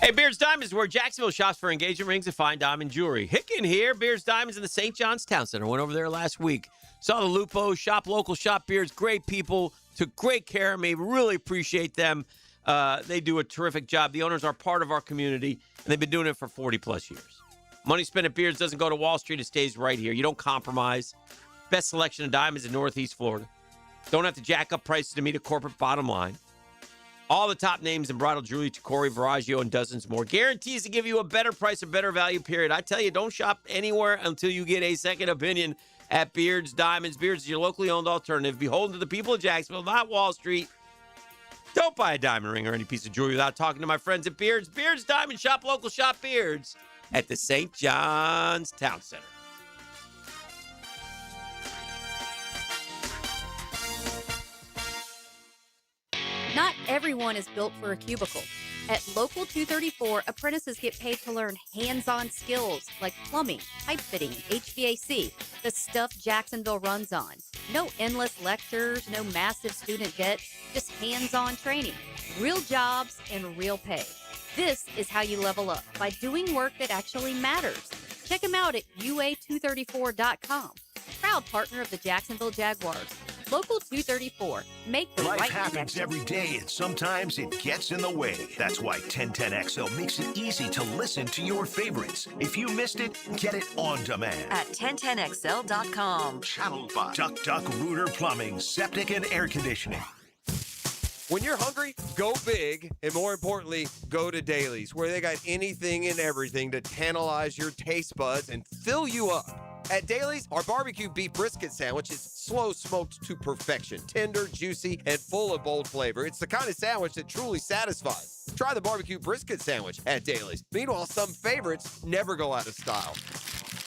Hey, Beards Diamonds, where Jacksonville shops for engagement rings and fine diamond jewelry. Hicken here, Beards Diamonds in the St. John's Town Center. Went over there last week. Saw the Lupo, shop local, shop Beards. Great people, took great care of me. Really appreciate them. They do a terrific job. The owners are part of our community, and they've been doing it for 40-plus years. Money spent at Beards doesn't go to Wall Street. It stays right here. You don't compromise. Best selection of diamonds in Northeast Florida. Don't have to jack up prices to meet a corporate bottom line. All the top names in bridal jewelry, Tacori, Veragio, and dozens more. Guarantees to give you a better price, a better value, period. I tell you, don't shop anywhere until you get a second opinion at Beards Diamonds. Beards is your locally owned alternative. Beholden to the people of Jacksonville, not Wall Street. Don't buy a diamond ring or any piece of jewelry without talking to my friends at Beards. Beards Diamond, shop local, shop Beards at the St. John's Town Center. Not everyone is built for a cubicle. At Local 234, apprentices get paid to learn hands-on skills like plumbing, pipe fitting, and HVAC, the stuff Jacksonville runs on. No endless lectures, no massive student debt, just hands-on training, real jobs, and real pay. This is how you level up, by doing work that actually matters. Check them out at UA234.com. Proud partner of the Jacksonville Jaguars. Local 234. Make the Life right happens connection. every day, and sometimes it gets in the way. That's why 1010XL makes it easy to listen to your favorites. If you missed it, get it on demand. At 1010XL.com. Channeled by Duck Duck Rooter Plumbing, Septic and Air Conditioning. When you're hungry, go big, and more importantly, go to Dailies, where they got anything and everything to tantalize your taste buds and fill you up. At Dailies, our barbecue beef brisket sandwich is slow smoked to perfection, tender, juicy, and full of bold flavor. It's the kind of sandwich that truly satisfies. Try the barbecue brisket sandwich at Dailies. Meanwhile, some favorites never go out of style.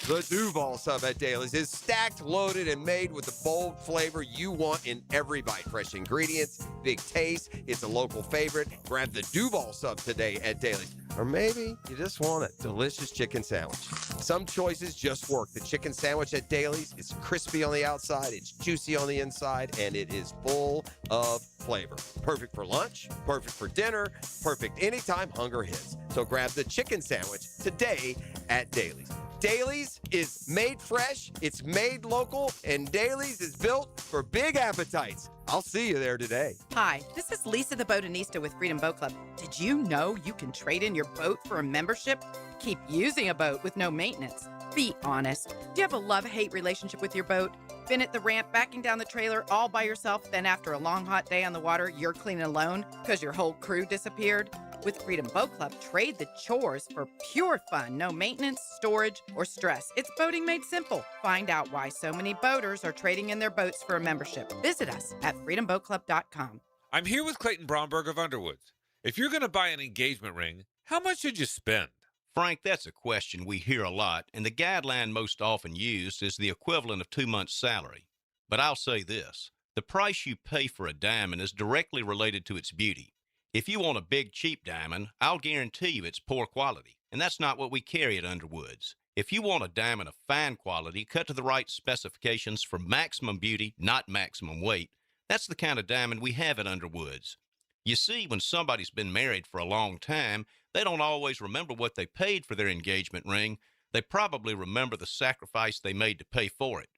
The Duval sub at Dailies is stacked, loaded, and made with the bold flavor you want in every bite. Fresh ingredients, big taste. It's a local favorite. Grab the Duval sub today at Dailies. Or maybe you just want a delicious chicken sandwich. Some choices just work. The chicken sandwich at Dailies is crispy on the outside, it's juicy on the inside, and it is full of flavor. Perfect for lunch, perfect for dinner, perfect anytime hunger hits. So grab the chicken sandwich today at Dailies. Dailies is made fresh, it's made local, and Dailies is built for big appetites. I'll see you there today. Hi, this is Lisa the Botanista with Freedom Boat Club. Did you know you can trade in your boat for a membership? Keep using a boat with no maintenance. Be honest. Do you have a love-hate relationship with your boat? Been at the ramp backing down the trailer all by yourself, then after a long hot day on the water, you're cleaning alone because your whole crew disappeared? With Freedom Boat Club, trade the chores for pure fun. No maintenance, storage, or stress. It's boating made simple. Find out why so many boaters are trading in their boats for a membership. Visit us at freedomboatclub.com. I'm here with Clayton Bromberg of Underwoods. If you're going to buy an engagement ring, how much should you spend? Frank, that's a question we hear a lot, and the guideline most often used is the equivalent of 2 months' salary. But I'll say this. The price you pay for a diamond is directly related to its beauty. If you want a big, cheap diamond, I'll guarantee you it's poor quality, and that's not what we carry at Underwoods. If you want a diamond of fine quality, cut to the right specifications for maximum beauty, not maximum weight, that's the kind of diamond we have at Underwoods. You see, when somebody's been married for a long time, they don't always remember what they paid for their engagement ring. They probably remember the sacrifice they made to pay for it.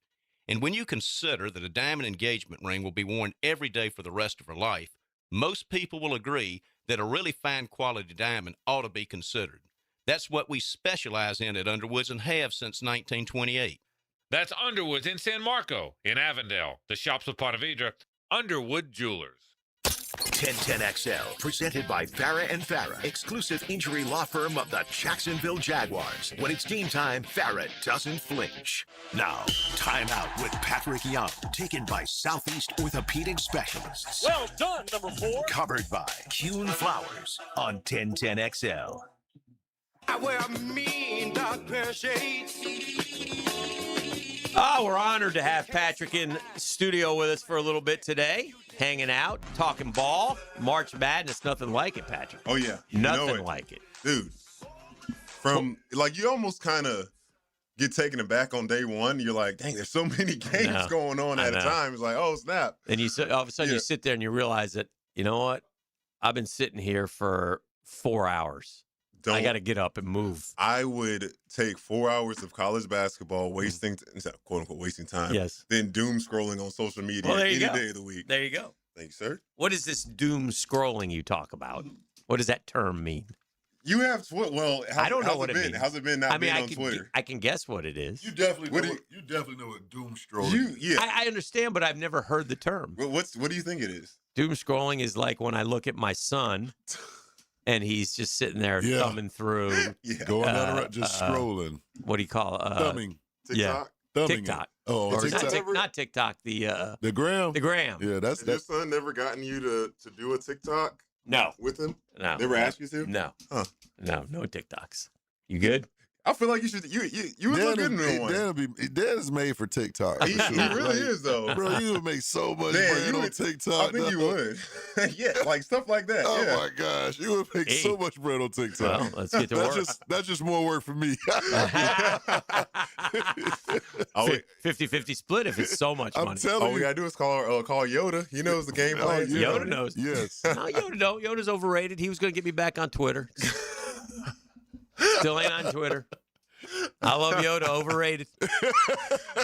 And when you consider that a diamond engagement ring will be worn every day for the rest of her life, most people will agree that a really fine quality diamond ought to be considered. That's what we specialize in at Underwoods and have since 1928. That's Underwoods in San Marco, in Avondale, the Shops of Ponte Vedra, Underwood Jewelers. 1010XL, presented by Farah and Farah, exclusive injury law firm of the Jacksonville Jaguars. When it's game time, Farah doesn't flinch. Now, time out with Patrick Young, taken by Southeast Orthopedic Specialists. Well done, number 4. Covered by Kuhn Flowers on 1010XL. I wear a mean dark pair of shades. Oh, we're honored to have Patrick in studio with us for a little bit today. Hanging out, talking ball, March Madness, nothing like it, Patrick. Oh, yeah. Nothing like it. Dude, from, like, you almost kind of get taken aback on day one. You're like, dang, there's so many games going on at a time. It's like, oh, snap. And you all of a sudden you sit there and you realize that, you know what? I've been sitting here for 4 hours. I got to get up and move. I would take 4 hours of college basketball, wasting, quote unquote, wasting time. Yes. Then doom scrolling on social media any day of the week. There you go. Thank you, sir. What is this doom scrolling you talk about? What does that term mean? You have well. I don't know what it means. How's it been not being on Twitter? I can guess what it is. You definitely know what doom scrolling is. I understand, but I've never heard the term. What do you think it is? Doom scrolling is like when I look at my son. And he's just sitting there thumbing through. Going down around, just scrolling. What do you call it? Thumbing. TikTok? Yeah. Thumbing TikTok. Oh, or TikTok. not TikTok, the gram. The gram. Yeah, Has your son never gotten you to do a TikTok? No. With him? No. Never asked you to? No. Huh. No TikToks. You good? I feel like you should. You would look good in one. Dan is made for TikTok. He really is, though. Bro, you would make so much bread on TikTok. I think you would. Yeah, like stuff like that. Oh yeah. my gosh, you would make so much bread on TikTok. Well, let's get to work. That's just more work for me. 50-50 split if it's so much money. I'm telling you. All we gotta do is call Yoda. He knows the game plan. Yoda knows. Yes. No, Yoda's overrated. He was going to get me back on Twitter. Still ain't on Twitter. I love Yoda. Overrated.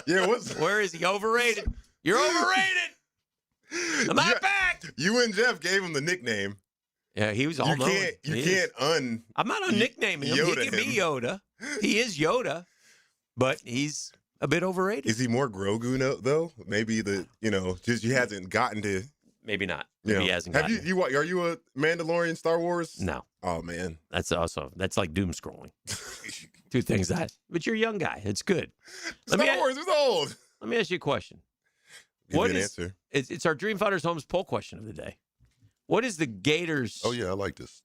Yeah, where is he? Overrated. You're overrated. I'm not back. You and Jeff gave him the nickname. Yeah, he was all known. You can't I'm not on nicknaming him. He can be Yoda. He is Yoda, but he's a bit overrated. Is he more Grogu though? Maybe just you hasn't gotten to. Maybe not. Maybe he hasn't gotten it. Are you a Mandalorian Star Wars? No. Oh man. That's like doom scrolling. Two things but you're a young guy. It's good. Star Wars is old. Let me ask you a question. Answer. It's our Dream Fighters Homes poll question of the day. What is the Gators' Oh yeah, I like this.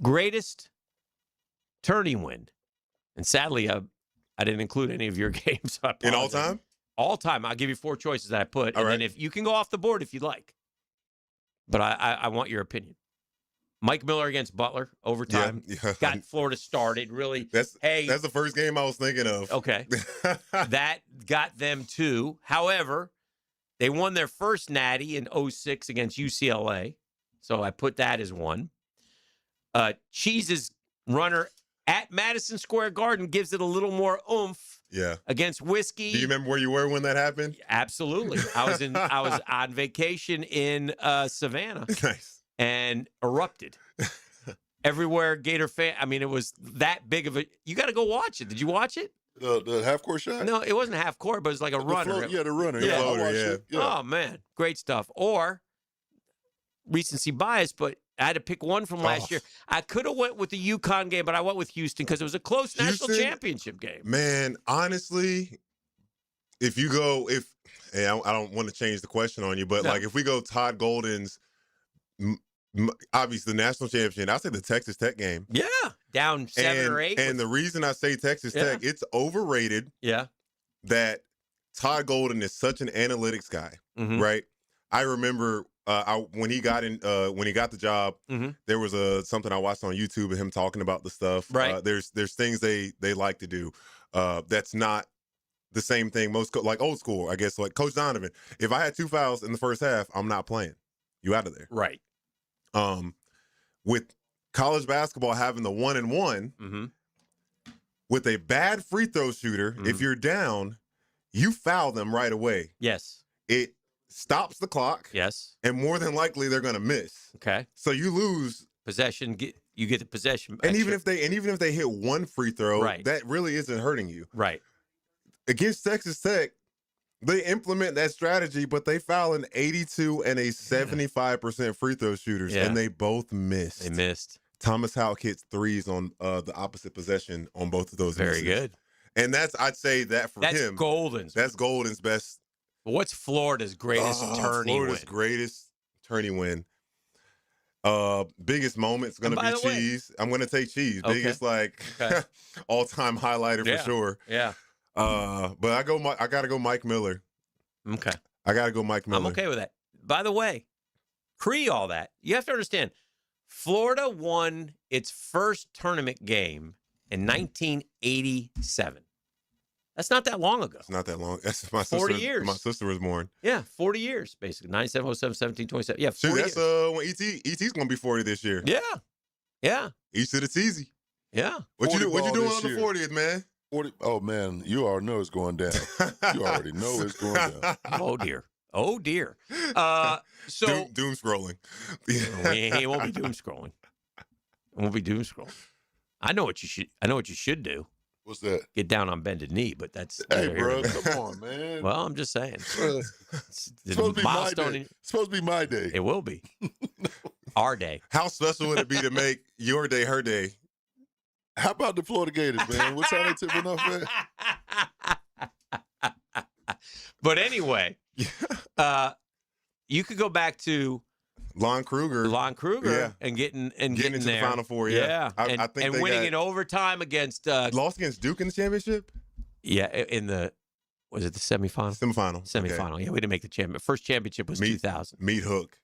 greatest tourney win? And sadly, I didn't include any of your games. So in all time? All time. I'll give you 4 choices that I put. All right. And then if you can go off the board if you'd like. But I want your opinion. Mike Miller against Butler, overtime. Yeah. Got Florida started. Really. That's the first game I was thinking of. Okay. That got them too. However, they won their first natty in 2006 against UCLA. So I put that as one. Cheese's runner at Madison Square Garden gives it a little more oomph. Yeah. Against Whiskey. Do you remember where you were when that happened? Absolutely. I was on vacation in Savannah. Nice. And erupted. Everywhere Gator fan. I mean, it was that big of a. You got to go watch it. Did you watch it? The half court shot? No, it wasn't half court, but it was like a runner. The runner. Yeah. Floater, yeah. Oh man, great stuff. Or recency bias, but I had to pick one from last year. I could have went with the UConn game, but I went with Houston because it was a close national championship game. Man, honestly, I don't want to change the question on you, but like if we go Todd Golden's, obviously the national champion, I'll say the Texas Tech game. Yeah, down 7 or 8. And the reason I say Texas Tech, it's overrated. Yeah. That Todd Golden is such an analytics guy, Mhm. right? I remember when he got the job, Mhm. there was something I watched on YouTube of him talking about the stuff. Right. There's things they like to do that's not the same thing like old school, I guess, like Coach Donovan. If I had 2 fouls in the first half, I'm not playing. You out of there. Right. With college basketball having the 1-and-1, Mm-hmm. with a bad free throw shooter, if you're down, you foul them right away. Yes. It stops the clock. Yes. And more than likely they're going to miss. Okay. So you lose possession. You get the possession. And even if they hit one free throw, Right. that really isn't hurting you. Right. Against Texas Tech, they implement that strategy, but they foul an 82 and a 75% free throw shooters, Yeah. and they both missed. They missed. Thomas Houck hits threes on the opposite possession on both of those. Very misses. good. And I'd say that for That's him. Golden's. That's Golden's best. What's Florida's greatest tourney Florida's win? greatest tourney win. Biggest moment's gonna by be the way- Cheese. I'm gonna take Cheese. Okay. Biggest all-time highlighter Yeah. for sure. Yeah. But I gotta go Mike Miller. Okay. I gotta go Mike Miller. I'm okay with that. By the way, all that. You have to understand, Florida won its first tournament game in 1987. That's not that long ago. It's not that long. That's my 40 sister. years. My sister was born. Yeah, 40 years, basically. 97, 07, 17, 27. Yeah, Shoot, 40 that's years. when ET's gonna be 40 this year. Yeah. Yeah. East to the teasy. Yeah. What you 40 doing ball on this the year. 40th, man? 40. Oh man, you already know it's going down. You already know it's going down. Oh dear. Oh dear. So doom scrolling. he won't be doom scrolling. It won't be doom scrolling. I know what you should do. What's that? Get down on bended knee, but that's Hey, neither here bro, nor there. come on, man. Well, I'm just saying. It's supposed to be my day. Supposed to be my day. It will be. Our day. How special would it be to make your day her day? How about the Florida Gators, man? What time they tipping off at? But anyway, you could go back to Lon Kruger, and getting into the there. Final Four. Yeah, And, I think and they winning got- in overtime against lost against Duke in the championship. Yeah, in the was it the semifinal? Semifinal. Yeah, we didn't make the championship. First championship was 2000. Meat Hook.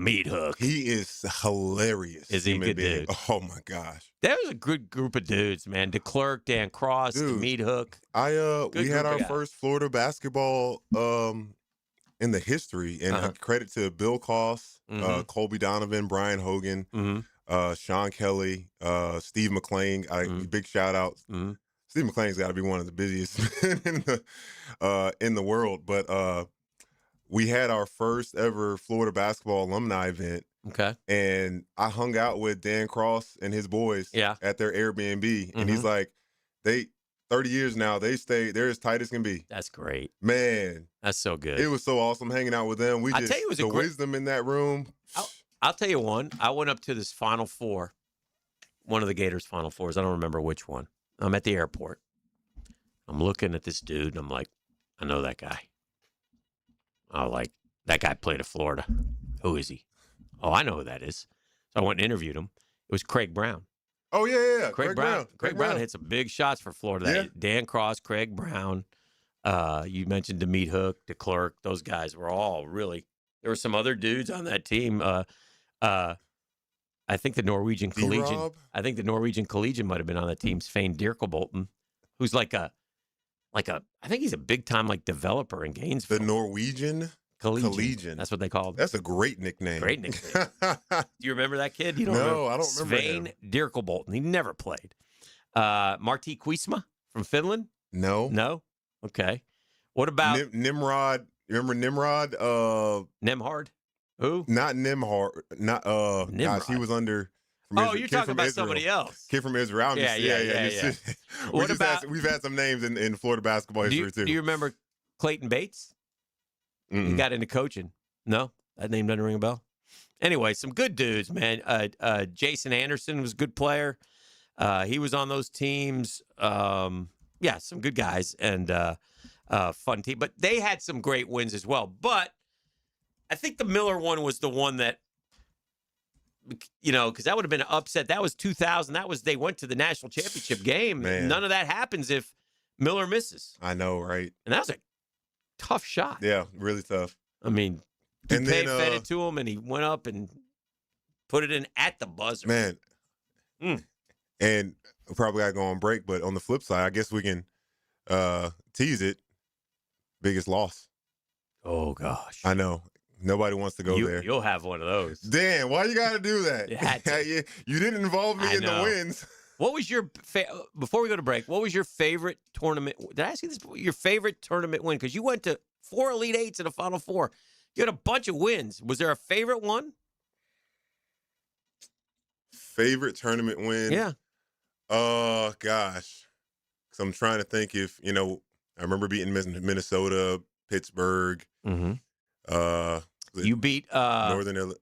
Meat Hook. He is hilarious. Is he a human good being. dude? Oh my gosh. That was a good group of dudes, man. DeClerc, Dan Cross, Dude, Meat Hook. We Good had group our of guys. first Florida basketball in the history, and credit to Bill Koss, Mhm. Colby Donovan, Brian Hogan, Mhm. Sean Kelly, Steve McClain. Big shout out. Mhm. Steve McClain's got to be one of the busiest men in the world. But we had our first ever Florida basketball alumni event. Okay. And I hung out with Dan Cross and his boys at their Airbnb. And he's Mhm. like, 30 years now, they're as tight as can be. That's great. Man. That's so good. It was so awesome hanging out with them. I tell you, it was a the great- wisdom in that room. I'll tell you one. I went up to this Final Four, one of the Gators' Final Fours. I don't remember which one. I'm at the airport. I'm looking at this dude, and I'm like, I know that guy. I'm like, that guy played at Florida. Who is he? Oh, I know who that is. So I went and interviewed him. It was Craig Brown. Oh, yeah. Craig Brown. Craig Brown hit some big shots for Florida. Yeah. Dan Cross, Craig Brown. You mentioned DeMeat Hook, DeClerc. Those guys were all really. There were some other dudes on that team. I think the Norwegian Collegian. D-Rob? I think the Norwegian Collegian might have been on that team. Svein Dirkelbolten, who's like a. I think he's a big time developer in Gainesville. The Norwegian Collegian. That's what they called. That's a great nickname. Great nickname. Do you remember that kid? You don't No, remember? I don't remember Svein him. Dirkelbolten. He never played. Marti Kuisma from Finland? No. No? Okay. What about Nimrod? You remember Nimrod? Nemhard? Who? Not Nimhard. Not gosh, he Nimrod. was under. Oh, you're talking about somebody else. Kid from Israel. I'm Yeah, just- yeah. What about? We've had some names in Florida basketball Do history you, too. do you remember Clayton Bates? He Mm-mm. got into coaching. No? That name doesn't ring a bell? Anyway, some good dudes, man. Jason Anderson was a good player. He was on those teams. Yeah, some good guys and fun team. But they had some great wins as well. But I think the Miller one was the one that, because that would have been an upset. That was 2000. They went to the national championship game. Man. None of that happens if Miller misses. I know, right? And that was a tough shot. Yeah, really tough. I mean, And Dupay then, fed it to him, and he went up and put it in at the buzzer. Man. And we probably got to go on break, but on the flip side, I guess we can tease it. Biggest loss. Oh, gosh. I know. Nobody wants to go there. You'll have one of those. Dan, why you got to do that? You had to. You didn't involve me in the wins. What was your before we go to break? What was your favorite tournament? Did I ask you this? Your favorite tournament win? Because you went to 4 Elite Eights and a Final Four. You had a bunch of wins. Was there a favorite one? Favorite tournament win? Yeah. Oh gosh, because I'm trying to think if I remember beating Minnesota, Pittsburgh. Mm-hmm. You beat Northern Illinois.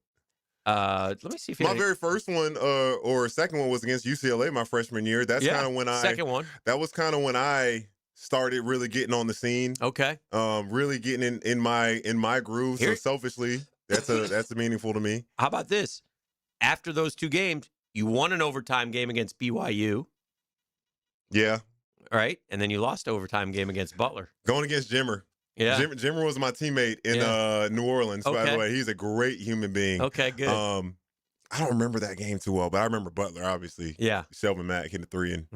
Let me see if my very first one or second one was against UCLA my freshman year. That's kind of when second one. That was kind of when I started really getting on the scene. Okay. Really getting in my groove. So selfishly, that's meaningful to me. How about this? After those 2 games, you won an overtime game against BYU. Yeah. Right? And then you lost an overtime game against Butler. Going against Jimmer. Yeah. Jimmer was my teammate in New Orleans, by the way. He's a great human being. Okay, good. I don't remember that game too well, but I remember Butler, obviously. Yeah. Shelvin Mack hitting a 3 in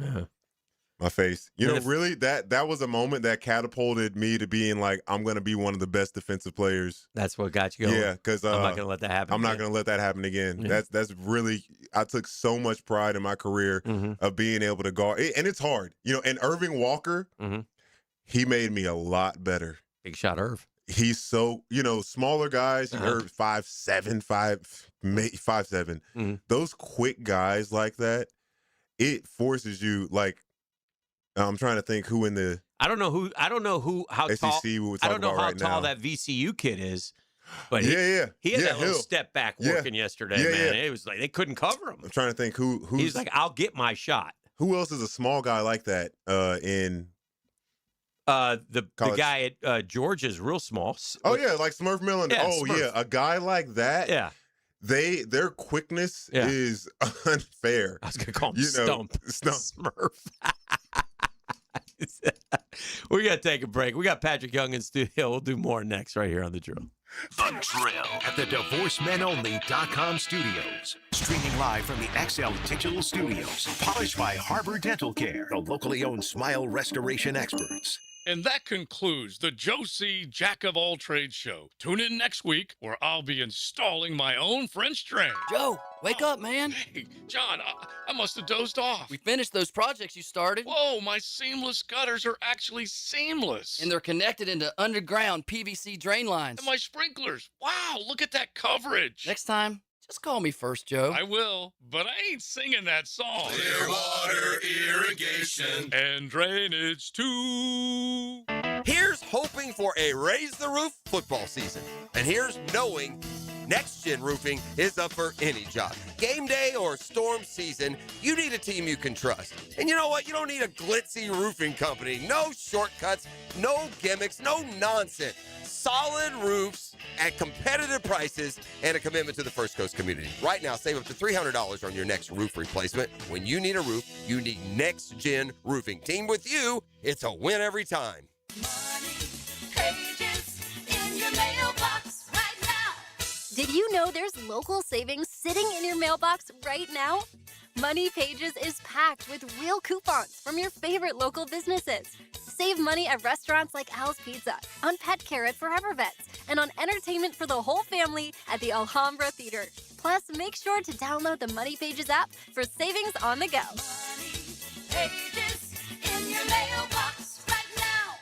my face. Really, that was a moment that catapulted me to being like, I'm going to be one of the best defensive players. That's what got you going. Yeah, because I'm not going to let that happen. I'm not going to let that happen again. Yeah. That's really, I took so much pride in my career of being able to guard. And it's hard. And Irving Walker, he made me a lot better. Big shot, Irv. He's so, smaller guys, Irv 5'7", 5'7". Those quick guys like that, it forces you, like, I'm trying to think who in the I don't know how SEC tall. we would I talk don't know about how right tall now. that VCU kid is. But he Yeah, had that little Hill. step back working yesterday, man. It was like they couldn't cover him. I'm trying to think who's He's like, I'll get my shot. Who else is a small guy like that in the college? guy at Georgia's real small. Oh yeah, like Smurf Millen. Yeah, oh Smurf. yeah, a guy like that. Yeah. Their quickness is unfair. I was gonna call him Stump. Smurf. We got to take a break. We got Patrick Young in studio. We'll do more next right here on The Drill. The Drill at the DivorceMenOnly.com studios. Streaming live from the XL Digital Studios. Polished by Harbor Dental Care, the locally owned smile restoration experts. And that concludes the Joe C. Jack of All Trades show. Tune in next week where I'll be installing my own French drain. Joe, wake up, man. Hey, John, I must have dozed off. We finished those projects you started. Whoa, my seamless gutters are actually seamless. And they're connected into underground PVC drain lines. And my sprinklers. Wow, look at that coverage. Next time, just call me first, Joe. I will, but I ain't singing that song. Clearwater irrigation and drainage too. Here's hoping for a Raise the Roof football season. And here's knowing Next Gen Roofing is up for any job. Game day or storm season, you need a team you can trust. And you know what? You don't need a glitzy roofing company. No shortcuts, no gimmicks, no nonsense. Solid roofs at competitive prices and a commitment to the First Coast community. Right now, save up to $300 on your next roof replacement. When you need a roof, you need Next Gen Roofing. Team with you, it's a win every time. Pages in your mailbox right now. Did you know there's local savings sitting in your mailbox right now? Money Pages is packed with real coupons from your favorite local businesses. Save money at restaurants like Al's Pizza, on pet care at Forever Vets, and on entertainment for the whole family at the Alhambra Theater. Plus, make sure to download the Money Pages app for savings on the go. Pages in your mailbox right now.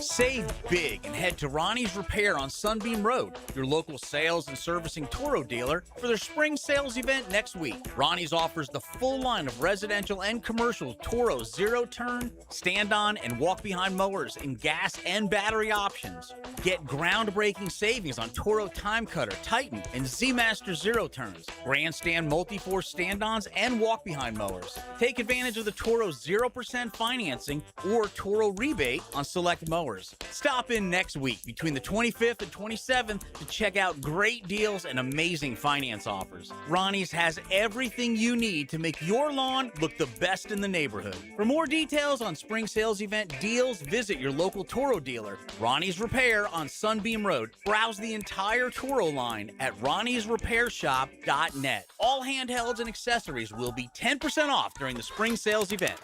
Save big and head to Ronnie's Repair on Sunbeam Road, your local sales and servicing Toro dealer, for their spring sales event next week. Ronnie's offers the full line of residential and commercial Toro zero-turn, stand-on, and walk-behind mowers in gas and battery options. Get groundbreaking savings on Toro Time Cutter, Titan, and Z-Master zero-turns, Grandstand multi-force stand-ons, and walk-behind mowers. Take advantage of the Toro 0% financing or Toro rebate on select mowers. stores. Stop in next week between the 25th and 27th to check out great deals and amazing finance offers. Ronnie's has everything you need to make your lawn look the best in the neighborhood. For more details on spring sales event deals, visit your local Toro dealer. Ronnie's Repair on Sunbeam Road. Browse the entire Toro line at ronniesrepairshop.net. All handhelds and accessories will be 10% off during the spring sales event.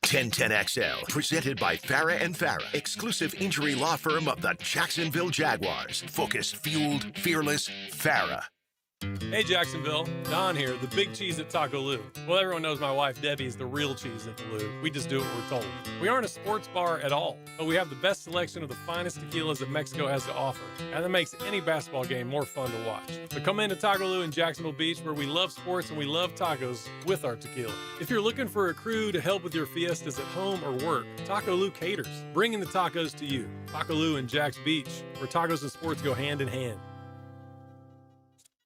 1010XL, presented by Farah and Farah, exclusive injury law firm of the Jacksonville Jaguars. Focused, fueled, fearless, Farah. Hey Jacksonville, Don here, the big cheese at Taco Lou. Well, everyone knows my wife Debbie is the real cheese at the Lou. We just do what we're told. We aren't a sports bar at all, but we have the best selection of the finest tequilas that Mexico has to offer, and that makes any basketball game more fun to watch. So come into Taco Lou in Jacksonville Beach, where we love sports and we love tacos with our tequila. If you're looking for a crew to help with your fiestas at home or work, Taco Lou caters, bringing the tacos to you. Taco Lou in Jax Beach, where tacos and sports go hand in hand.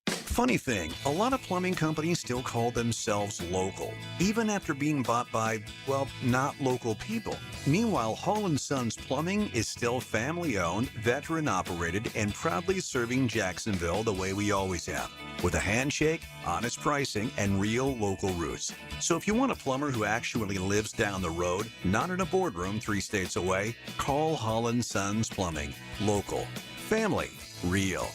Funny thing, a lot of plumbing companies still call themselves local, even after being bought by, well, not local people. Meanwhile, Hall & Sons Plumbing is still family-owned, veteran-operated, and proudly serving Jacksonville the way we always have, with a handshake, honest pricing, and real local roots. So if you want a plumber who actually lives down the road, not in a boardroom 3 states away, call Hall & Sons Plumbing. Local. Family. Real.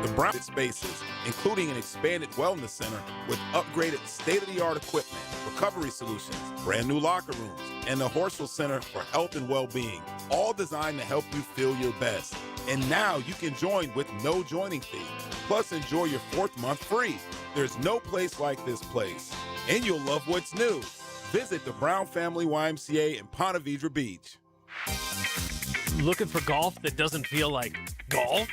The Brown spaces, including an expanded wellness center with upgraded state-of-the-art equipment, recovery solutions, brand new locker rooms, and the Horsell Center for Health and Well-Being, all designed to help you feel your best. And now you can join with no joining fee. Plus, enjoy your 4th month free. There's no place like this place. And you'll love what's new. Visit the Brown Family YMCA in Ponte Vedra Beach. Looking for golf that doesn't feel like golf?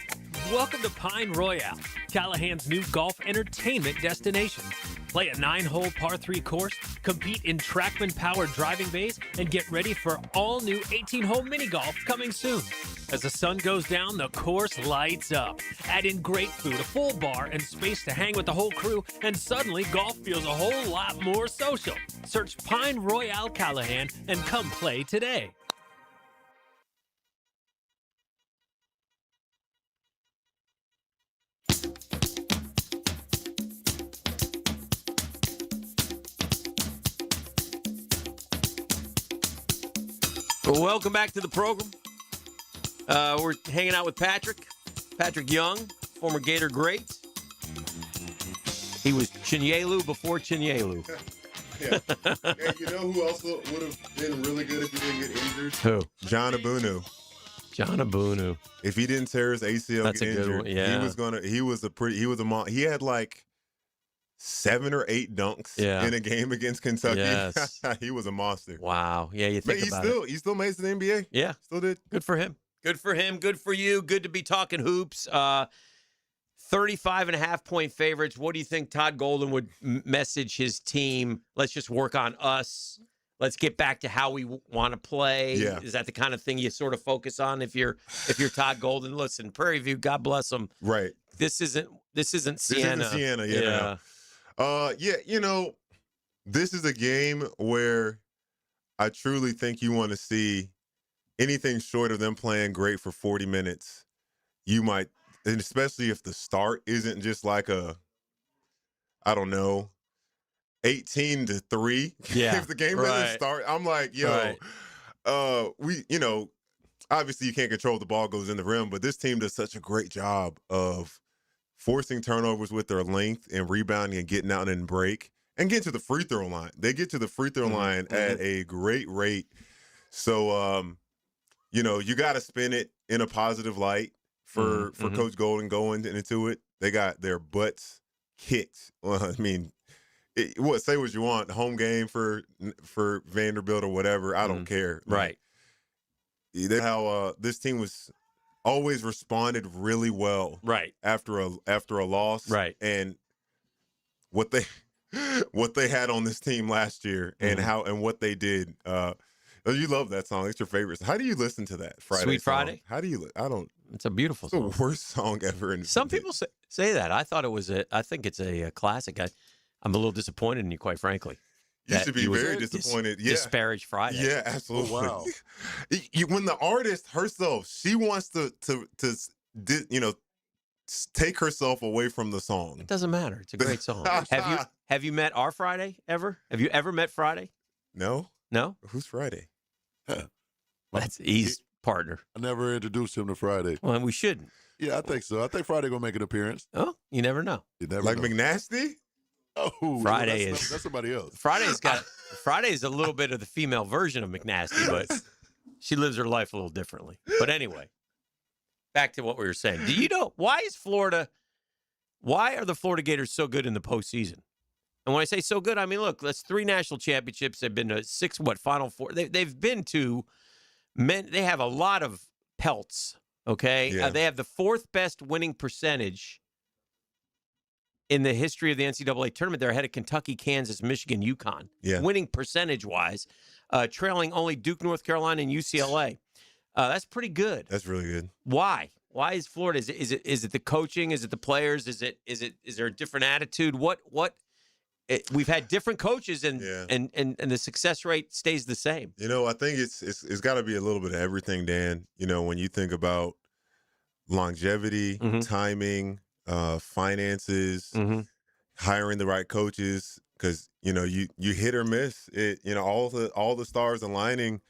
Welcome to Pine Royale, Callahan's new golf entertainment destination. Play a 9-hole par 3 course, compete in TrackMan-powered driving bays, and get ready for all-new 18-hole mini golf coming soon. As the sun goes down, the course lights up. Add in great food, a full bar, and space to hang with the whole crew, and suddenly golf feels a whole lot more social. Search Pine Royale Callahan and come play today. Well, welcome back to the program. We're hanging out with Patrick Young, former Gator great. He was Chinyelu before Chinyelu. Yeah. And you know who also would have been really good if he didn't get injured? Who? John Abunu. John Abunu. If he didn't tear his ACL, That's get a good injured, one, yeah. He had like 7 or 8 dunks in a game against Kentucky. Yes. He was a monster. Wow. Yeah, you think about it. He still made it to the NBA. Yeah. Still did. Good for him. Good for him. Good for you. Good to be talking hoops. 35.5-point favorites. What do you think Todd Golden would message his team? Let's just work on us. Let's get back to how we want to play. Yeah. Is that the kind of thing you sort of focus on if you're Todd Golden? Listen, Prairie View, God bless them. Right. This isn't Siena. This isn't Siena. Yeah. This is a game where I truly think you want to see anything short of them playing great for 40 minutes. You might, and especially if the start isn't just like a, I don't know, 18-3. Yeah. If the game right. doesn't start, I'm like, Right. Obviously you can't control if the ball goes in the rim, but this team does such a great job of forcing turnovers with their length and rebounding and getting out and break and get to the free throw line. They get to the free throw line at a great rate. So, you got to spin it in a positive light for Coach Golden going into it. They got their butts kicked. Well, I mean, say what you want, home game for Vanderbilt or whatever. I don't care. Right. How this team was always responded really well. Right. After a loss. Right. And what they had on this team last year and what they did. You love that song. It's your favorite. How do you listen to that Friday? Sweet Friday? Song? How do you? I don't. It's a beautiful song. It's the worst song ever. Some people say that. I thought it was I think it's a classic. I'm a little disappointed in you, quite frankly. You that should be he was very disappointed. Yeah. disparaged Friday. Yeah, absolutely. Oh, wow. When the artist herself, she wants to take herself away from the song. It doesn't matter. It's a great song. Have you met our Friday ever? Have you ever met Friday? No. No? Who's Friday? He's partner. I never introduced him to Friday. Well, we shouldn't. Yeah, I think so. I think Friday gonna make an appearance. Oh, you never know. You never Like know. McNasty? Oh, Friday that's somebody else. Friday's a little bit of the female version of McNasty, but she lives her life a little differently. But anyway, back to what we were saying. Do you know why are the Florida Gators so good in the postseason? And when I say so good, I mean, look, that's 3 national championships. They've been to 6, Final Four. They've been to men. They have a lot of pelts. Okay, Yeah. They have the 4th best winning percentage in the history of the NCAA tournament. They're ahead of Kentucky, Kansas, Michigan, UConn. Yeah. Winning percentage-wise, trailing only Duke, North Carolina, and UCLA. That's pretty good. That's really good. Why? Why is Florida? Is it the coaching? Is it the players? Is there a different attitude? We've had different coaches, and the success rate stays the same. I think it's got to be a little bit of everything, Dan. When you think about longevity, timing, finances, hiring the right coaches, because you hit or miss it. All the stars aligning,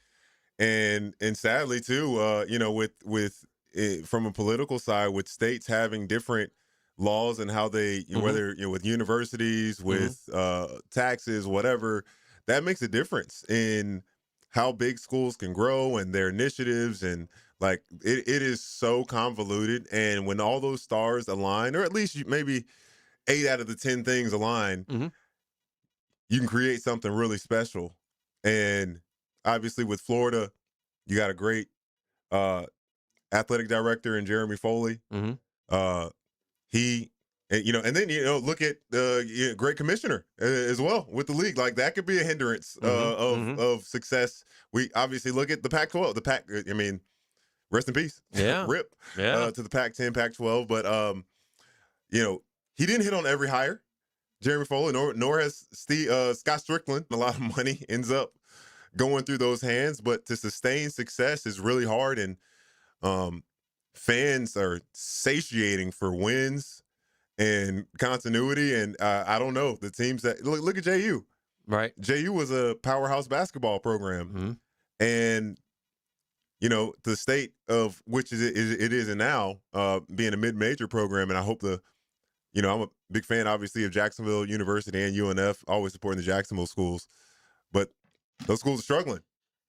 and sadly too, with from a political side, with states having different laws and how they whether with universities, with taxes, whatever, that makes a difference in how big schools can grow and their initiatives. And like it is so convoluted, and when all those stars align, or at least maybe 8 out of the 10 things align, you can create something really special. And obviously with Florida, you got a great athletic director in Jeremy Foley. And then look at the great commissioner as well with the league. Like that could be a hindrance of success. We obviously look at the Pac-12. I mean, rest in peace. Yeah, rip. Yeah, to the Pac-10, Pac-12. But he didn't hit on every hire, Jeremy Foley, nor has Scott Strickland. A lot of money ends up going through those hands, but to sustain success is really hard, and fans are satiating for wins and continuity. And I don't know, the teams that look at JU. Right. JU was a powerhouse basketball program. And the state of which it is now, being a mid-major program. And I hope I'm a big fan, obviously, of Jacksonville University and UNF, always supporting the Jacksonville schools. But those schools are struggling.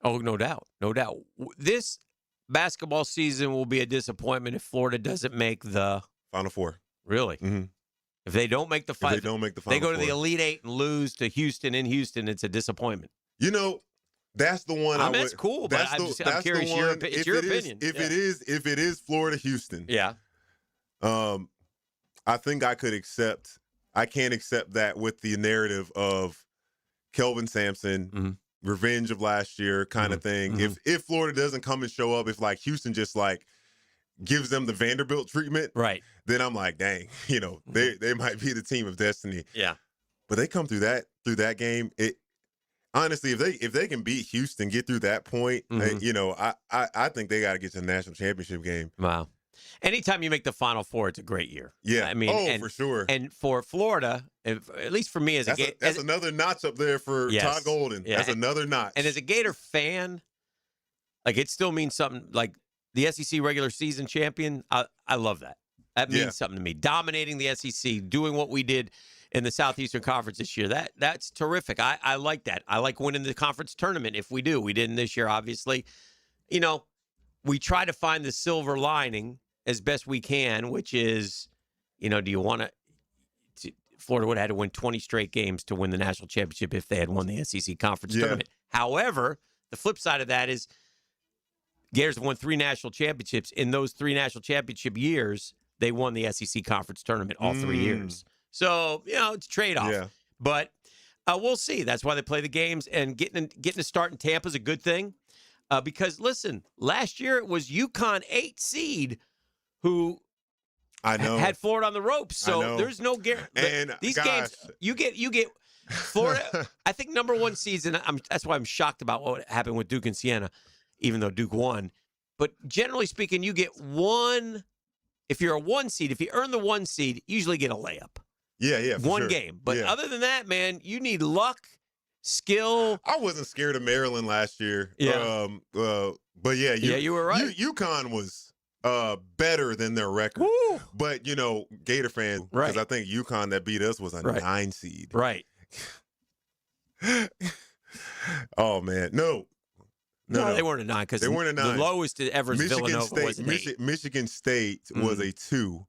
Oh, no doubt. No doubt. This basketball season will be a disappointment if Florida doesn't make the Final Four. Really? If they don't make the Final Four, they go to the Elite Eight and lose to Houston in Houston, it's a disappointment. That's the one. That's cool, but I'm curious your opinion. If it is Florida Houston, yeah. I think I can't accept that with the narrative of Kelvin Sampson, revenge of last year kind of thing. If Florida doesn't come and show up, if like Houston just like gives them the Vanderbilt treatment, right? Then I'm like, dang, they might be the team of destiny. Yeah. But they come through that game. Honestly, if they can beat Houston, get through that point, I think they got to get to the national championship game. Wow. Anytime you make the Final Four, it's a great year. Yeah. I mean, for sure. And for Florida, at least for me that's another notch up there for Todd Golden. Yeah. That's another notch. And as a Gator fan, like it still means something. Like the SEC regular season champion, I love that. That means something to me. Dominating the SEC, doing what we did in the Southeastern Conference this year. That's terrific. I like that. I like winning the conference tournament if we do. We didn't this year, obviously. We try to find the silver lining as best we can, which is, do you want to Florida would have had to win 20 straight games to win the national championship if they had won the SEC conference tournament. However, the flip side of that is Gators have won 3 national championships. In those 3 national championship years, they won the SEC conference tournament all 3 years. So, it's a trade-off. Yeah. But we'll see. That's why they play the games. And getting a start in Tampa is a good thing. Because, listen, last year it was UConn 8 seed who had Florida on the ropes. So there's no guarantee. And these games, you get Florida, I think number one season. That's why I'm shocked about what happened with Duke and Siena, even though Duke won. But generally speaking, you get one. If you're a 1 seed, if you earn the 1 seed, you usually get a layup. Yeah, for one sure. game. But Yeah. other than that, man, you need luck, skill. I wasn't scared of Maryland last year. Yeah. But yeah, you were right. UConn was better than their record. Woo! But Gator fans, because I think UConn that beat us was a 9 seed. Right. Oh man, no, they weren't a 9 because they weren't a 9. The lowest to ever Villanova was an 8. Michigan State was a 2.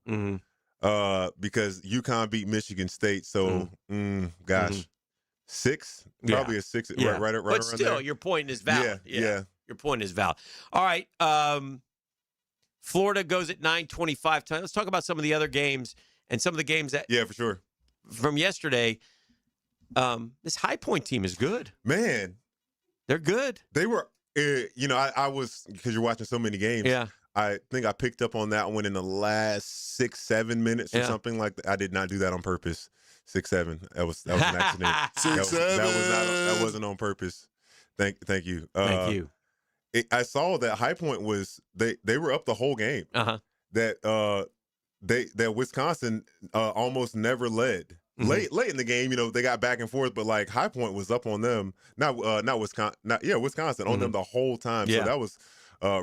Because UConn beat Michigan State. So, gosh, 6, probably a 6, right but around still, there. your point is valid. Yeah. Your point is valid. All right, Florida goes at 9:25 time. Let's talk about some of the other games and some of the games that for sure from yesterday. This High Point team is good. Man, they're good. They were. I was, because you're watching so many games. Yeah. I think I picked up on that one in the last 6-7 minutes or something like that. I did not do that on purpose. 6-7. That was an accident. 6-7. That wasn't on purpose. Thank you. Thank you. I saw that High Point was they were up the whole game. That Wisconsin almost never led. Late in the game, they got back and forth, but like High Point was up on them. Not Wisconsin. Wisconsin on them the whole time. Yeah. So that was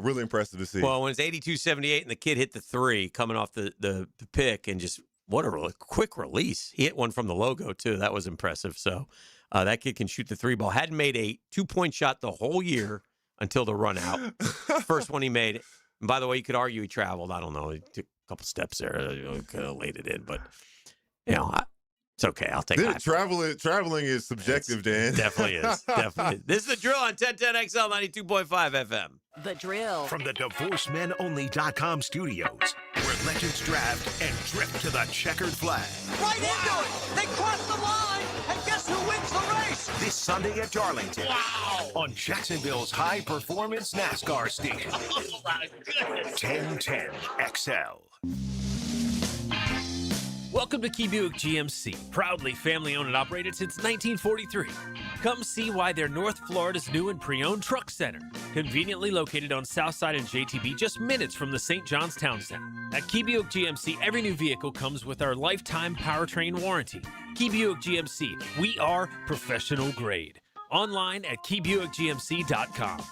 really impressive to see. Well, when it's 82-78 and the kid hit the 3 coming off the pick and just what a quick release. He hit one from the logo too. That was impressive. So that kid can shoot the 3 ball. Hadn't made a 2-point shot the whole year until the run out. First one he made. And by the way, you could argue he traveled. I don't know. He took a couple steps there. Could have laid it in, but it's okay. I'll take it. Traveling is subjective, Dan. Definitely is. Definitely. This is The Drill on 1010XL 92.5 FM. The Drill. From the DivorceMenOnly.com studios, where legends draft and drip to the checkered flag. Right into it! They crossed the line, and guess who wins the race? This Sunday at Darlington. Wow! On Jacksonville's high-performance NASCAR station. Oh, my goodness. 1010XL. Welcome to Key Buick GMC, proudly family-owned and operated since 1943. Come see why they're North Florida's new and pre-owned truck center, conveniently located on Southside and JTB, just minutes from the St. John's Town Center. At Key Buick GMC, every new vehicle comes with our lifetime powertrain warranty. Key Buick GMC, we are professional grade. Online at keybuickgmc.com.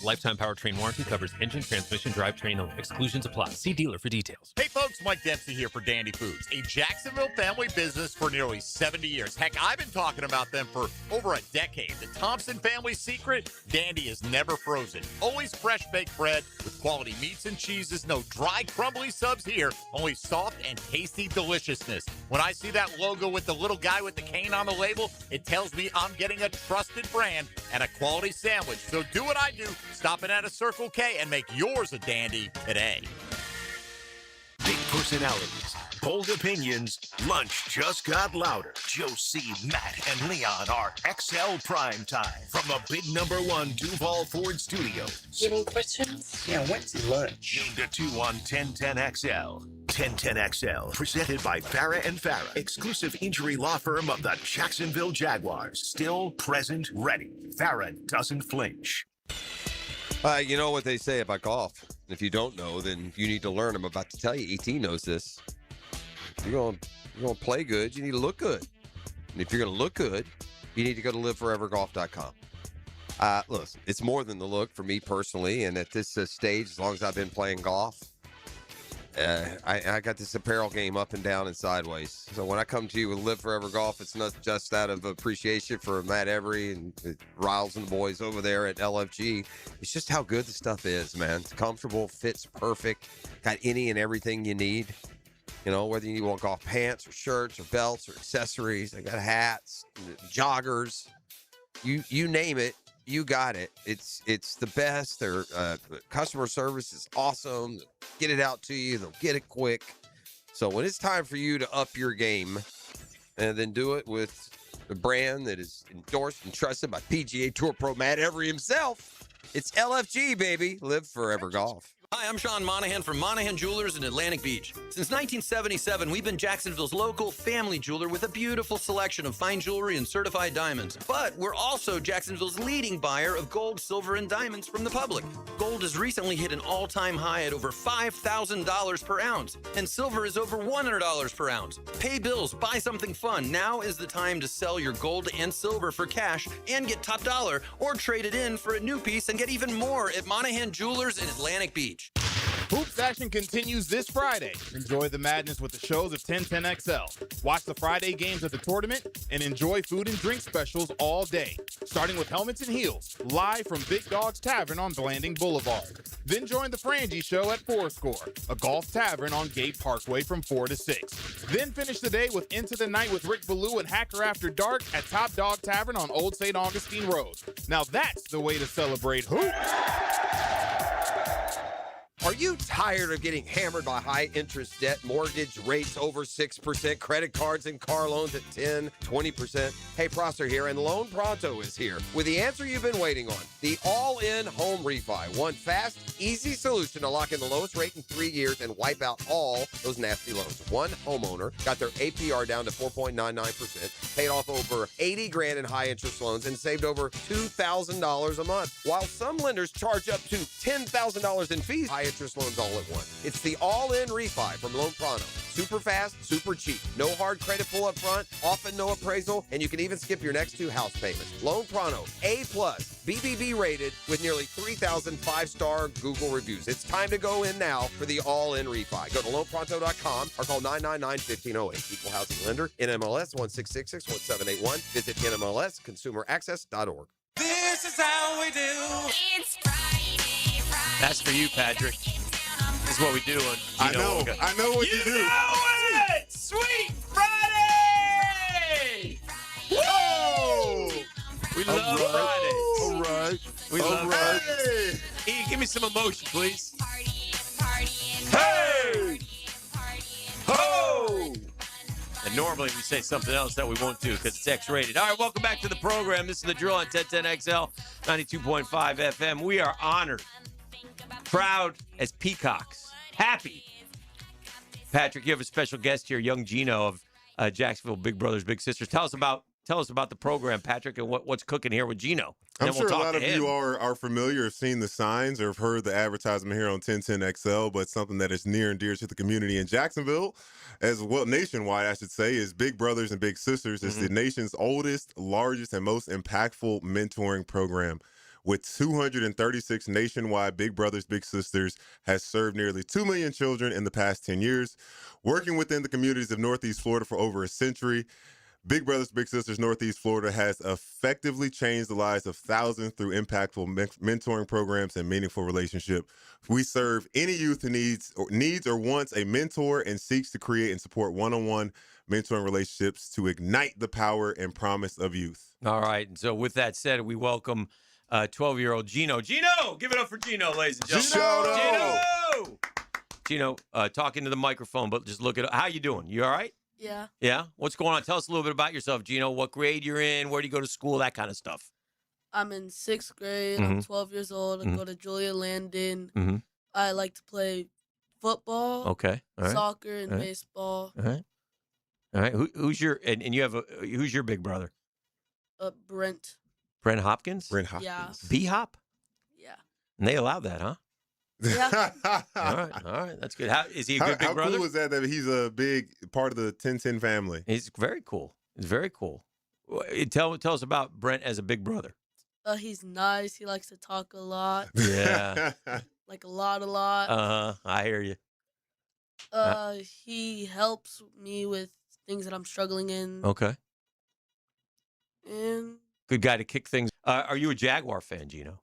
Lifetime powertrain warranty covers engine, transmission, drivetrain only. Exclusions apply. See dealer for details. Hey folks, Mike Dempsey here for Dandy Foods, a Jacksonville family business for nearly 70 years. Heck, I've been talking about them for over a decade. The Thompson family secret, Dandy is never frozen. Always fresh baked bread with quality meats and cheeses. No dry, crumbly subs here. Only soft and tasty deliciousness. When I see that logo with the little guy with the cane on the label, it tells me I'm getting a trusted brand and a quality sandwich. So do what I do. Stop in at a Circle K and make yours a dandy today. Big personalities, bold opinions, lunch just got louder. Josie, Matt, and Leon are XL Prime Time from the big #1 Duval Ford Studios. Any questions? Yeah, when's lunch? Noon to 2 on 1010XL. 1010XL, presented by Farah and Farah, exclusive injury law firm of the Jacksonville Jaguars. Still present, ready. Farah doesn't flinch. You know what they say about golf. If you don't know, then you need to learn. I'm about to tell you, ET knows this. If you're going to play good, you need to look good. And if you're going to look good, you need to go to liveforevergolf.com. Listen, it's more than the look for me personally. And at this stage, as long as I've been playing golf, I got this apparel game up and down and sideways. So when I come to you with Live Forever Golf, it's not just out of appreciation for Matt Every and Riles and the boys over there at LFG. It's just how good the stuff is, man. It's comfortable, fits perfect, got any and everything you need. You know, whether you want golf pants or shirts or belts or accessories. I got hats, joggers, you name it. You got it. It's the best. Their customer service is awesome. Get it out to you. They'll get it quick. So when it's time for you to up your game, and then do it with the brand that is endorsed and trusted by PGA Tour Pro Matt Every himself, it's LFG, baby. Live Forever Golf. Hi, I'm Sean Monahan from Monahan Jewelers in Atlantic Beach. Since 1977, we've been Jacksonville's local family jeweler with a beautiful selection of fine jewelry and certified diamonds. But we're also Jacksonville's leading buyer of gold, silver, and diamonds from the public. Gold has recently hit an all-time high at over $5,000 per ounce, and silver is over $100 per ounce. Pay bills, buy something fun. Now is the time to sell your gold and silver for cash and get top dollar, or trade it in for a new piece and get even more at Monahan Jewelers in Atlantic Beach. Hoops action continues this Friday. Enjoy the madness with the shows of 1010XL. Watch the Friday games of the tournament and enjoy food and drink specials all day. Starting with Helmets and Heels, live from Big Dog's Tavern on Blanding Boulevard. Then join the Frangie Show at Fourscore, a golf tavern on Gate Parkway from 4 to 6. Then finish the day with Into the Night with Rick Ballou and Hacker After Dark at Top Dog Tavern on Old St. Augustine Road. Now that's the way to celebrate hoops. Are you tired of getting hammered by high-interest debt, mortgage rates over 6%, credit cards and car loans at 10, 20%? Hey, Prosser here, and Loan Pronto is here with the answer you've been waiting on, the all-in home refi. One fast, easy solution to lock in the lowest rate in 3 years and wipe out all those nasty loans. One homeowner got their APR down to 4.99%, paid off over $80,000 in high-interest loans, and saved over $2,000 a month. While some lenders charge up to $10,000 in fees, high-interest loans all at once. It's the all-in refi from Loan Pronto. Super fast, super cheap. No hard credit pull up front, often no appraisal, and you can even skip your next 2 house payments. Loan Pronto, A+, BBB rated with nearly 3,000 5-star Google reviews. It's time to go in now for the all-in refi. Go to loanpronto.com or call 999-1508. Equal housing lender, NMLS 1666781. Visit NMLSconsumeraccess.org. This is how we do. It's Friday. That's for you, Patrick. This is what we do. I know what you do. You know it! Sweet Friday! Whoa! We love Fridays. All right. We love Hey! E, give me some emotion, please. Hey! Ho! And normally we say something else that we won't do because it's X-rated. All right, welcome back to the program. This is The Drill on 1010XL, 92.5 FM. We are honored, proud as peacocks, happy. Patrick, you have a special guest here, young Gino of Jacksonville Big Brothers Big Sisters. Tell us about the program, Patrick, and what's cooking here with Gino. I'm sure a lot of you are familiar, have seen the signs, or have heard the advertisement here on 1010XL, but something that is near and dear to the community in Jacksonville, as well nationwide, I should say, is Big Brothers and Big Sisters. It's the nation's oldest, largest, and most impactful mentoring program. With 236 nationwide, Big Brothers Big Sisters has served nearly 2 million children in the past 10 years, working within the communities of Northeast Florida for over a century. Big Brothers Big Sisters Northeast Florida has effectively changed the lives of thousands through impactful mentoring programs and meaningful relationship. We serve any youth who needs or wants a mentor and seeks to create and support one-on-one mentoring relationships to ignite the power and promise of youth. All right. And so with that said, we welcome 12-year-old Gino. Gino! Give it up for Gino, ladies and gentlemen. Gino, talking to the microphone, but just look at how you doing? You all right? Yeah. Yeah? What's going on? Tell us a little bit about yourself, Gino. What grade you're in? Where do you go to school? That kind of stuff. I'm in 6th grade. I'm 12 years old. I go to Julia Landon. I like to play football, Okay. All right. soccer, and All right. baseball. All right. All right. Who's your and you have who's your big brother? Brent. Brent Hopkins? Brent Hopkins. Yeah. B-Hop? Yeah. And they allow that, huh? Yeah. All right. That's good. Is he a good big brother? How cool is that he's a big part of the 1010 family? He's very cool. It's very cool. Tell us about Brent as a big brother. He's nice. He likes to talk a lot. Yeah. Like a lot. I hear you. He helps me with things that I'm struggling in. Okay. And Good guy to kick things. Are you a Jaguar fan, Gino?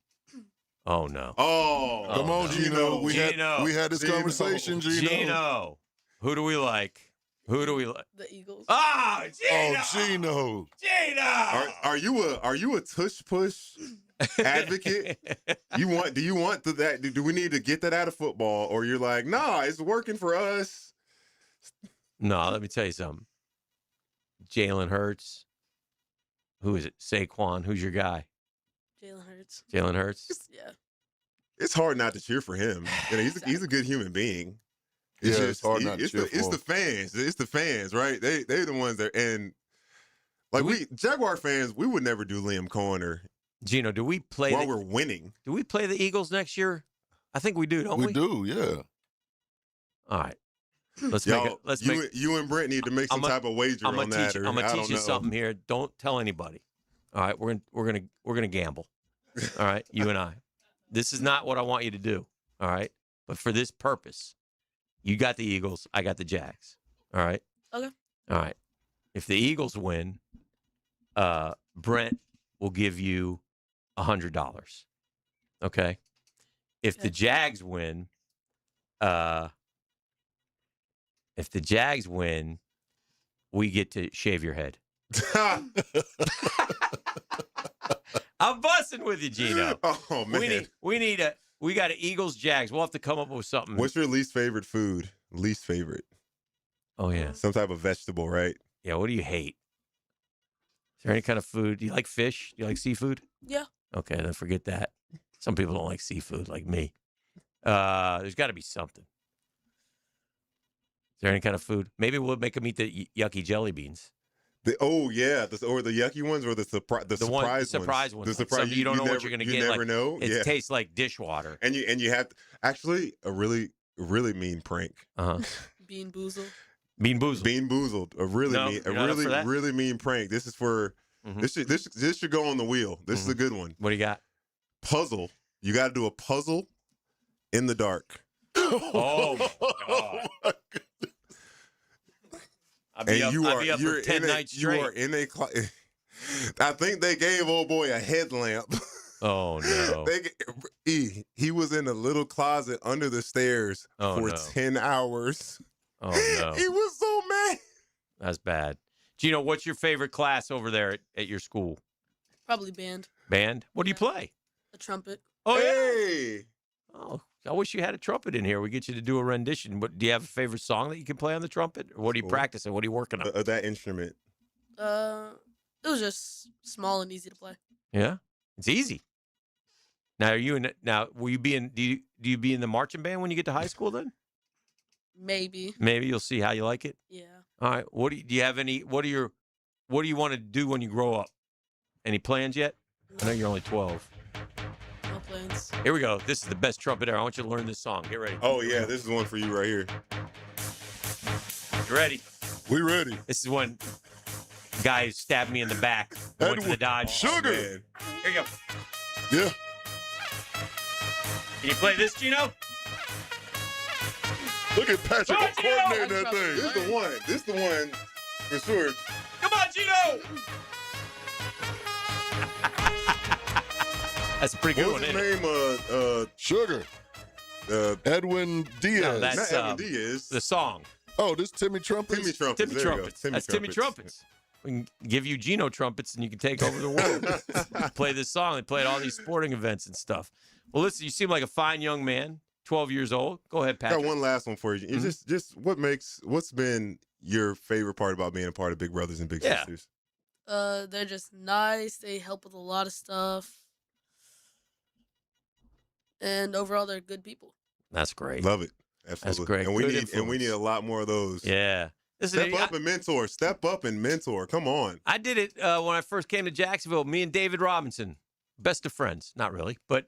Oh no. Oh, come on, no. Gino. We Gino. had this conversation, Gino. Gino. Who do we like? The Eagles. Ah, Gino. Oh, Gino. Gino. Are you a tush push advocate? Do you want that? Do we need to get that out of football, or you're like, nah, it's working for us? No, let me tell you something. Jalen Hurts. Who is it? Saquon. Who's your guy? Jalen Hurts. Jalen Hurts. Yeah. it's hard not to cheer for him. You know, he's a good human being. It's hard not to cheer for It's him. the fans. It's the fans, right? They're the ones that, and like we Jaguar fans, we would never do Liam Cohen or Gino. Do we play while we're winning? Do we play the Eagles next year? I think we do, don't we? We do, yeah. All right. Let's you and Brent need to make some type of wager on that. I'm gonna teach you something here. Don't tell anybody. All right, we're gonna gamble. All right, you and I. This is not what I want you to do. All right, but for this purpose, you got the Eagles. I got the Jags. All right. Okay. All right. If the Eagles win, Brent will give you $100. Okay. If the Jags win, we get to shave your head. I'm busting with you, Gino. Oh man, we got an Eagles Jags. We'll have to come up with something. What's your least favorite food? Least favorite? Oh yeah, some type of vegetable, right? Yeah. What do you hate? Is there any kind of food? Do you like fish? Do you like seafood? Yeah. Okay, then forget that. Some people don't like seafood, like me. There's got to be something. Is there any kind of food? Maybe we'll make them eat the yucky jelly beans. Or the yucky ones, or the surprise ones. The surprise. You don't know what you're going to get. You never know. It tastes like dishwater. And you have actually a really mean prank. Bean boozled. Bean boozled. Bean boozled. Really mean prank. This is for this should go on the wheel. This is a good one. What do you got? Puzzle. You got to do a puzzle in the dark. Oh my God. I'll be up for 10 nights straight. You are in a I think they gave old boy a headlamp. Oh, no. He was in a little closet under the stairs for 10 hours. Oh, no. He was so mad. That's bad. Gino, what's your favorite class over there at your school? Probably band. Band? What do you play? The trumpet. Oh, hey. Yeah. Oh, I wish you had a trumpet in here. We get you to do a rendition. But do you have a favorite song that you can play on the trumpet? Or what are you practicing? What are you working on? That instrument. It was just small and easy to play. Yeah, it's easy. Now, will you be in? Do you be in the marching band when you get to high school? Then maybe. Maybe you'll see how you like it. Yeah. All right. Do you have any? What do you want to do when you grow up? Any plans yet? I know you're only 12. No plans. Here we go. This is the best trumpet ever. I want you to learn this song. Get ready. Oh yeah, this is one for you right here. You ready? We ready. This is when guy stabbed me in the back. Went to the Dodge. Sugar. Oh, here you go. Yeah. Can you play this, Gino? Look at Patrick coordinating that thing. This is the one for sure. Come on, Gino. That's a pretty good one. What's his name? Sugar. Edwin Diaz. No, that's Not Edwin Diaz. The song. Oh, this Timmy Trumpets? Timmy Trumpets. Timmy There you go. Trumpets. That's Timmy Trumpets. We can give you Gino Trumpets and you can take over the world. Play this song. They play at all these sporting events and stuff. Well, listen, you seem like a fine young man, 12 years old. Go ahead, Patrick. Got one last one for you. It's just what's been your favorite part about being a part of Big Brothers and Big Sisters? They're just nice. They help with a lot of stuff. And overall, they're good people. That's great. Love it. Absolutely. That's great. And we need a lot more of those. Yeah. Step up and mentor. Step up and mentor. Come on. I did it when I first came to Jacksonville. Me and David Robinson, best of friends. Not really, but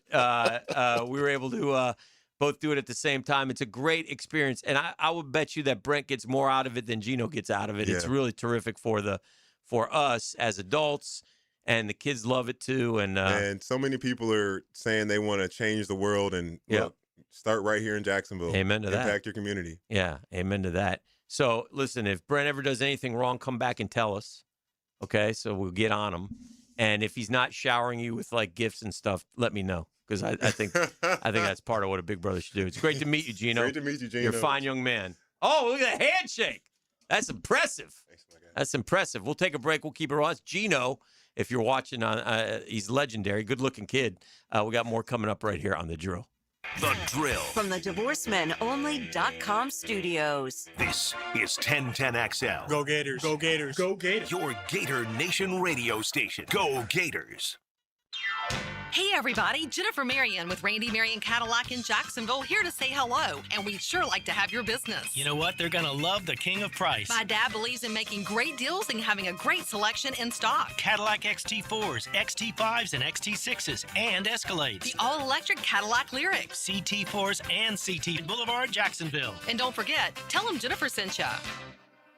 we were able to both do it at the same time. It's a great experience, and I would bet you that Brent gets more out of it than Gino gets out of it. Yeah. It's really terrific for us as adults, and the kids love it too. And so many people are saying they want to change the world, and look, start right here in Jacksonville. Amen to that. Impact your community. Yeah, amen to that. So, listen, if Brent ever does anything wrong, come back and tell us, okay? So we'll get on him. And if he's not showering you with, like, gifts and stuff, let me know, because I think that's part of what a big brother should do. It's great to meet you, Gino. Great to meet you, Gino. You're a fine young man. Oh, look at the handshake. That's impressive. Thanks, my guy. That's impressive. We'll take a break. We'll keep it on. It's Gino, if you're watching, he's legendary, good-looking kid. We got more coming up right here on The Drill. The Drill. From the DivorceMenOnly.com studios. This is 1010XL. Go Gators. Go Gators. Go Gators. Your Gator Nation radio station. Go Gators. Hey everybody, Jennifer Marion with Randy Marion Cadillac in Jacksonville here to say hello, and we'd sure like to have your business. You know what? They're going to love the king of price. My dad believes in making great deals and having a great selection in stock. Cadillac XT4s, XT5s, and XT6s, and Escalades. The all-electric Cadillac Lyric. CT4s and CT Boulevard, Jacksonville. And don't forget, tell them Jennifer sent ya.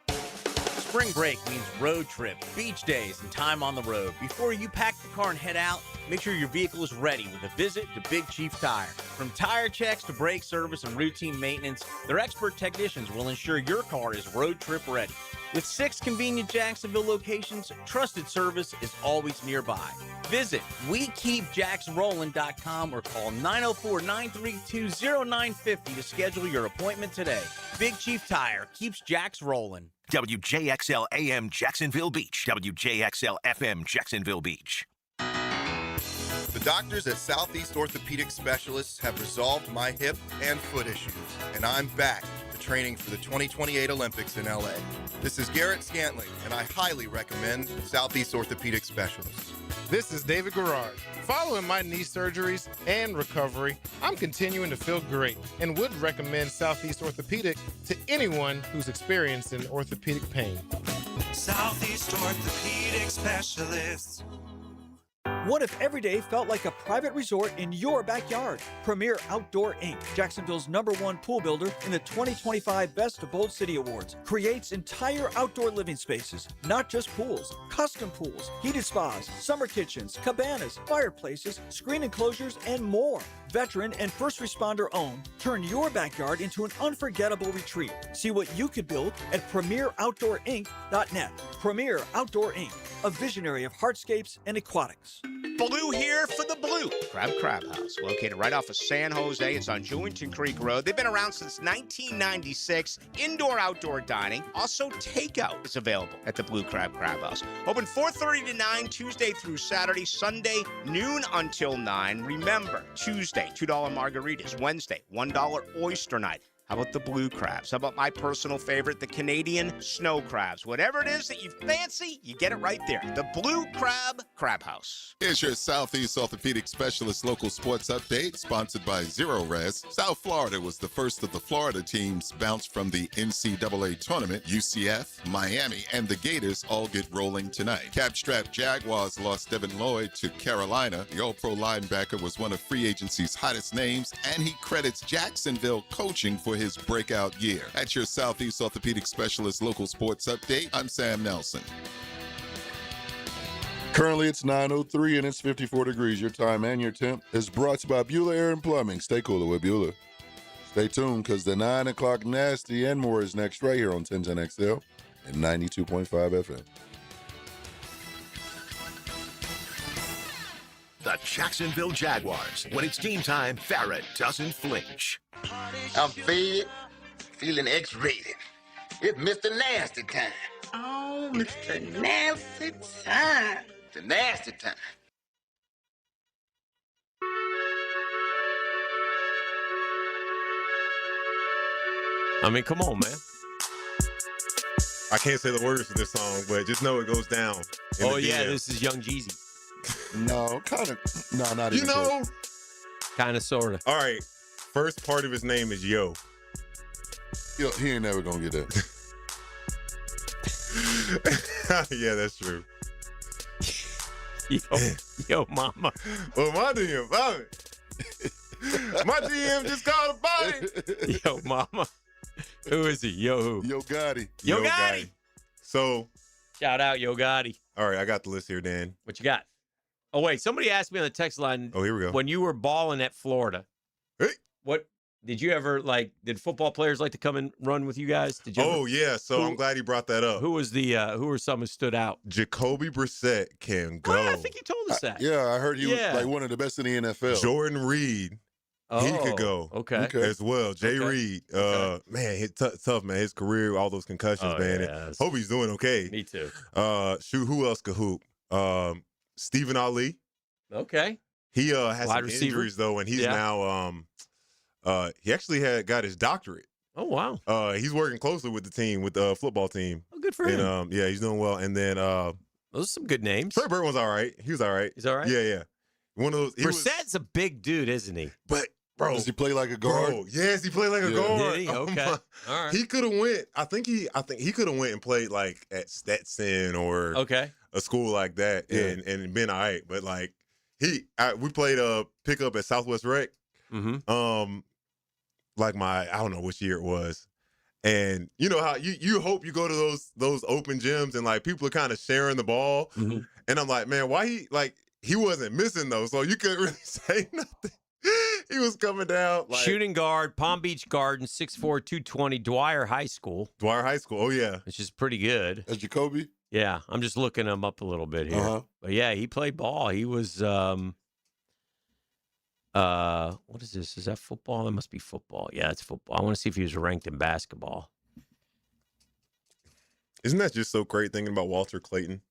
Spring break means road trip, beach days, and time on the road. Before you pack the car and head out, make sure your vehicle is ready with a visit to Big Chief Tire. From tire checks to brake service and routine maintenance, their expert technicians will ensure your car is road trip ready. With 6 convenient Jacksonville locations, trusted service is always nearby. Visit WeKeepJacksRollin.com or call 904-932-0950 to schedule your appointment today. Big Chief Tire keeps Jacks rolling. WJXL AM Jacksonville Beach. WJXL FM Jacksonville Beach. The doctors at Southeast Orthopedic Specialists have resolved my hip and foot issues, and I'm back to training for the 2028 Olympics in LA. This is Garrett Scantling, and I highly recommend Southeast Orthopedic Specialists. This is David Garrard. Following my knee surgeries and recovery, I'm continuing to feel great and would recommend Southeast Orthopedic to anyone who's experiencing orthopedic pain. Southeast Orthopedic Specialists. What if every day felt like a private resort in your backyard? Premier Outdoor Inc., Jacksonville's #1 pool builder in the 2025 Best of Bold City Awards, creates entire outdoor living spaces, not just pools, custom pools, heated spas, summer kitchens, cabanas, fireplaces, screen enclosures, and more. Veteran and first responder owned, turn your backyard into an unforgettable retreat. See what you could build at PremierOutdoorInc.net. Premier Outdoor Inc., a visionary of hardscapes and aquatics. Blue here for the Blue Crab House, located right off of San Jose. It's on Jewington Creek Road. They've been around since 1996. Indoor-outdoor dining. Also, takeout is available at the Blue Crab House. Open 4:30 to 9, Tuesday through Saturday. Sunday, noon until 9. Remember, Tuesday, $2 margaritas. Wednesday, $1 oyster night. How about the blue crabs? How about my personal favorite, the Canadian snow crabs? Whatever it is that you fancy, you get it right there. The Blue Crab House. Here's your Southeast Orthopedic Specialist local sports update, sponsored by Zero Res. South Florida was the first of the Florida teams bounced from the NCAA Tournament. UCF, Miami, and the Gators all get rolling tonight. Capstrap Jaguars lost Devin Lloyd to Carolina. The All-Pro linebacker was one of free agency's hottest names, and he credits Jacksonville coaching for his breakout year. That's your Southeast Orthopedic Specialist local sports update. I'm Sam Nelson. Currently, it's 9:03 and it's 54 degrees. Your time and your temp is brought to you by Bueller Air and Plumbing. Stay cooler with Bueller. Stay tuned because the 9 o'clock Nasty and more is next right here on 1010XL and 92.5 FM. The Jacksonville Jaguars. When it's game time, Farrah doesn't flinch. I'm fed, feeling X-rated. It's Mr. Nasty time. Oh, Mr. Nasty time. The nasty time. I mean, come on, man. I can't say the words of this song, but just know it goes down. Oh, yeah, this is Young Jeezy. No, kind of. No, not even. You know, kind of, sort of. All right. First part of his name is Yo. Yo, he ain't never gonna get that. Yeah, that's true. Yo, mama. Well, my DM, Bobby. My DM just called a Bobby. Yo, mama. Who is he? Yo, who? Yo Gotti. Yo Gotti. So, shout out Yo Gotti. All right, I got the list here, Dan. What you got? Oh, wait. Somebody asked me on the text line. Oh, here we go. When you were balling at Florida, what did you ever did football players like to come and run with you guys? Did you? Oh, yeah. So I'm glad he brought that up. Who was who were some who stood out? Jacoby Brissett can go. Oh, I think you told us that. Yeah, I heard he was like one of the best in the NFL. Jordan Reed. He could go as well. Jay Reed, man, tough, man. His career, all those concussions, man. Yeah, hope he's doing okay. Me too. Shoot, who else could hoop? Stephen Ali. Okay. He has Wide some receiver. injuries though, and he's now he actually got his doctorate. Oh wow. He's working closely with the team, with the football team. Oh, good for him. And yeah, he's doing well. And then those are some good names. Trey Burton's all right. He was all right. He's all right. Yeah. One of those. Brissett's a big dude, isn't he? But bro, does he play like a guard? Bro, yes, he played like a guard. Did he? Okay. All right. He could have went. I think he could have went and played like at Stetson or a school like that and been all right. But like we played pickup at Southwest Rec. Mm-hmm. Like I don't know which year it was. And you know how you hope you go to those open gyms and like people are kind of sharing the ball. Mm-hmm. And I'm like, man, why he wasn't missing though, so you couldn't really say nothing. He was coming down. Like, shooting guard, Palm Beach Gardens, 6'4", 220, Dwyer High School. Dwyer High School, oh yeah. Which is pretty good. That's Jacoby? Yeah, I'm just looking him up a little bit here. Uh-huh. But yeah, he played ball. He was what is this? Is that football? That must be football. Yeah, it's football. I want to see if he was ranked in basketball. Isn't that just so great thinking about Walter Clayton?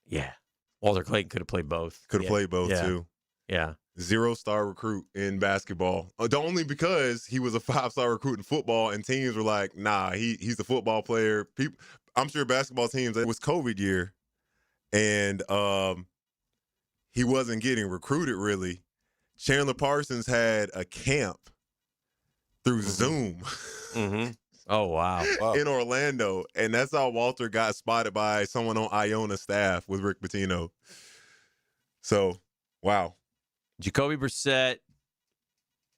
Yeah. Walter Clayton could have played both. Could have played both too. Yeah. 0-star recruit in basketball. Only because he was a 5-star recruit in football and teams were like, nah, he's a football player. I'm sure basketball teams, it was COVID year and he wasn't getting recruited really. Chandler Parsons had a camp through Zoom. Mm-hmm. Oh, wow. In Orlando. And that's how Walter got spotted by someone on Iona staff with Rick Pitino. So, wow. Jacoby Brissett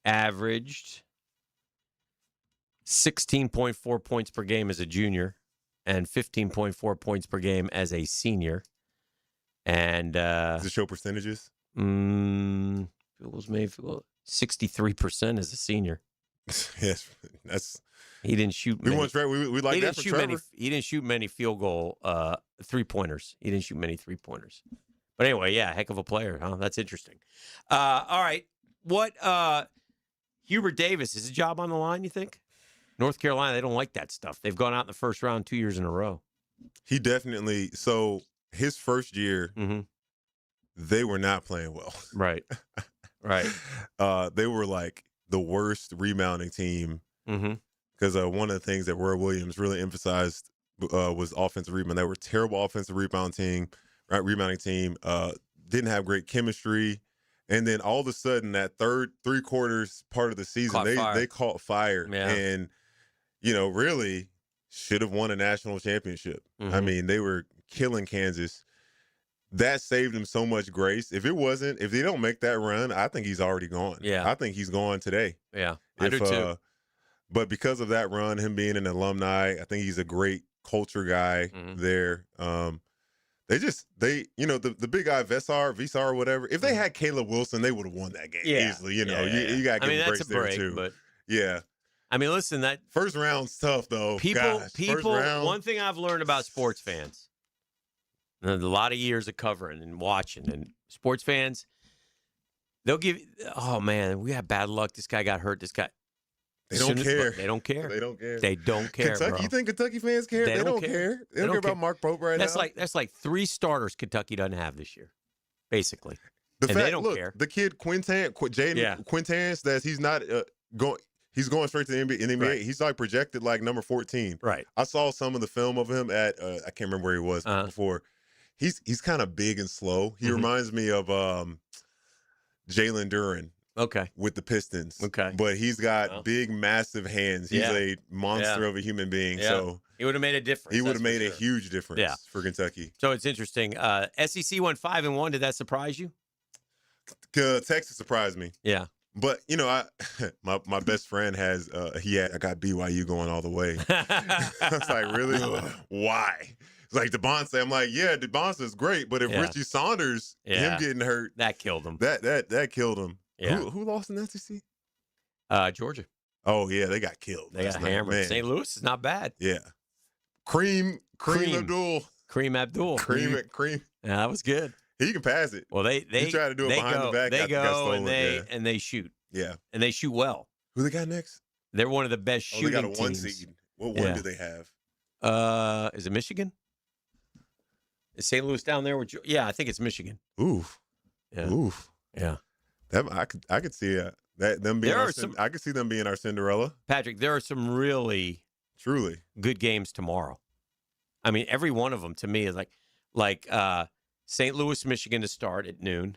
averaged 16.4 points per game as a junior and 15.4 points per game as a senior. And does it show percentages? It was made 63% as a senior. Yes, that's. He didn't shoot. We like that for Trevor. He didn't shoot many field goal 3-pointers. He didn't shoot many 3-pointers. But anyway, yeah, heck of a player, huh? That's interesting. All right, what Hubert Davis, is a job on the line? You think? North Carolina, they don't like that stuff. They've gone out in the first round 2 years in a row. He definitely. So his first year, they were not playing well. Right. Right. They were like the worst rebounding team. Because one of the things that Roy Williams really emphasized was offensive rebound. They were a terrible offensive rebounding team. Didn't have great chemistry. And then all of a sudden, that third 3/4 part of the season, they caught fire. Yeah. And, really should have won a national championship. I mean, they were killing Kansas. That saved him so much grace. If they don't make that run, I think he's already gone. Yeah. I think he's gone today. Yeah, I do too. But because of that run, him being an alumni, I think he's a great culture guy there. The big guy, Visar or whatever, if they had Caleb Wilson, they would have won that game easily. You got to give him grace there too. But yeah. I mean, listen, that first round's tough though. People, one thing I've learned about sports fans, and a lot of years of covering and watching, and sports fans, they'll give, oh man, we had bad luck. This guy got hurt. This guy. They don't care. They don't care. They don't care. They don't care. Kentucky, bro. You think Kentucky fans care? They don't care. They don't care about Mark Pope right now. That's like 3 starters Kentucky doesn't have this year, basically. They don't care. The kid Jaden Quintans, that he's not going. He's going straight to the NBA. Right. He's like projected like number 14. Right. I saw some of the film of him at I can't remember where he was before. He's kind of big and slow. He reminds me of Jalen Duren. Okay. With the Pistons. Okay. But he's got big, massive hands. He's a monster of a human being. Yeah. So he would have made a difference. He would have made a huge difference for Kentucky. So it's interesting. SEC went 5-1. Did that surprise you? Texas surprised me. Yeah. But my best friend has I got BYU going all the way. I was like, really? Why? It's like DeBonce. I'm like, yeah, DeBonce is great, but if Richie Saunders, him getting hurt, that killed him. That killed him. Yeah. Who lost in the SEC? Georgia. Oh yeah, they got killed. They got hammered. St. Louis is not bad. Yeah. Cream Abdul. Cream Abdul. Cream. Yeah, that was good. He can pass it. Well, they try to do it behind the back. They go and they shoot. Yeah, and they shoot well. Who they got next? They're one of the best shooting teams. They got a 1 teams. seed. What one do they have? Is it Michigan? Is St. Louis down there? Yeah, I think it's Michigan. Oof. Yeah. Oof. Yeah. I could see them being. I could see them being our Cinderella. Patrick, there are some really, truly good games tomorrow. I mean, every one of them to me is like St. Louis, Michigan to start at noon.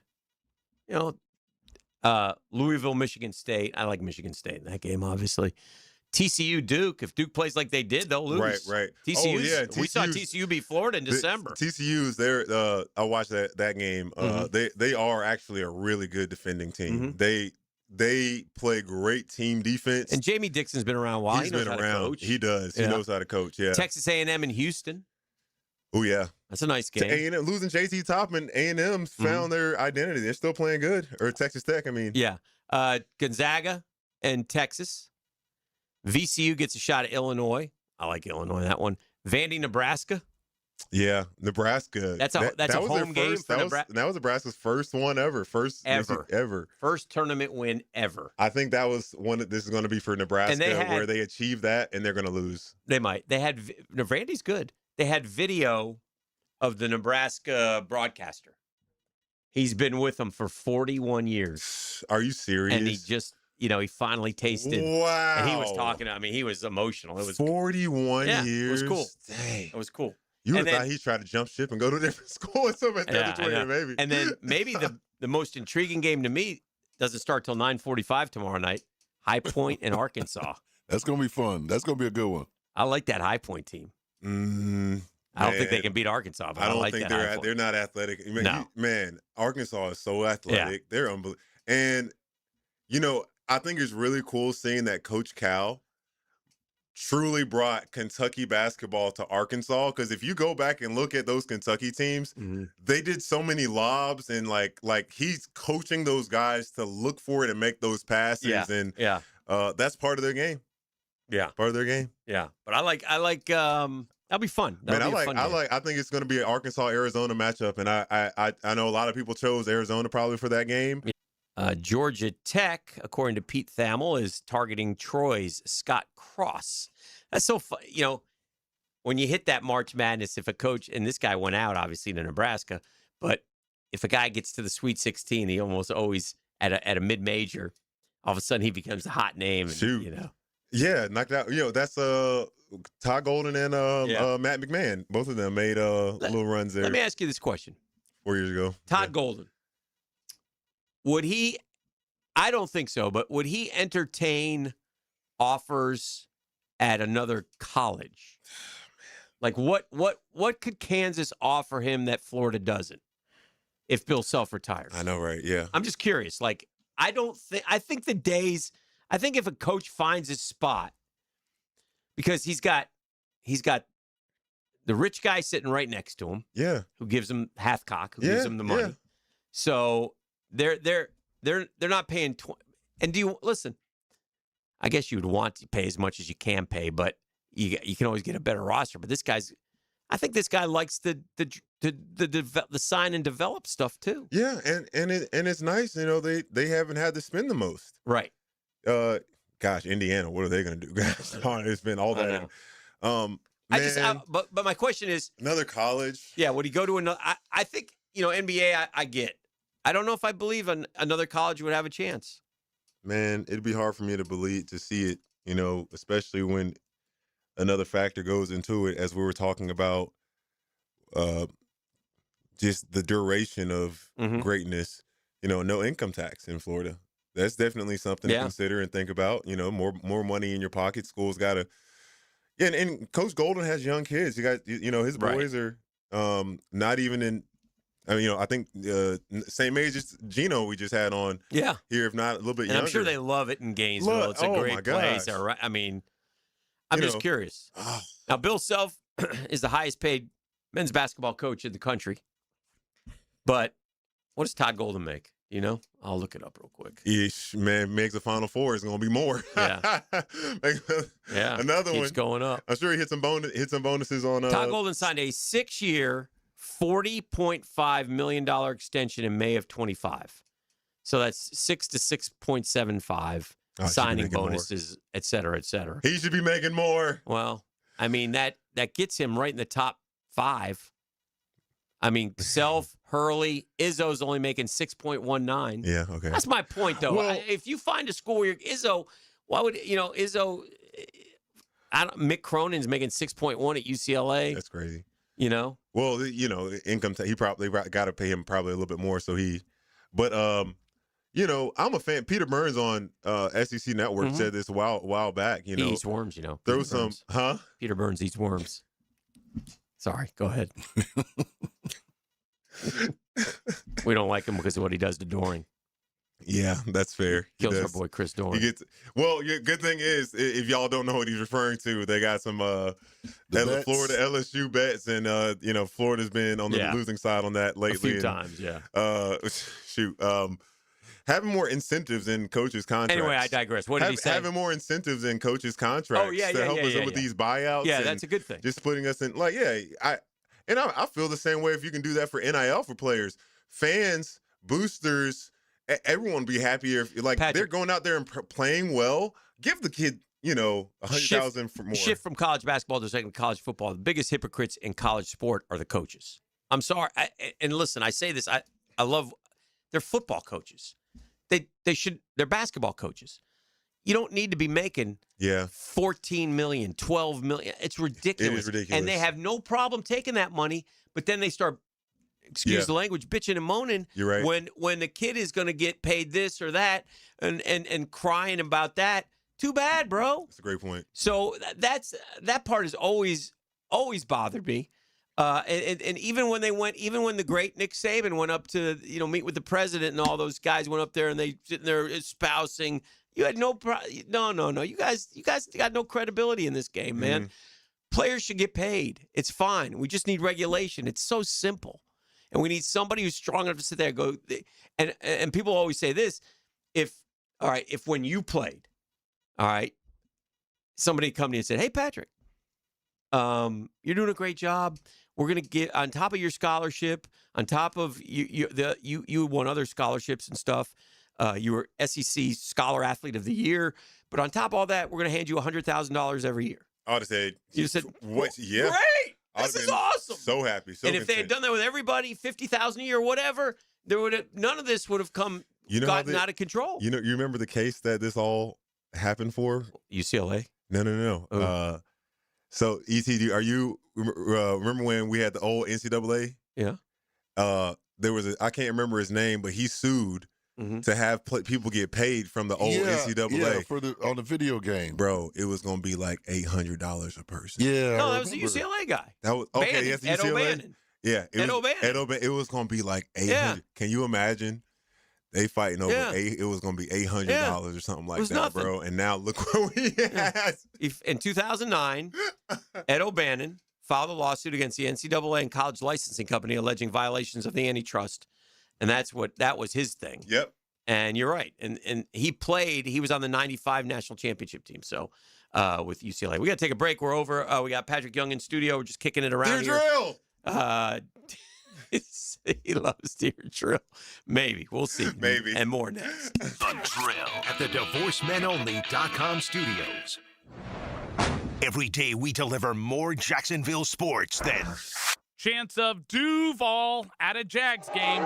Louisville, Michigan State. I like Michigan State in that game, obviously. TCU, Duke. If Duke plays like they did, they'll lose. Right. TCU's, Oh, yeah. we saw TCU beat Florida in December. TCU's there. I watched that game. They are actually a really good defending team. They play great team defense. And Jamie Dixon's been around a while. He's he knows been how around. to coach. He does. He knows how to coach. Yeah. Texas A&M in Houston. Oh yeah, that's a nice game. A&M losing JT Toppin. A&M's found their identity. They're still playing good. Or Texas Tech. I mean. Yeah. Gonzaga and Texas. VCU gets a shot at Illinois. I like Illinois, that one. Vandy, Nebraska. Yeah, Nebraska. That's a home game for Nebraska. That was Nebraska's first one ever. First tournament win ever. I think that was one that this is going to be for Nebraska, where they achieve that and they're going to lose. They might. Vandy's good. They had video of the Nebraska broadcaster. He's been with them for 41 years. Are you serious? And he just, he finally tasted. Wow. And he was talking. I mean, he was emotional. It was 41 years. It was cool. Dang. It was cool. You would have thought he tried to jump ship and go to a different school or something. Maybe. And then maybe the most intriguing game to me doesn't start till 9:45 tomorrow night. High Point in Arkansas. That's going to be fun. That's going to be a good one. I like that High Point team. I don't think they can beat Arkansas, but I don't think they're not athletic. Man, Arkansas is so athletic. Yeah. They're unbelievable. And, I think it's really cool seeing that Coach Cal truly brought Kentucky basketball to Arkansas. Because if you go back and look at those Kentucky teams, they did so many lobs and like he's coaching those guys to look for it and make those passes. Yeah. And that's part of their game. Yeah. Part of their game. Yeah. But I like that'll be fun. I think it's going to be an Arkansas-Arizona matchup, and I know a lot of people chose Arizona probably for that game. Georgia Tech, according to Pete Thamel, is targeting Troy's Scott Cross. That's so fun. When you hit that March Madness, if a coach, and this guy went out obviously to Nebraska, but if a guy gets to the Sweet 16, he almost always at a mid-major, all of a sudden he becomes a hot name. And, Yeah, knocked out. That's Todd Golden and Matt McMahon. Both of them made little runs there. Let me ask you this question. 4 years ago. Todd Golden. Would he, I don't think so, but would he entertain offers at another college? Like what could Kansas offer him that Florida doesn't if Bill Self retires? I know, right? Yeah. I'm just curious. Like, I think if a coach finds his spot, because he's got the rich guy sitting right next to him. Yeah. Who gives him half-cock, who gives him the money. Yeah. So they're not paying and do you listen? I guess you would want to pay as much as you can pay, but you can always get a better roster. But I think this guy likes the sign and develop stuff too. Yeah, and it's nice, they haven't had to spend the most. Right. Gosh, Indiana, what are they going to do? It's been all that. But my question is, another college. Yeah, would he go to another? I think NBA. I get. I don't know if I believe another college would have a chance. Man, it'd be hard for me to see it. Especially when another factor goes into it, as we were talking about, just the duration of greatness. No income tax in Florida. That's definitely something to consider and think about. More money in your pocket. Schools got to. Yeah, and Coach Golden has young kids. You got, his boys are not even in. I think same age as Gino we just had on. Yeah. Here, if not a little bit younger. I'm sure they love it in Gainesville. It's a great place. I'm just curious. Now, Bill Self is the highest paid men's basketball coach in the country. But what does Todd Golden make? I'll look it up real quick. Eesh, man, makes a Final Four. It's going to be more. Yeah. Another keeps one. Going up. I'm sure he hit some bonuses on. Todd Golden signed a 6-year, $40.5 million extension in May of 25. So that's 6 to 6.75 signing bonuses, et cetera, et cetera. He should be making more. Well, that gets him right in the top 5. Self, Hurley, Izzo's only making 6.19. Yeah, okay. That's my point, though. Well, if you find a school where Izzo, why would Izzo? Mick Cronin's making 6.1 at UCLA. That's crazy. Well, income tax. He probably got to pay him probably a little bit more. So But I'm a fan. Peter Burns on SEC Network said this a while back. He eats worms, There was some, Peter Burns eats worms. Sorry, go ahead. We don't like him because of what he does to Doring. Yeah, that's fair. Kills our boy Chris Doring. Good thing is, if y'all don't know what he's referring to, they got some Florida LSU bets, and Florida's been on the losing side on that lately. A few times, yeah. Having more incentives in coaches' contracts. Anyway, I digress. What did he say? Having more incentives in coaches' contracts to help us with these buyouts. Yeah, that's a good thing. Just putting us in, I feel the same way if you can do that for NIL for players. Fans, boosters, everyone would be happier if, Patrick, they're going out there and playing well. Give the kid, $100,000 for more. Shift from college basketball to second college football. The biggest hypocrites in college sport are the coaches. I'm sorry. And listen, I say this. I love they're football coaches. They're basketball coaches. You don't need to be making $14 million, $12 million. It's ridiculous. It is ridiculous. And they have no problem taking that money, but then they start, excuse the language, bitching and moaning. You're right. When the kid is going to get paid this or that and crying about that. Too bad, bro. That's a great point. So that part has always bothered me. And even when the great Nick Saban went up to meet with the president and all those guys went up there and they sitting there espousing, you had no you guys got no credibility in this game, man. Mm-hmm. Players should get paid. It's fine. We just need regulation. It's so simple, and we need somebody who's strong enough to sit there and go. And people always say this: if when you played, somebody come to you and said, "Hey, Patrick, you're doing a great job. We're going to get on top of your scholarship, on top of you won other scholarships and stuff. You were SEC Scholar Athlete of the Year, but on top of all that, we're going to hand you $100,000 every year." I would have said, "You said what? Yeah, great. This is awesome. So happy. So and if they had done that with everybody, $50,000 a year, whatever, none of this would have gotten out of control. You remember the case that this all happened for? UCLA? No. Oh. So, ET, are you remember when we had the old NCAA? Yeah. There was I can't remember his name, but he sued to have people get paid from the old NCAA on the video game. Bro, it was going to be like $800 a person. Yeah. No, that was the UCLA guy. That was okay. Bannon, Yes, Ed UCLA. O'Bannon. Yeah, Ed O'Bannon. It was going to be like $800. Yeah. Can you imagine? They fighting over it was going to be $800 or something like that, nothing. bro. And now look where we at. In 2009, Ed O'Bannon filed a lawsuit against the NCAA and College Licensing Company alleging violations of the antitrust, and that was his thing. Yep. And you're right. And he was on the 95 national championship team. So with UCLA, we got to take a break. We're over. We got Patrick Young in studio. We're just kicking it around here. Drill. He loves Deer Drill. Maybe. We'll see. Maybe. And more next. The Drill at the DivorceMenOnly.com studios. Every day we deliver more Jacksonville sports than chance of Duval at a Jags game.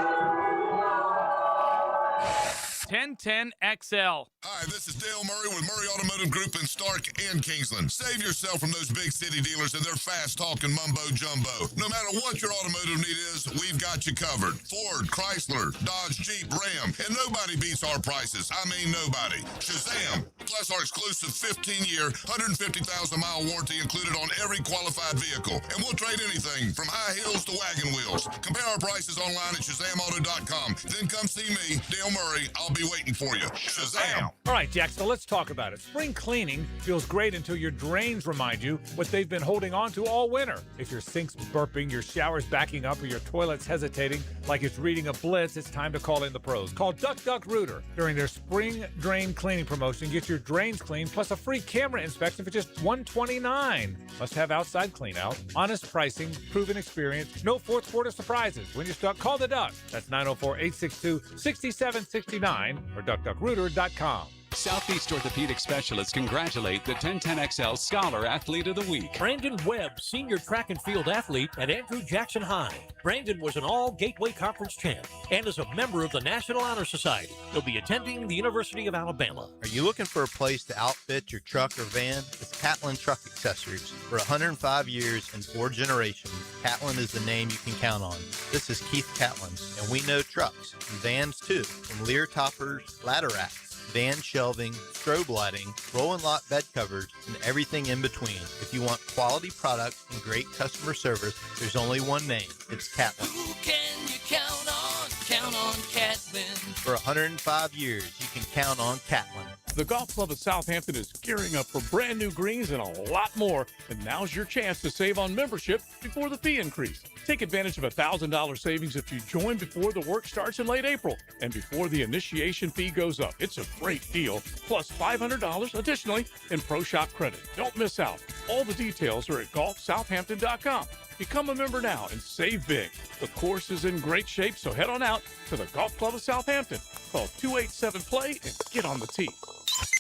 1010 XL. Hi, this is Dale Murray with Murray Automotive Group in Stark and Kingsland. Save yourself from those big city dealers and their fast-talking mumbo-jumbo. No matter what your automotive need is, we've got you covered. Ford, Chrysler, Dodge, Jeep, Ram, and nobody beats our prices. I mean nobody. Shazam! Plus our exclusive 15-year, 150,000-mile warranty included on every qualified vehicle. And we'll trade anything from high heels to wagon wheels. Compare our prices online at ShazamAuto.com. Then come see me, Dale Murray. I'll be waiting for you. Shazam! All right, Jackson, let's talk about it. Spring cleaning feels great until your drains remind you what they've been holding on to all winter. If your sink's burping, your shower's backing up, or your toilet's hesitating like it's reading a blitz, it's time to call in the pros. Call Duck Duck Rooter. During their spring drain cleaning promotion, get your drains cleaned plus a free camera inspection for just $129. Must have outside clean out, honest pricing, proven experience, no fourth quarter surprises. When you're stuck, call the Duck. That's 904-862-6769 or duckduckrooter.com. Southeast Orthopedic Specialists congratulate the 1010XL Scholar Athlete of the Week. Brandon Webb, senior track and field athlete at Andrew Jackson High. Brandon was an all-Gateway Conference champ and is a member of the National Honor Society. He'll be attending the University of Alabama. Are you looking for a place to outfit your truck or van? It's Catlin Truck Accessories. For 105 years and 4 generations, Catlin is the name you can count on. This is Keith Catlin, and we know trucks and vans too, from Lear toppers, ladder racks, van shelving, strobe lighting, roll and lock bed covers, and everything in between. If you want quality products and great customer service, there's only one name. It's Catlin. Who can you count on? Count on Catlin. For 105 years, you can count on Catlin. The Golf Club of Southampton is gearing up for brand new greens and a lot more, and now's your chance to save on membership before the fee increase. Take advantage of $1,000 savings if you join before the work starts in late April and before the initiation fee goes up. It's a great deal, plus $500 additionally in Pro Shop credit. Don't miss out. All the details are at golfsouthampton.com. Become a member now and save big. The course is in great shape, so head on out to the Golf Club of Southampton. Call 287-PLAY and get on the tee.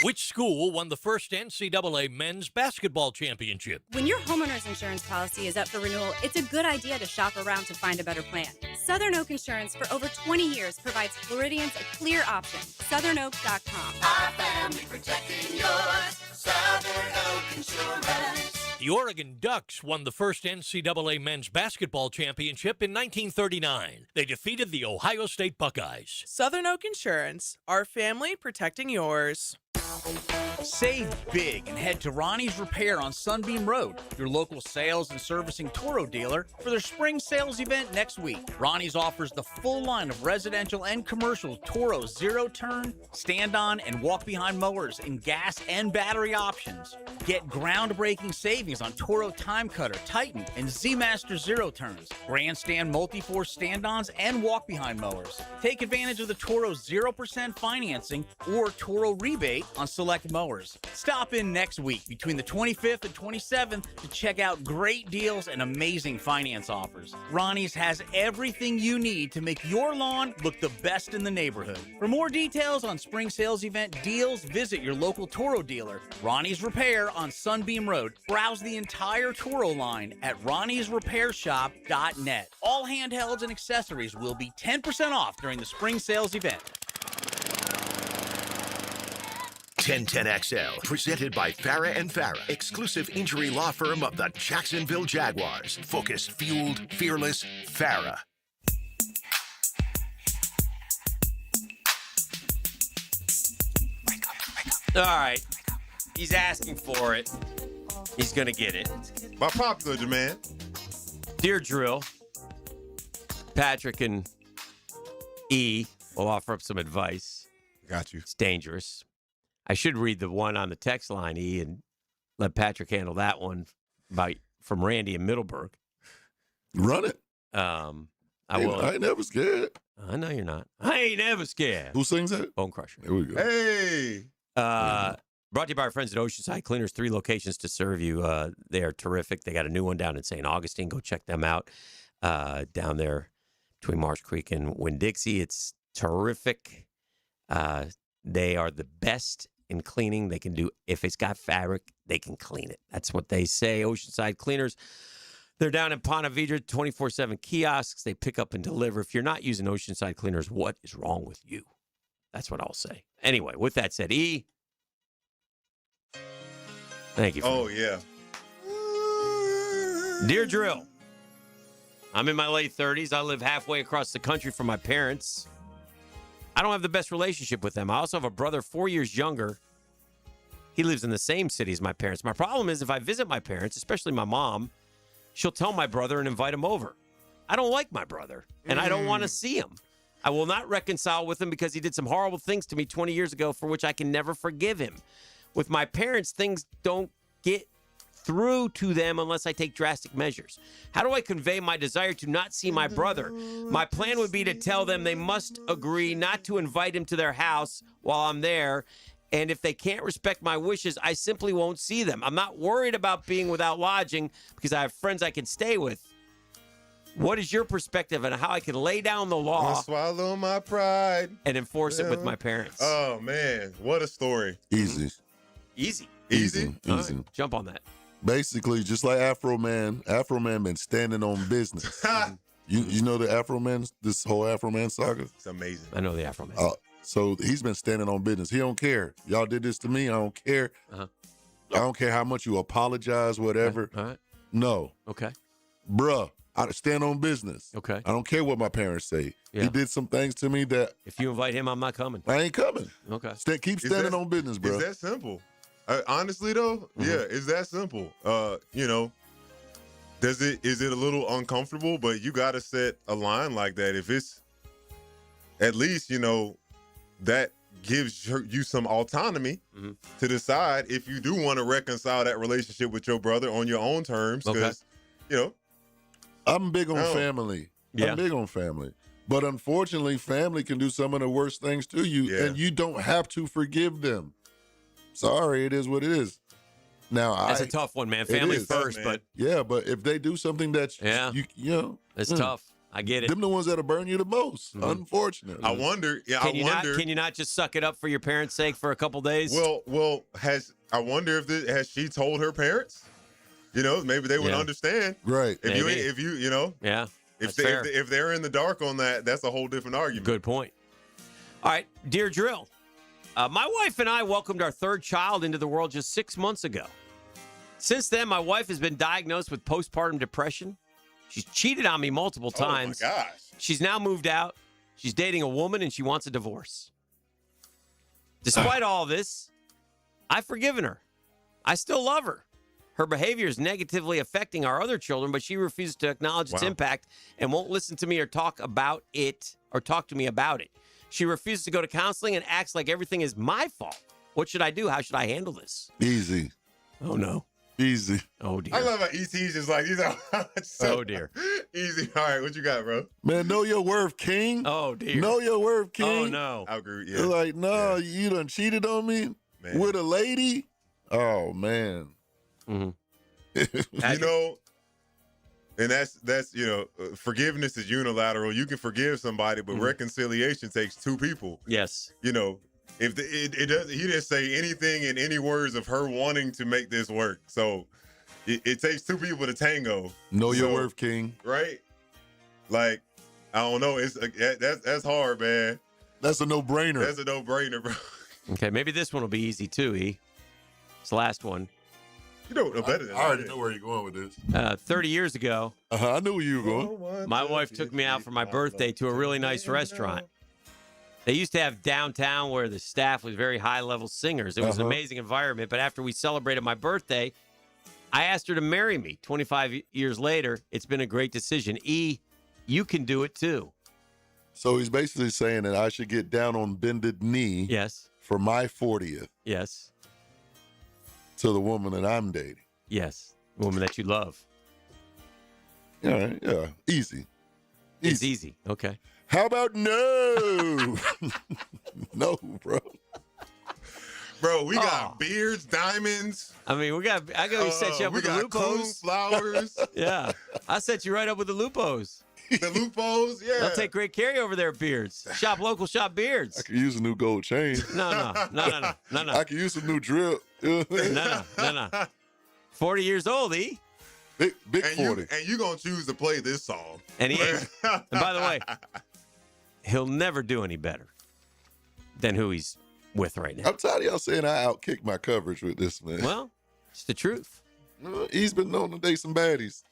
Which school won the first NCAA men's basketball championship? When your homeowner's insurance policy is up for renewal, it's a good idea to shop around to find a better plan. Southern Oak Insurance for over 20 years provides Floridians a clear option. SouthernOak.com. Our family protecting yours. Southern Oak Insurance. The Oregon Ducks won the first NCAA men's basketball championship in 1939. They defeated the Ohio State Buckeyes. Southern Oak Insurance, our family protecting yours. Save big and head to Ronnie's Repair on Sunbeam Road, your local sales and servicing Toro dealer, for their spring sales event next week. Ronnie's offers the full line of residential and commercial Toro zero-turn, stand-on, and walk-behind mowers in gas and battery options. Get groundbreaking savings on Toro Time Cutter, Titan, and Z-Master zero-turns, Grandstand multi-force stand-ons, and walk-behind mowers. Take advantage of the Toro 0% financing or Toro rebate on select mowers. Stop in next week between the 25th and 27th to check out great deals and amazing finance offers. Ronnie's has everything you need to make your lawn look the best in the neighborhood. For more details on spring sales event deals, visit your local Toro dealer. Ronnie's Repair on Sunbeam Road. Browse the entire Toro line at ronniesrepairshop.net. All handhelds and accessories will be 10% off during the spring sales event. 1010XL, presented by Farah and Farah, exclusive injury law firm of the Jacksonville Jaguars. Focused, fueled, fearless, Farah. All right. He's asking for it. He's going to get it. By popular demand. Dear Drill, Patrick and E will offer up some advice. Got you. It's dangerous. I should read the one on the text line, E, and let Patrick handle that one from Randy in Middleburg. Run it. I will. I ain't never scared. I know you're not. I ain't never scared. Who sings that? Bone Crusher. There we go. Hey. Brought to you by our friends at Oceanside Cleaners. 3 locations to serve you. They are terrific. They got a new one down in St. Augustine. Go check them out down there between Marsh Creek and Winn-Dixie. It's terrific. They are the best in cleaning. They can do, if it's got fabric, they can clean it. That's what they say. Oceanside Cleaners. They're down in Ponte Vedra, 24/7 kiosks. They pick up and deliver. If you're not using Oceanside Cleaners, what is wrong with you? That's what I'll say. Anyway, with that said, E, thank you. Yeah. Dear Drill, I'm in my late 30s. I live halfway across the country from my parents. I don't have the best relationship with them. I also have a brother 4 years younger. He lives in the same city as my parents. My problem is if I visit my parents, especially my mom, she'll tell my brother and invite him over. I don't like my brother, and I don't want to see him. I will not reconcile with him because he did some horrible things to me 20 years ago for which I can never forgive him. With my parents, things don't get through to them unless I take drastic measures. How do I convey my desire to not see my brother? My plan would be to tell them they must agree not to invite him to their house while I'm there. And if they can't respect my wishes, I simply won't see them. I'm not worried about being without lodging because I have friends I can stay with. What is your perspective on how I can lay down the law? I'll swallow my pride and enforce it with my parents? Oh, man. What a story. Easy. Easy. Easy. Jump on that. Basically, just like Afro Man been standing on business. You know the Afro Man, this whole Afro Man saga? It's amazing. I know the Afro Man. So he's been standing on business. He don't care. Y'all did this to me. I don't care. I don't care how much you apologize, whatever. All right. No. Okay. Bruh, I stand on business. Okay. I don't care what my parents say. Yeah. He did some things to me that If you invite him, I'm not coming. I ain't coming. Okay. Keep standing on business, bro. Is that simple? Honestly, though, yeah, it's that simple. Is it a little uncomfortable? But you got to set a line like that. If it's at least, that gives you some autonomy to decide if you do want to reconcile that relationship with your brother on your own terms. Because, I'm big on family. Yeah. I'm big on family. But unfortunately, family can do some of the worst things to you, and you don't have to forgive them. Sorry, it is what it is. Now, That's a tough one, man. Family first, but yeah, but if they do something that it's tough. I get it. Them the ones that'll burn you the most, unfortunately. I wonder. Yeah, Can you not just suck it up for your parents' sake for a couple days? Well, I wonder has she told her parents? Maybe they would understand. Right. If they're in the dark on that, that's a whole different argument. Good point. All right, dear Drill. My wife and I welcomed our third child into the world just 6 months ago. Since then, my wife has been diagnosed with postpartum depression. She's cheated on me multiple times. Oh, my gosh. She's now moved out. She's dating a woman, and she wants a divorce. Despite all this, I've forgiven her. I still love her. Her behavior is negatively affecting our other children, but she refuses to acknowledge its impact and won't listen to me or talk to me about it. She refuses to go to counseling and acts like everything is my fault. What should I do? How should I handle this? Easy. Oh, no. Easy. Oh, dear. I love how ET's just like, oh, dear. Easy. All right, what you got, bro? Man, know your worth, King. Oh, dear. Know your worth, King. Oh, no. I agree. You're like, no, you done cheated on me with a lady? Oh, man. Mm-hmm. And that's forgiveness is unilateral. You can forgive somebody, but reconciliation takes two people. Yes. If it does, he didn't say anything in any words of her wanting to make this work. So it takes two people to tango. Know your worth, King. Right? Like, I don't know. That's hard, man. That's a no-brainer. That's a no-brainer, bro. Okay, maybe this one will be easy too, E. It's the last one. You know better than I already know where you're going with this. 30 years ago, I knew where you were going. My wife took me out for my birthday to a really nice restaurant. They used to have downtown where the staff was very high-level singers. It was an amazing environment, but after we celebrated my birthday, I asked her to marry me. 25 years later, it's been a great decision. E, you can do it too. So he's basically saying that I should get down on bended knee for my 40th. Yes. To the woman that I'm dating. Yes. The woman that you love. Yeah. Easy. It's easy. Okay. How about no? No, bro. Bro, we got beards, diamonds. I mean, I got to set you up with the Lupos. Flowers. Yeah. I set you right up with the Lupos. The Lupos, yeah. They'll take great care of you over there, Beards. Shop local, shop Beards. I could use a new gold chain. No. I could use some new drip. No. 40 years old, E. Big 40. And you going to choose to play this song. And he ain't. And by the way, he'll never do any better than who he's with right now. I'm tired of y'all saying I outkicked my coverage with this, man. Well, it's the truth. He's been known to date some baddies.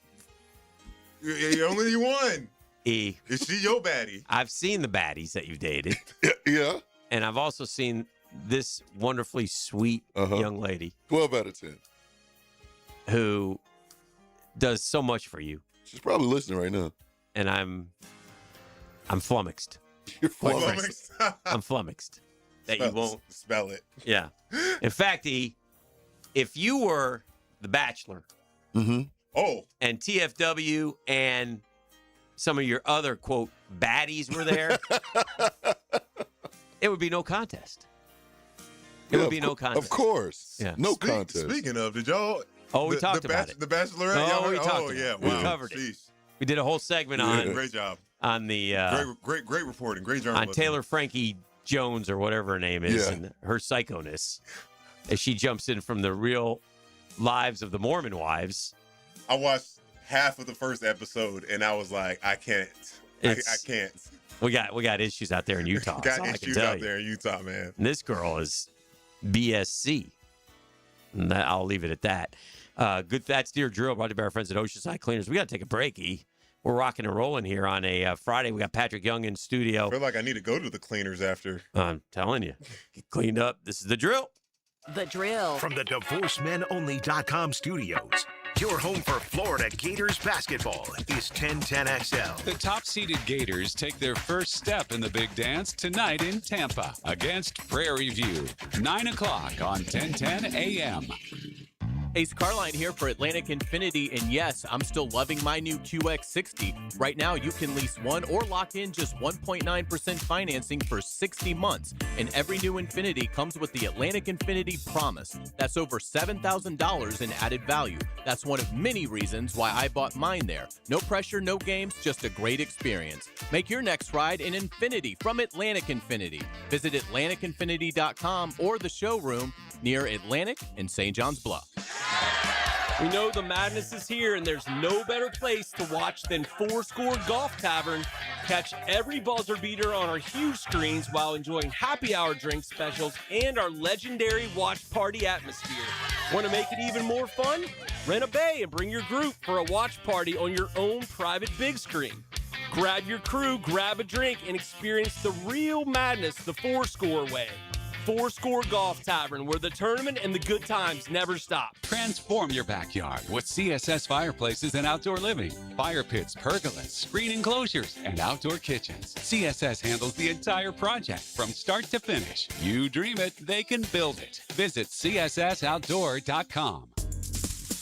You only one. E. Is she your baddie? I've seen the baddies that you've dated. Yeah. And I've also seen this wonderfully sweet young lady. 12 out of 10. Who does so much for you. She's probably listening right now. And I'm flummoxed. You're flummoxed. I'm flummoxed. That you won't spell it. Yeah. In fact, E, if you were The Bachelor, and TFW and some of your other quote baddies were there, it would be no contest. It would be no contest. Of course. Yeah. No contest. Speaking of, did y'all? Oh, we talked about it. The Bachelorette. Oh, we talked about it. We Wow. covered it. Jeez. We did a whole segment on. Great job. On the great reporting. Great journalism. on Taylor Frankie Jones or whatever her name is, and her psychoness as she jumps in from the real lives of the Mormon wives. I watched half of the first episode and I was like, I can't. I can't. We got issues out there in Utah. Got issues out there in Utah, man. And this girl is BSC. And I'll leave it at that. Good That's Deer Drill brought to you by our friends at Oceanside Cleaners. We got to take a break, E. We're rocking and rolling here on a Friday. We got Patrick Young in studio. I feel like I need to go to the cleaners after. I'm telling you. Get cleaned up. This is The Drill. The Drill. From the DivorceMenOnly.com studios, your home for Florida Gators basketball is 1010XL. The top-seeded Gators take their first step in the big dance tonight in Tampa against Prairie View. 9 o'clock on 1010 a.m. Ace Carline here for Atlantic Infinity, and yes, I'm still loving my new QX60. Right now, you can lease one or lock in just 1.9% financing for 60 months, and every new Infinity comes with the Atlantic Infinity Promise. That's over $7,000 in added value. That's one of many reasons why I bought mine there. No pressure, no games, just a great experience. Make your next ride an Infinity from Atlantic Infinity. Visit AtlanticInfinity.com or the showroom near Atlantic and St. John's Bluff. We know the madness is here, and there's no better place to watch than Fourscore Golf Tavern. Catch every buzzer beater on our huge screens while enjoying happy hour drink specials and our legendary watch party atmosphere. Want to make it even more fun? Rent a bay and bring your group for a watch party on your own private big screen. Grab your crew, grab a drink, and experience the real madness the Fourscore way. Fourscore Golf Tavern, where the tournament and the good times never stop. Transform your backyard with CSS fireplaces and outdoor living, fire pits, pergolas, screen enclosures, and outdoor kitchens. CSS handles the entire project from start to finish. You dream it, they can build it. Visit CSSOutdoor.com.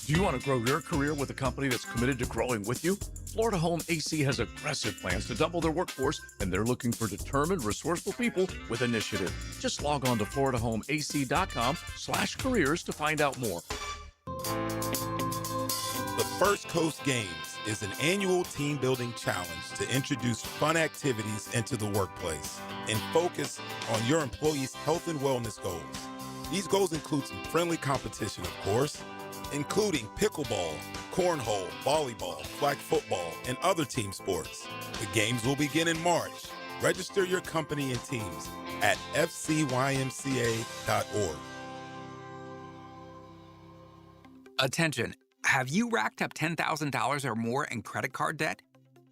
Do you want to grow your career with a company that's committed to growing with you? Florida Home AC has aggressive plans to double their workforce, and they're looking for determined, resourceful people with initiative. Just log on to FloridaHomeAC.com/careers to find out more. The First Coast Games is an annual team-building challenge to introduce fun activities into the workplace and focus on your employees' health and wellness goals. These goals include some friendly competition, of course, including pickleball, cornhole, volleyball, flag football, and other team sports. The games will begin in March. Register your company and teams at fcymca.org. Attention, have you racked up $10,000 or more in credit card debt?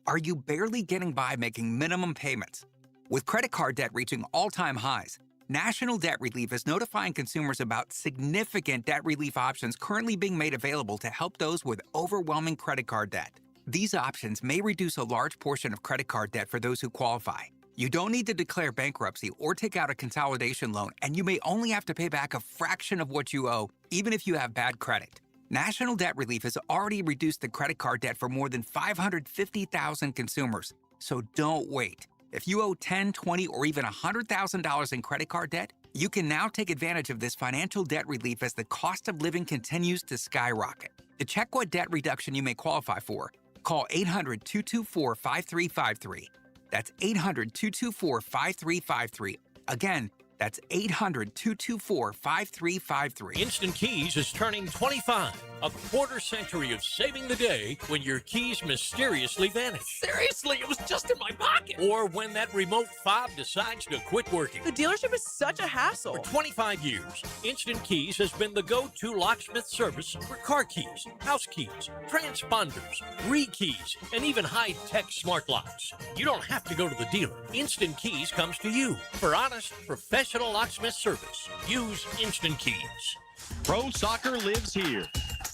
Are you barely getting by making minimum payments? With credit card debt reaching all-time highs, National Debt Relief is notifying consumers about significant debt relief options currently being made available to help those with overwhelming credit card debt. These options may reduce a large portion of credit card debt for those who qualify. You don't need to declare bankruptcy or take out a consolidation loan, and you may only have to pay back a fraction of what you owe, even if you have bad credit. National Debt Relief has already reduced the credit card debt for more than 550,000 consumers. So don't wait. If you owe $10,000, $20,000, or even $100,000 in credit card debt, you can now take advantage of this financial debt relief as the cost of living continues to skyrocket. To check what debt reduction you may qualify for, call 800-224-5353. That's 800-224-5353. Again, that's 800-224-5353. Instant Keys is turning 25. A quarter century of saving the day when your keys mysteriously vanish. Seriously, it was just in my pocket. Or when that remote fob decides to quit working. The dealership is such a hassle. For 25 years, Instant Keys has been the go-to locksmith service for car keys, house keys, transponders, re-keys, and even high-tech smart locks. You don't have to go to the dealer. Instant Keys comes to you for honest, professional locksmith service. Use Instant Keys. Pro soccer lives here.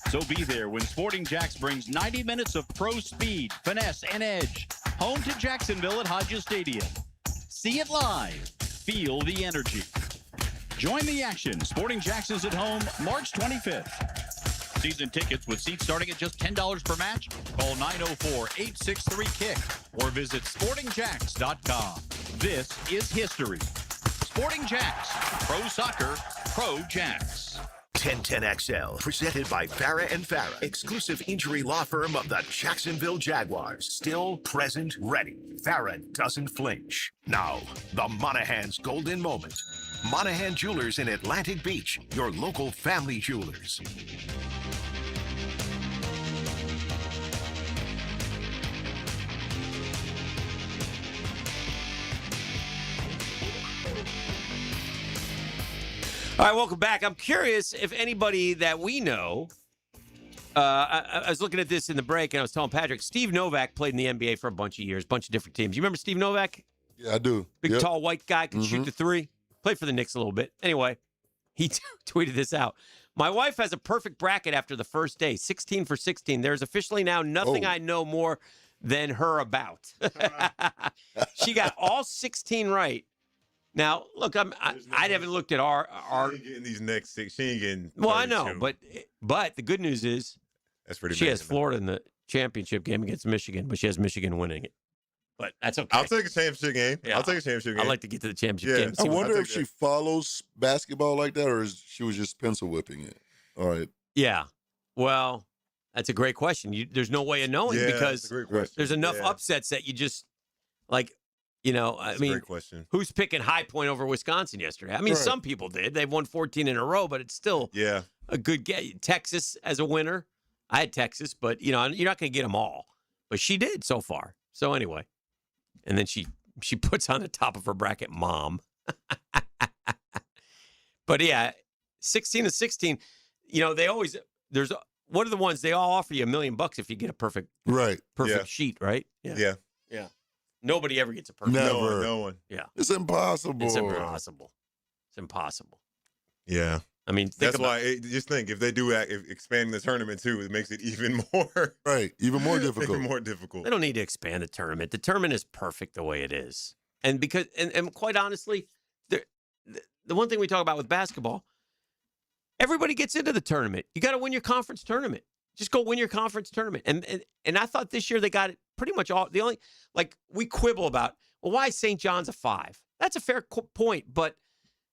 So be there when Sporting Jacks brings 90 minutes of pro speed, finesse, and edge. Home to Jacksonville at Hodges Stadium. See it live. Feel the energy. Join the action. Sporting Jacks is at home March 25th. Season tickets with seats starting at just $10 per match. Call 904-863-KICK or visit sportingjacks.com. This is history. Sporting Jacks. Pro soccer, pro Jacks. 1010XL, presented by Farah and Farah, exclusive injury law firm of the Jacksonville Jaguars. Still present, ready. Farah doesn't flinch. Now, the Monahan's golden moment. Monahan Jewelers in Atlantic Beach, your local family jewelers. All right, welcome back. I'm curious if anybody that we know, I was looking at this in the break, and I was telling Patrick, Steve Novak played in the NBA for a bunch of years, bunch of different teams. You remember Steve Novak? Yeah, I do. Big, tall, white guy, could shoot the three. Played for the Knicks a little bit. Anyway, he tweeted this out. My wife has a perfect bracket after the first day, 16 for 16. There's officially now nothing I know more than her about. She got all 16 right. Now, look, I haven't looked at our. She ain't getting these next 6. She ain't getting. 32. Well, I know, but the good news is that's pretty. She has Florida in the championship game against Michigan, but she has Michigan winning it. But that's okay. I'll take a championship game. Yeah. I'll take a championship game. I'd like to get to the championship game. I wonder if she follows basketball like that, or she was just pencil whipping it. All right. Yeah. Well, that's a great question. There's no way of knowing because there's enough upsets that you just like. I mean, great question. Who's picking High Point over Wisconsin yesterday? I mean, some people did. They've won 14 in a row, but it's still a good game. Texas as a winner. I had Texas, but, you're not going to get them all. But she did so far. So anyway. And then she puts on the top of her bracket, Mom. But, yeah, 16 to 16, they always – there's – what are the ones? They all offer you $1 million if you get a perfect sheet, right? Yeah. Nobody ever gets a perfect. Never. No one. Yeah. It's impossible. It's impossible. It's impossible. Yeah. I mean, that's why. Just think if they do expanding the tournament too, it makes it even more even more difficult. Even more difficult. They don't need to expand the tournament. The tournament is perfect the way it is, and because and quite honestly, the one thing we talk about with basketball, everybody gets into the tournament. You got to win your conference tournament. Just go win your conference tournament. And I thought this year they got it pretty much all. The only, we quibble about, well, why is St. John's a 5? That's a fair point, but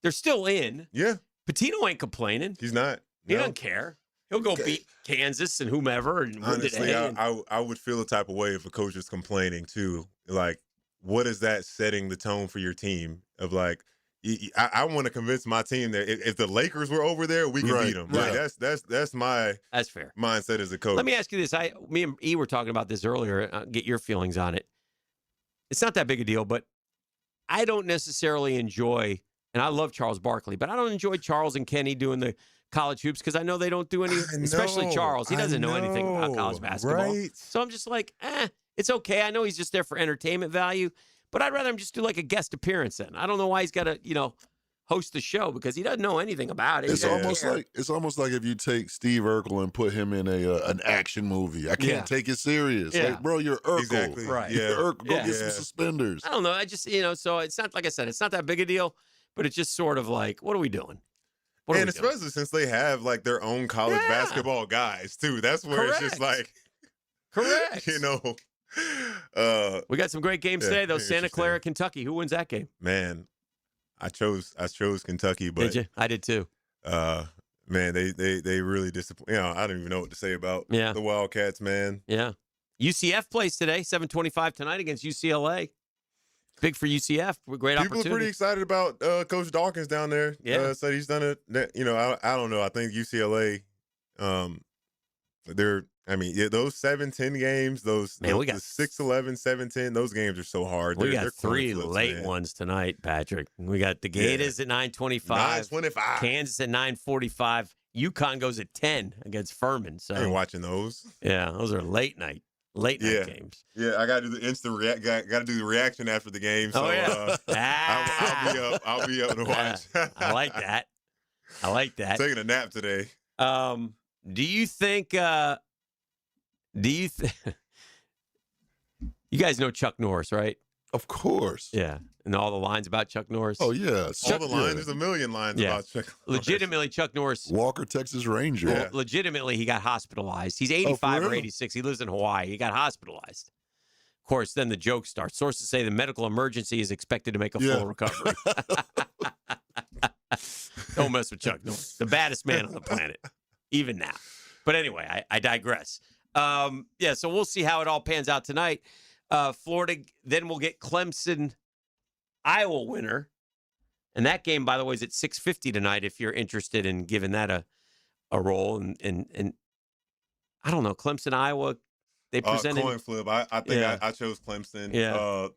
they're still in. Yeah. Patino ain't complaining. He's not. He doesn't care. He'll go beat Kansas and whomever. And honestly, I would feel the type of way if a coach is complaining too. Like, what is that setting the tone for your team of like, I want to convince my team that if the Lakers were over there, we can beat them. Like that's my fair mindset as a coach. Let me ask you this: me and E were talking about this earlier. Get your feelings on it. It's not that big a deal, but I don't necessarily enjoy, and I love Charles Barkley, but I don't enjoy Charles and Kenny doing the college hoops because I know they don't do any. Especially Charles, he doesn't know anything about college basketball. Right. So I'm just like, it's okay. I know he's just there for entertainment value. But I'd rather him just do like a guest appearance then. I don't know why he's got to, host the show because he doesn't know anything about it. It's almost like if you take Steve Urkel and put him in an action movie. I can't take it serious. Yeah. Like, bro, you're Urkel. Exactly. Right. You're Urkel. Go get some suspenders. I don't know. I just, so it's not, like I said, it's not that big a deal, but it's just sort of like, what are we doing? And especially since they have like their own college basketball guys too. That's where it's just like, correct. We got some great games today, though. Santa Clara, Kentucky. Who wins that game? Man, I chose Kentucky, but did you? I did too. Man, they really disappoint. I don't even know what to say about the Wildcats, man. Yeah. UCF plays today, 7:25 tonight against UCLA. Big for UCF. Great opportunity. People are pretty excited about Coach Dawkins down there. Yeah. Said he's done it. I don't know. I think UCLA, those 7-10 games, we got 6-11, 7-10, those games are so hard. We got 3 late ones tonight, Patrick. We got the Gators at 9:25. 9:25. Kansas at 9:45. UConn goes at 10 against Furman. So I ain't watching those. Yeah, those are late night games. Yeah, I got to do the instant react. Got to do the reaction after the game. So I'll be up to watch. I like that. Taking a nap today. Do you think? You guys know Chuck Norris, right? Of course. Yeah. And all the lines about Chuck Norris. Oh, yeah. All the lines. There's a million lines about Chuck Norris. Legitimately, Chuck Norris. Walker, Texas Ranger. Well, legitimately, he got hospitalized. He's 85 or 86. He lives in Hawaii. He got hospitalized. Of course, then the joke starts. Sources say the medical emergency is expected to make a full recovery. Don't mess with Chuck Norris. The baddest man on the planet, even now. But anyway, I digress. So we'll see how it all pans out tonight. Florida, then we'll get Clemson, Iowa winner. And that game, by the way, is at 6:50 tonight if you're interested in giving that a roll. And I don't know, Clemson, Iowa, they presented. Coin flip. I think I chose Clemson. Yeah.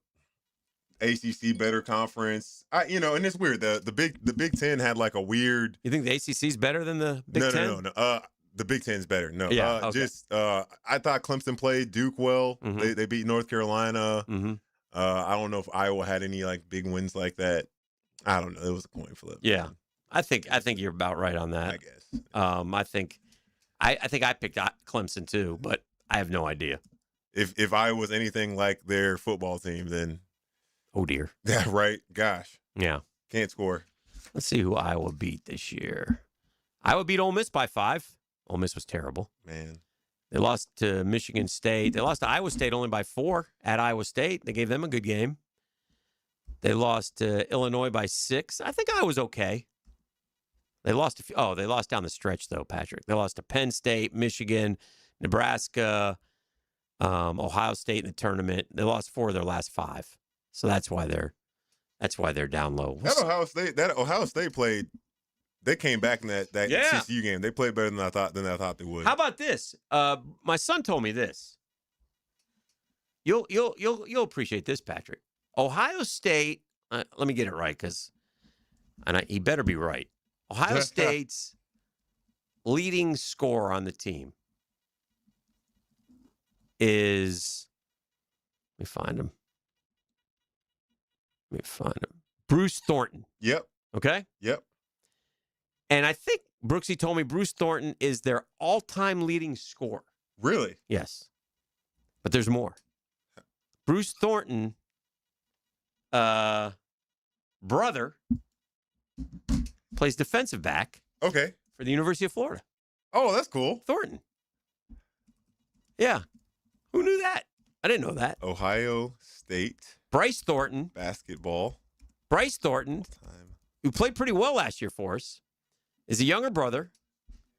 ACC better conference. And it's weird. The Big Ten had like a weird. You think the ACC's better than the Big Ten? No. The Big Ten's better. No. Yeah. Okay. I thought Clemson played Duke well. Mm-hmm. They beat North Carolina. Mm-hmm. I don't know if Iowa had any like big wins like that. I don't know. It was a coin flip. Yeah. I think you're about right on that. I guess. I think I picked Clemson too, but I have no idea. If Iowa was anything like their football team, then oh dear. Yeah, right. Gosh. Yeah. Can't score. Let's see who Iowa beat this year. Iowa beat Ole Miss by 5. Ole Miss was terrible. Man. They lost to Michigan State. They lost to Iowa State only by 4 at Iowa State. They gave them a good game. They lost to Illinois by 6. I think Iowa's okay. They lost they lost down the stretch though, Patrick. They lost to Penn State, Michigan, Nebraska, Ohio State in the tournament. They lost 4 of their last 5. So that's why they're down low. That Ohio State played. They came back in that Yeah. TCU game. They played better than I thought they would. How about this? My son told me this. You'll appreciate this, Patrick. Ohio State. Let me get it right, he better be right. Ohio State's leading scorer on the team is. Let me find him. Bruce Thornton. Yep. Okay. Yep. And I think Brooksy told me Bruce Thornton is their all-time leading scorer. Really? Yes. But there's more. Bruce Thornton, brother, plays defensive back. Okay. For the University of Florida. Oh, that's cool. Thornton. Yeah. Who knew that? I didn't know that. Ohio State. Bryce Thornton. Basketball. Bryce Thornton, who played pretty well last year for us, is a younger brother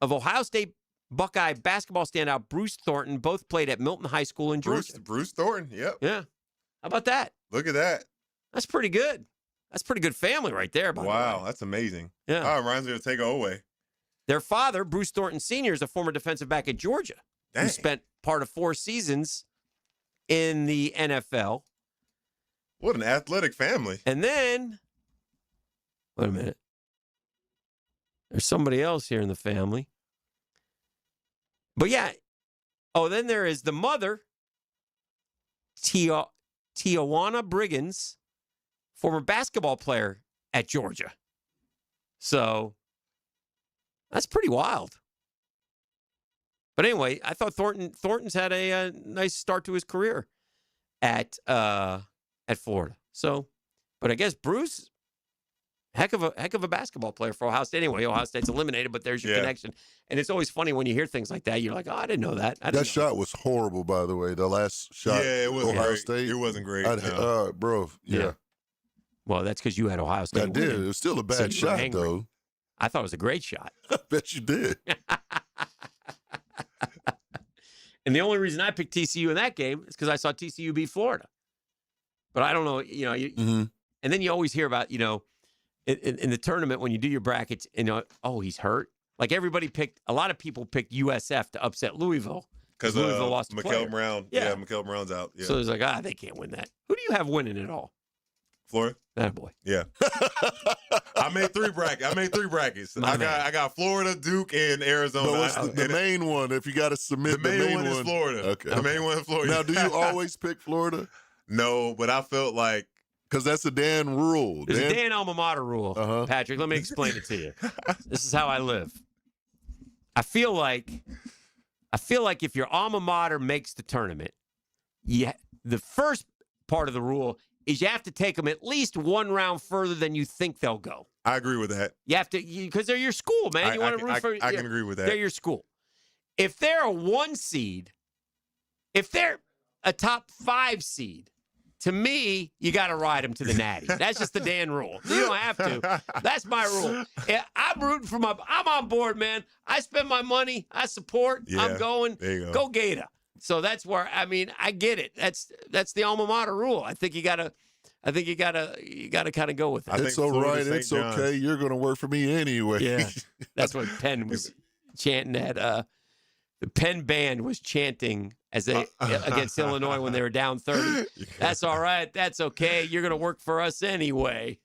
of Ohio State Buckeye basketball standout Bruce Thornton. Both played at Milton High School in Georgia. Bruce Thornton, yep. Yeah. How about that? Look at that. That's pretty good. That's pretty good family right there, by the way. Wow, that's amazing. Yeah. Oh, it reminds me of Take Away. Their father, Bruce Thornton Sr., is a former defensive back at Georgia who spent part of 4 seasons in the NFL. What an athletic family. And then, wait a minute. There's somebody else here in the family. But yeah. Oh, then there is the mother, Tijuana Briggins, former basketball player at Georgia. So that's pretty wild. But anyway, I thought Thornton's had a nice start to his career at Florida. So, but I guess Bruce, heck of a basketball player for Ohio State. Anyway, Ohio State's eliminated, but there's your connection. And it's always funny when you hear things like that. You're like, oh, I didn't know that. That shot was horrible, by the way. The last shot. Yeah, it wasn't Ohio great. State. It wasn't great. Bro. Yeah. Well, that's because you had Ohio State. I did. It was still a bad shot, though. I thought it was a great shot. I bet you did. And the only reason I picked TCU in that game is because I saw TCU beat Florida. But I don't know, and then you always hear about, in the tournament when you do your brackets, oh, he's hurt. Like a lot of people picked USF to upset Louisville. Because Louisville lost a Mikael player. Brown. Yeah. Mikael Brown's out. Yeah. So it's like, they can't win that. Who do you have winning it all? Florida. That boy. Yeah. I made 3 brackets. I got Florida, Duke, and Arizona. But what's the main one? If you got to submit the main one is Florida. Okay. The main one is Florida. Now, do you always pick Florida? No, but I felt like because that's a Dan rule. There's a Dan alma mater rule, Patrick. Let me explain it to you. This is how I live. I feel like if your alma mater makes the tournament, the first part of the rule is you have to take them at least 1 round further than you think they'll go. I agree with that. You have to, because they're your school, man. You want to root for. I can agree with that. They're your school. If they're a 1 seed, if they're a top 5 seed, to me, you got to ride them to the natty. That's just the Dan rule. You don't have to. That's my rule. I'm rooting for I'm on board, man. I spend my money. I support. Yeah, I'm going. there you Go Gator. So that's where, I get it. That's the alma mater rule. I think you gotta kind of go with it. It's all right. It's okay. You're going to work for me anyway. Yeah. That's what Penn was chanting at. The Penn band was chanting as they against Illinois when they were down 30. That's all right. That's okay. You're going to work for us anyway.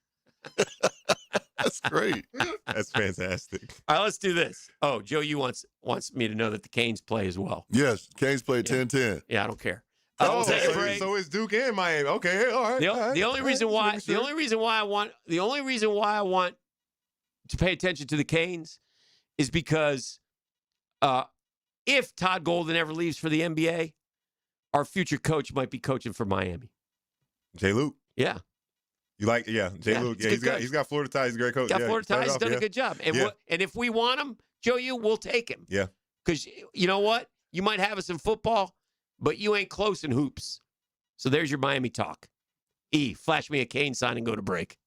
That's great. That's fantastic. All right, let's do this. Oh, Joe, you wants me to know that the Canes play as well. Yes, Canes play 10-10. Yeah, I don't care. Oh, We'll take a break. so it's Duke and Miami. Okay, all right. The only reason why I want to pay attention to the Canes is because if Todd Golden ever leaves for the NBA, our future coach might be coaching for Miami. Jay Luke. Yeah. You like, Jay Luke. Yeah, he's got Florida ties. He's a great coach. Got Florida ties. He's done a good job. And and if we want him, Joe, we'll take him. Yeah. Because you know what? You might have us in football, but you ain't close in hoops. So there's your Miami talk. Flash me a Cane sign and go to break.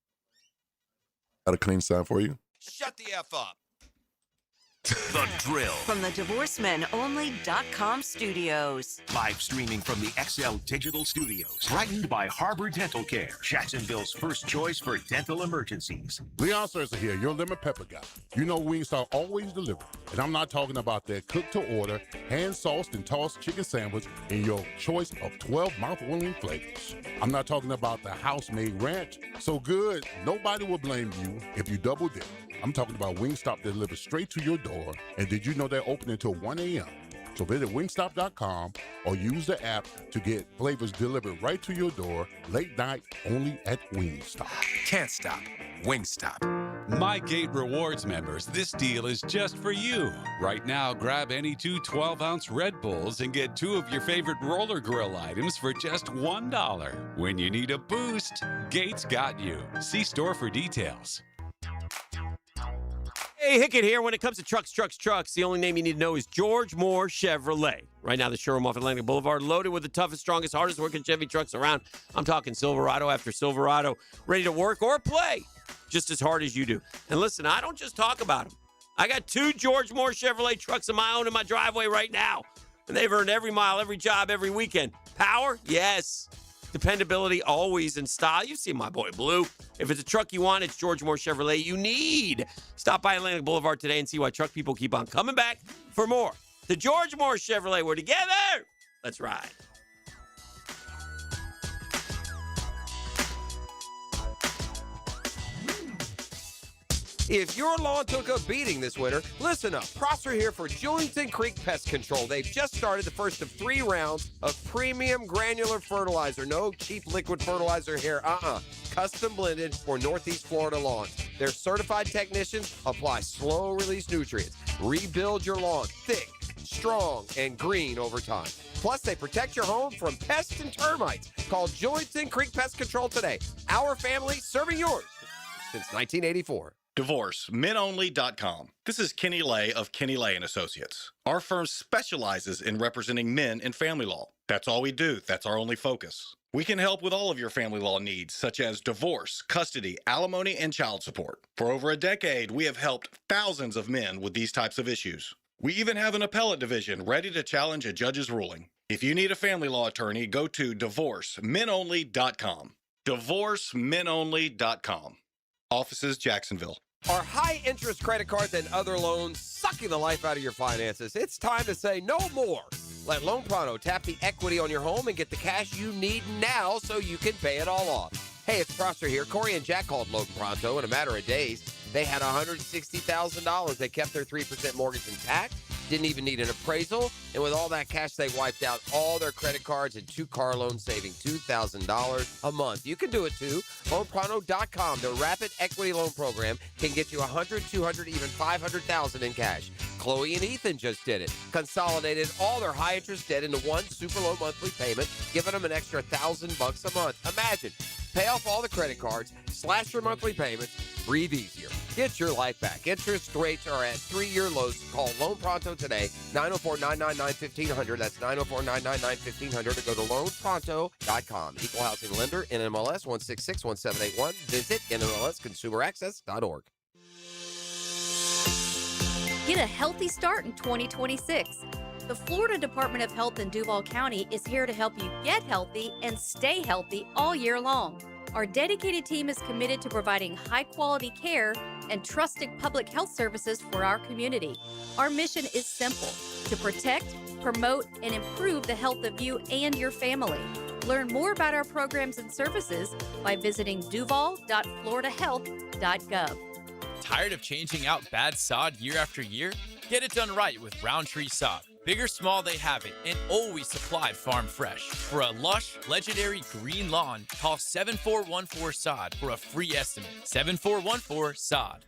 Got a clean sign for you. Shut the F up. The Drill. From the DivorceMenOnly.com studios. Live streaming from the XL Digital Studios. Brightened by Harbor Dental Care, Jacksonville's first choice for dental emergencies. Leon Serza here, your lemon pepper guy. You know Wingstop always delivers. And I'm not talking about their cook-to-order, hand-sauced and tossed chicken sandwich in your choice of 12 mouth-watering flavors. I'm not talking about the house-made ranch. So good, nobody will blame you if you double dip. I'm talking about Wingstop that delivers straight to your door. And did you know they're open until 1 a.m.? So visit wingstop.com or use the app to get flavors delivered right to your door late night only at Wingstop. Can't stop. Wingstop. MyGate Rewards members, this deal is just for you. Right now, grab any 2 12-ounce Red Bulls and get 2 of your favorite roller grill items for just $1. When you need a boost, Gates got you. See store for details. Hey, Hickett here. When it comes to trucks, the only name you need to know is George Moore Chevrolet. Right now, the showroom off Atlantic Boulevard, loaded with the toughest, strongest, hardest working Chevy trucks around. I'm talking Silverado after Silverado, ready to work or play just as hard as you do. And listen, I don't just talk about them. I got 2 George Moore Chevrolet trucks of my own in my driveway right now. And they've earned every mile, every job, every weekend. Power? Yes. Dependability, always, in style. You see my boy Blue. If it's a truck you want, it's George Moore Chevrolet you need. Stop by Atlantic Boulevard today and see why truck people keep on coming back for more. The George Moore Chevrolet, we're together. Let's ride. If your lawn took a beating this winter, listen up. Prosser here for Julington Creek Pest Control. They've just started the first of 3 rounds of premium granular fertilizer. No cheap liquid fertilizer here. Custom blended for Northeast Florida lawns. Their certified technicians apply slow-release nutrients. Rebuild your lawn thick, strong, and green over time. Plus, they protect your home from pests and termites. Call Julington Creek Pest Control today. Our family serving yours since 1984. DivorceMenOnly.com. This is Kenny Lay of Kenny Lay & Associates. Our firm specializes in representing men in family law. That's all we do. That's our only focus. We can help with all of your family law needs, such as divorce, custody, alimony, and child support. For over a decade, we have helped thousands of men with these types of issues. We even have an appellate division ready to challenge a judge's ruling. If you need a family law attorney, go to DivorceMenOnly.com. DivorceMenOnly.com. Offices, Jacksonville. Are high-interest credit cards and other loans sucking the life out of your finances? It's time to say no more. Let Loan Pronto tap the equity on your home and get the cash you need now so you can pay it all off. Hey, it's Prosser here. Corey and Jack called Loan Pronto in a matter of days. They had $160,000. They kept their 3% mortgage intact, didn't even need an appraisal, and with all that cash, they wiped out all their credit cards and 2 car loans, saving $2,000 a month. You can do it too. LoanPronto.com, the rapid equity loan program, can get you $100,000, $200,000, even $500,000 in cash. Chloe and Ethan just did it. Consolidated all their high-interest debt into one super low monthly payment, giving them an extra $1,000 a month. Imagine, pay off all the credit cards, slash your monthly payments, breathe easier. Get your life back. Interest rates are at 3-year lows. Call Loan Pronto today, 904-999-1500. That's 904-999-1500, or go to loanpronto.com. Equal housing lender, NMLS 1661781. Visit NMLSconsumeraccess.org. Get a healthy start in 2026. The Florida Department of Health in Duval County is here to help you get healthy and stay healthy all year long. Our dedicated team is committed to providing high-quality care and trusted public health services for our community. Our mission is simple: to protect, promote, and improve the health of you and your family. Learn more about our programs and services by visiting duval.floridahealth.gov. Tired of changing out bad sod year after year? Get it done right with Roundtree Sod. Big or small, they have it, and always supplied farm fresh. For a lush, legendary green lawn, call 7414-SOD for a free estimate. 7414-SOD.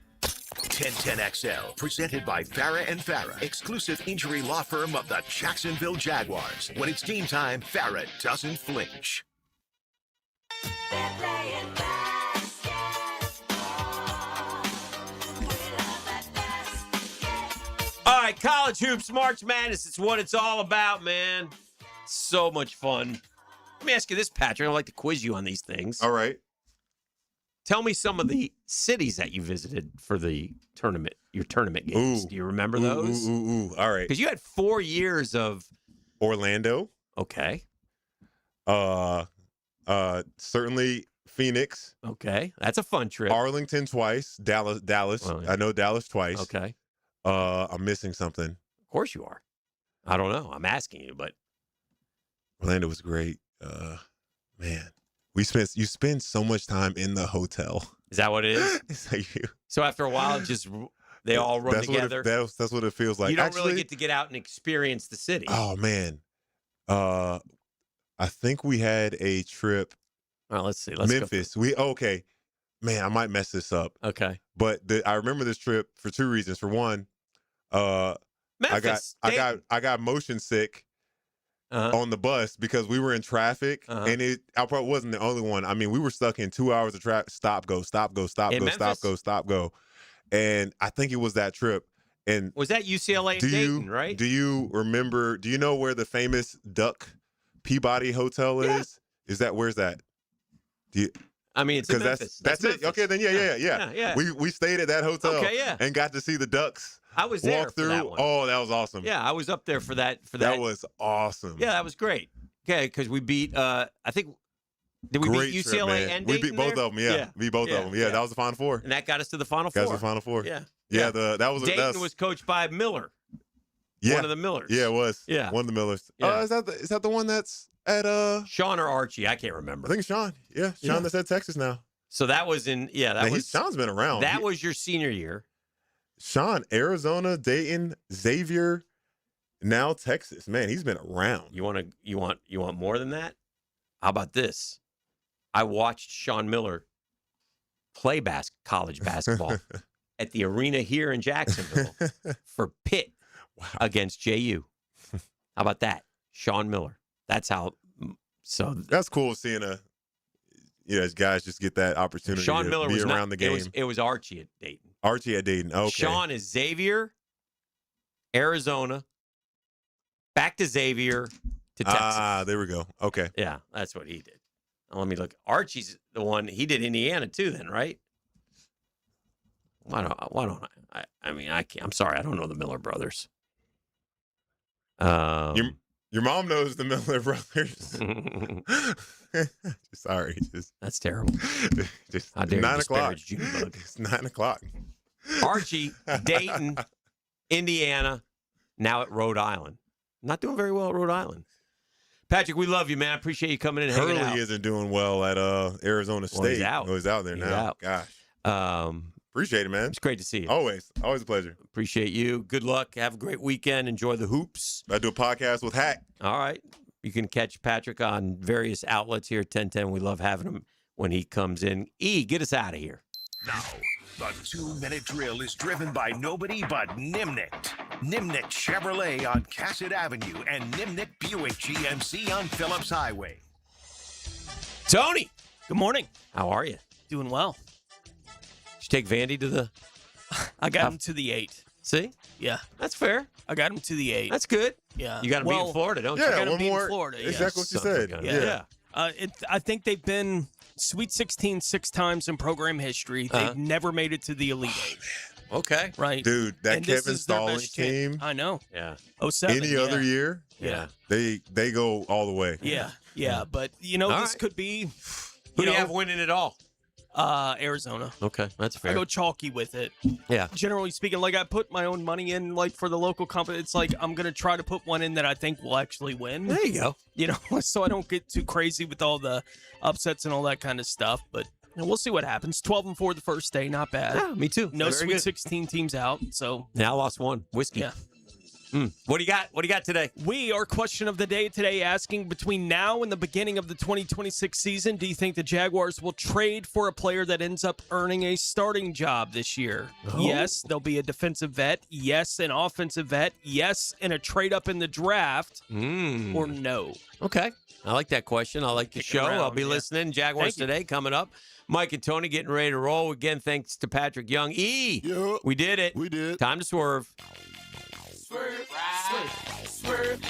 1010XL, presented by Farah and Farah, exclusive injury law firm of the Jacksonville Jaguars. When it's game time, Farah doesn't flinch. All right, college hoops, March Madness. It's what it's all about, man. So much fun. Let me ask you this, Patrick. I'd like to quiz you on these things. All right. Tell me some of the cities that you visited for the tournament, your tournament games. Ooh. Do you remember those? All right. Because you had 4 years of Orlando. Okay. Certainly Phoenix. Okay. That's a fun trip. Arlington twice. Dallas. Oh, yeah. I know Dallas twice. Okay. I'm missing something. Of course you are. I don't know. I'm asking you, but Orlando was great. Man. You spend so much time in the hotel. Is that what it is? It's like you. So after a while, they all run together. That's what it feels like. You don't really get to get out and experience the city. Oh man, I think we had a trip. Well, let's see. Memphis. Okay, man, I might mess this up. Okay, but I remember this trip for 2 reasons. For one, Memphis. I got motion sick. On the bus because we were in traffic, and I probably wasn't the only one. I mean, we were stuck in 2 hours of traffic. Stop, go, stop, go, stop, go, stop, go, stop, go. And I think it was that trip. And was that UCLA and Dayton, right? Do you remember? Do you know where the famous Duck Peabody Hotel is? Where's that? I mean, it's in Memphis. That's it. Okay, then yeah. We stayed at that hotel. Okay, yeah. And got to see the Ducks. I was there walk through. For that one. Oh, that was awesome. Yeah, I was up there for that. That was awesome. Yeah, that was great. Okay, because we beat. I think did we great beat trip, UCLA man. and we Dayton beat both there? of them. Yeah, beat both of them. Yeah, that was the Final Four. And that got us to the Final Four. Got us to the Final Four. Yeah. Dayton was coached by Miller. Yeah. One of the Millers. Yeah, it was. Yeah, one of the Millers. Yeah. Is that the one that's at Sean or Archie? I can't remember. I think Sean. Yeah, Sean that's at Texas now. So that was in. Yeah, that was. Sean's been around. That was your senior year. Sean, Arizona, Dayton, Xavier, now Texas. Man, he's been around. You want more than that? How about this? I watched Sean Miller play college basketball at the arena here in Jacksonville for Pitt against JU. How about that? Sean Miller. That's how. So that's cool seeing guys just get that opportunity Sean to Miller be was around the game. It was Archie at Dayton. Archie at Dayton. Okay. Sean is Xavier, Arizona, back to Xavier to Texas. Ah, there we go. Okay. Yeah, that's what he did. Now, let me look. Archie's the one. He did Indiana too, then, right? Why don't I? I mean, I can't. I'm sorry, I don't know the Miller brothers. Your mom knows the Miller brothers. Sorry, that's terrible. Just How dare 9 o'clock. Junebug. It's 9 o'clock. Archie, Dayton, Indiana, now at Rhode Island. Not doing very well at Rhode Island. Patrick, we love you, man. I appreciate you coming in and hanging out. Hurley isn't doing well at Arizona State. Well, he's out. Oh, he's out there now. Gosh. Appreciate it, man. It's great to see you. Always a pleasure. Appreciate you. Good luck. Have a great weekend. Enjoy the hoops. I do a podcast with Hack. All right. You can catch Patrick on various outlets here at 1010. We love having him when he comes in. Get us out of here. Now, the 2-minute drill is driven by nobody but Nimnik. Nimnik Chevrolet on Cassett Avenue and Nimnik Buick GMC on Phillips Highway. Tony. Good morning. How are you? Doing well. Did you take Vandy to the... I got him to the 8. See? Yeah. That's fair. I got him to the 8. That's good. Yeah. You got to be in Florida, don't you? I got one to be more. in Florida. Exactly what you said. Yeah. I think they've been Sweet 16 6 times in program history. They've never made it to the Elite 8. Okay. Right. Dude, that And Kevin this is their Stallings best chance. team. I know. Yeah. 07. Any other year, Yeah. they go all the way. Yeah. But, this right. could be... Who do you have winning it all? Arizona. Okay, that's fair. I go chalky with it. Yeah. Generally speaking, like I put my own money in, like for the local company. It's like I'm gonna try to put one in that I think will actually win. There you go. You know, so I don't get too crazy with all the upsets and all that kind of stuff. But we'll see what happens. 12-4 the first day, not bad. Yeah, me too. No Very Sweet good. 16 teams out. So Now I lost one. Whiskey. yeah. What do you got? What do you got today? We are question of the day today asking between now and the beginning of the 2026 season, do you think the Jaguars will trade for a player that ends up earning a starting job this year? Oh. Yes, there'll be a defensive vet. Yes, an offensive vet. Yes, and a trade up in the draft. Or no. Okay. I like that question. I like the show. around, I'll be yeah. listening. Jaguars Thank you. today coming up. Mike and Tony getting ready to roll. Again, thanks to Patrick Young. We did it. We did. Time to swerve. Swerve, swerve, swerve.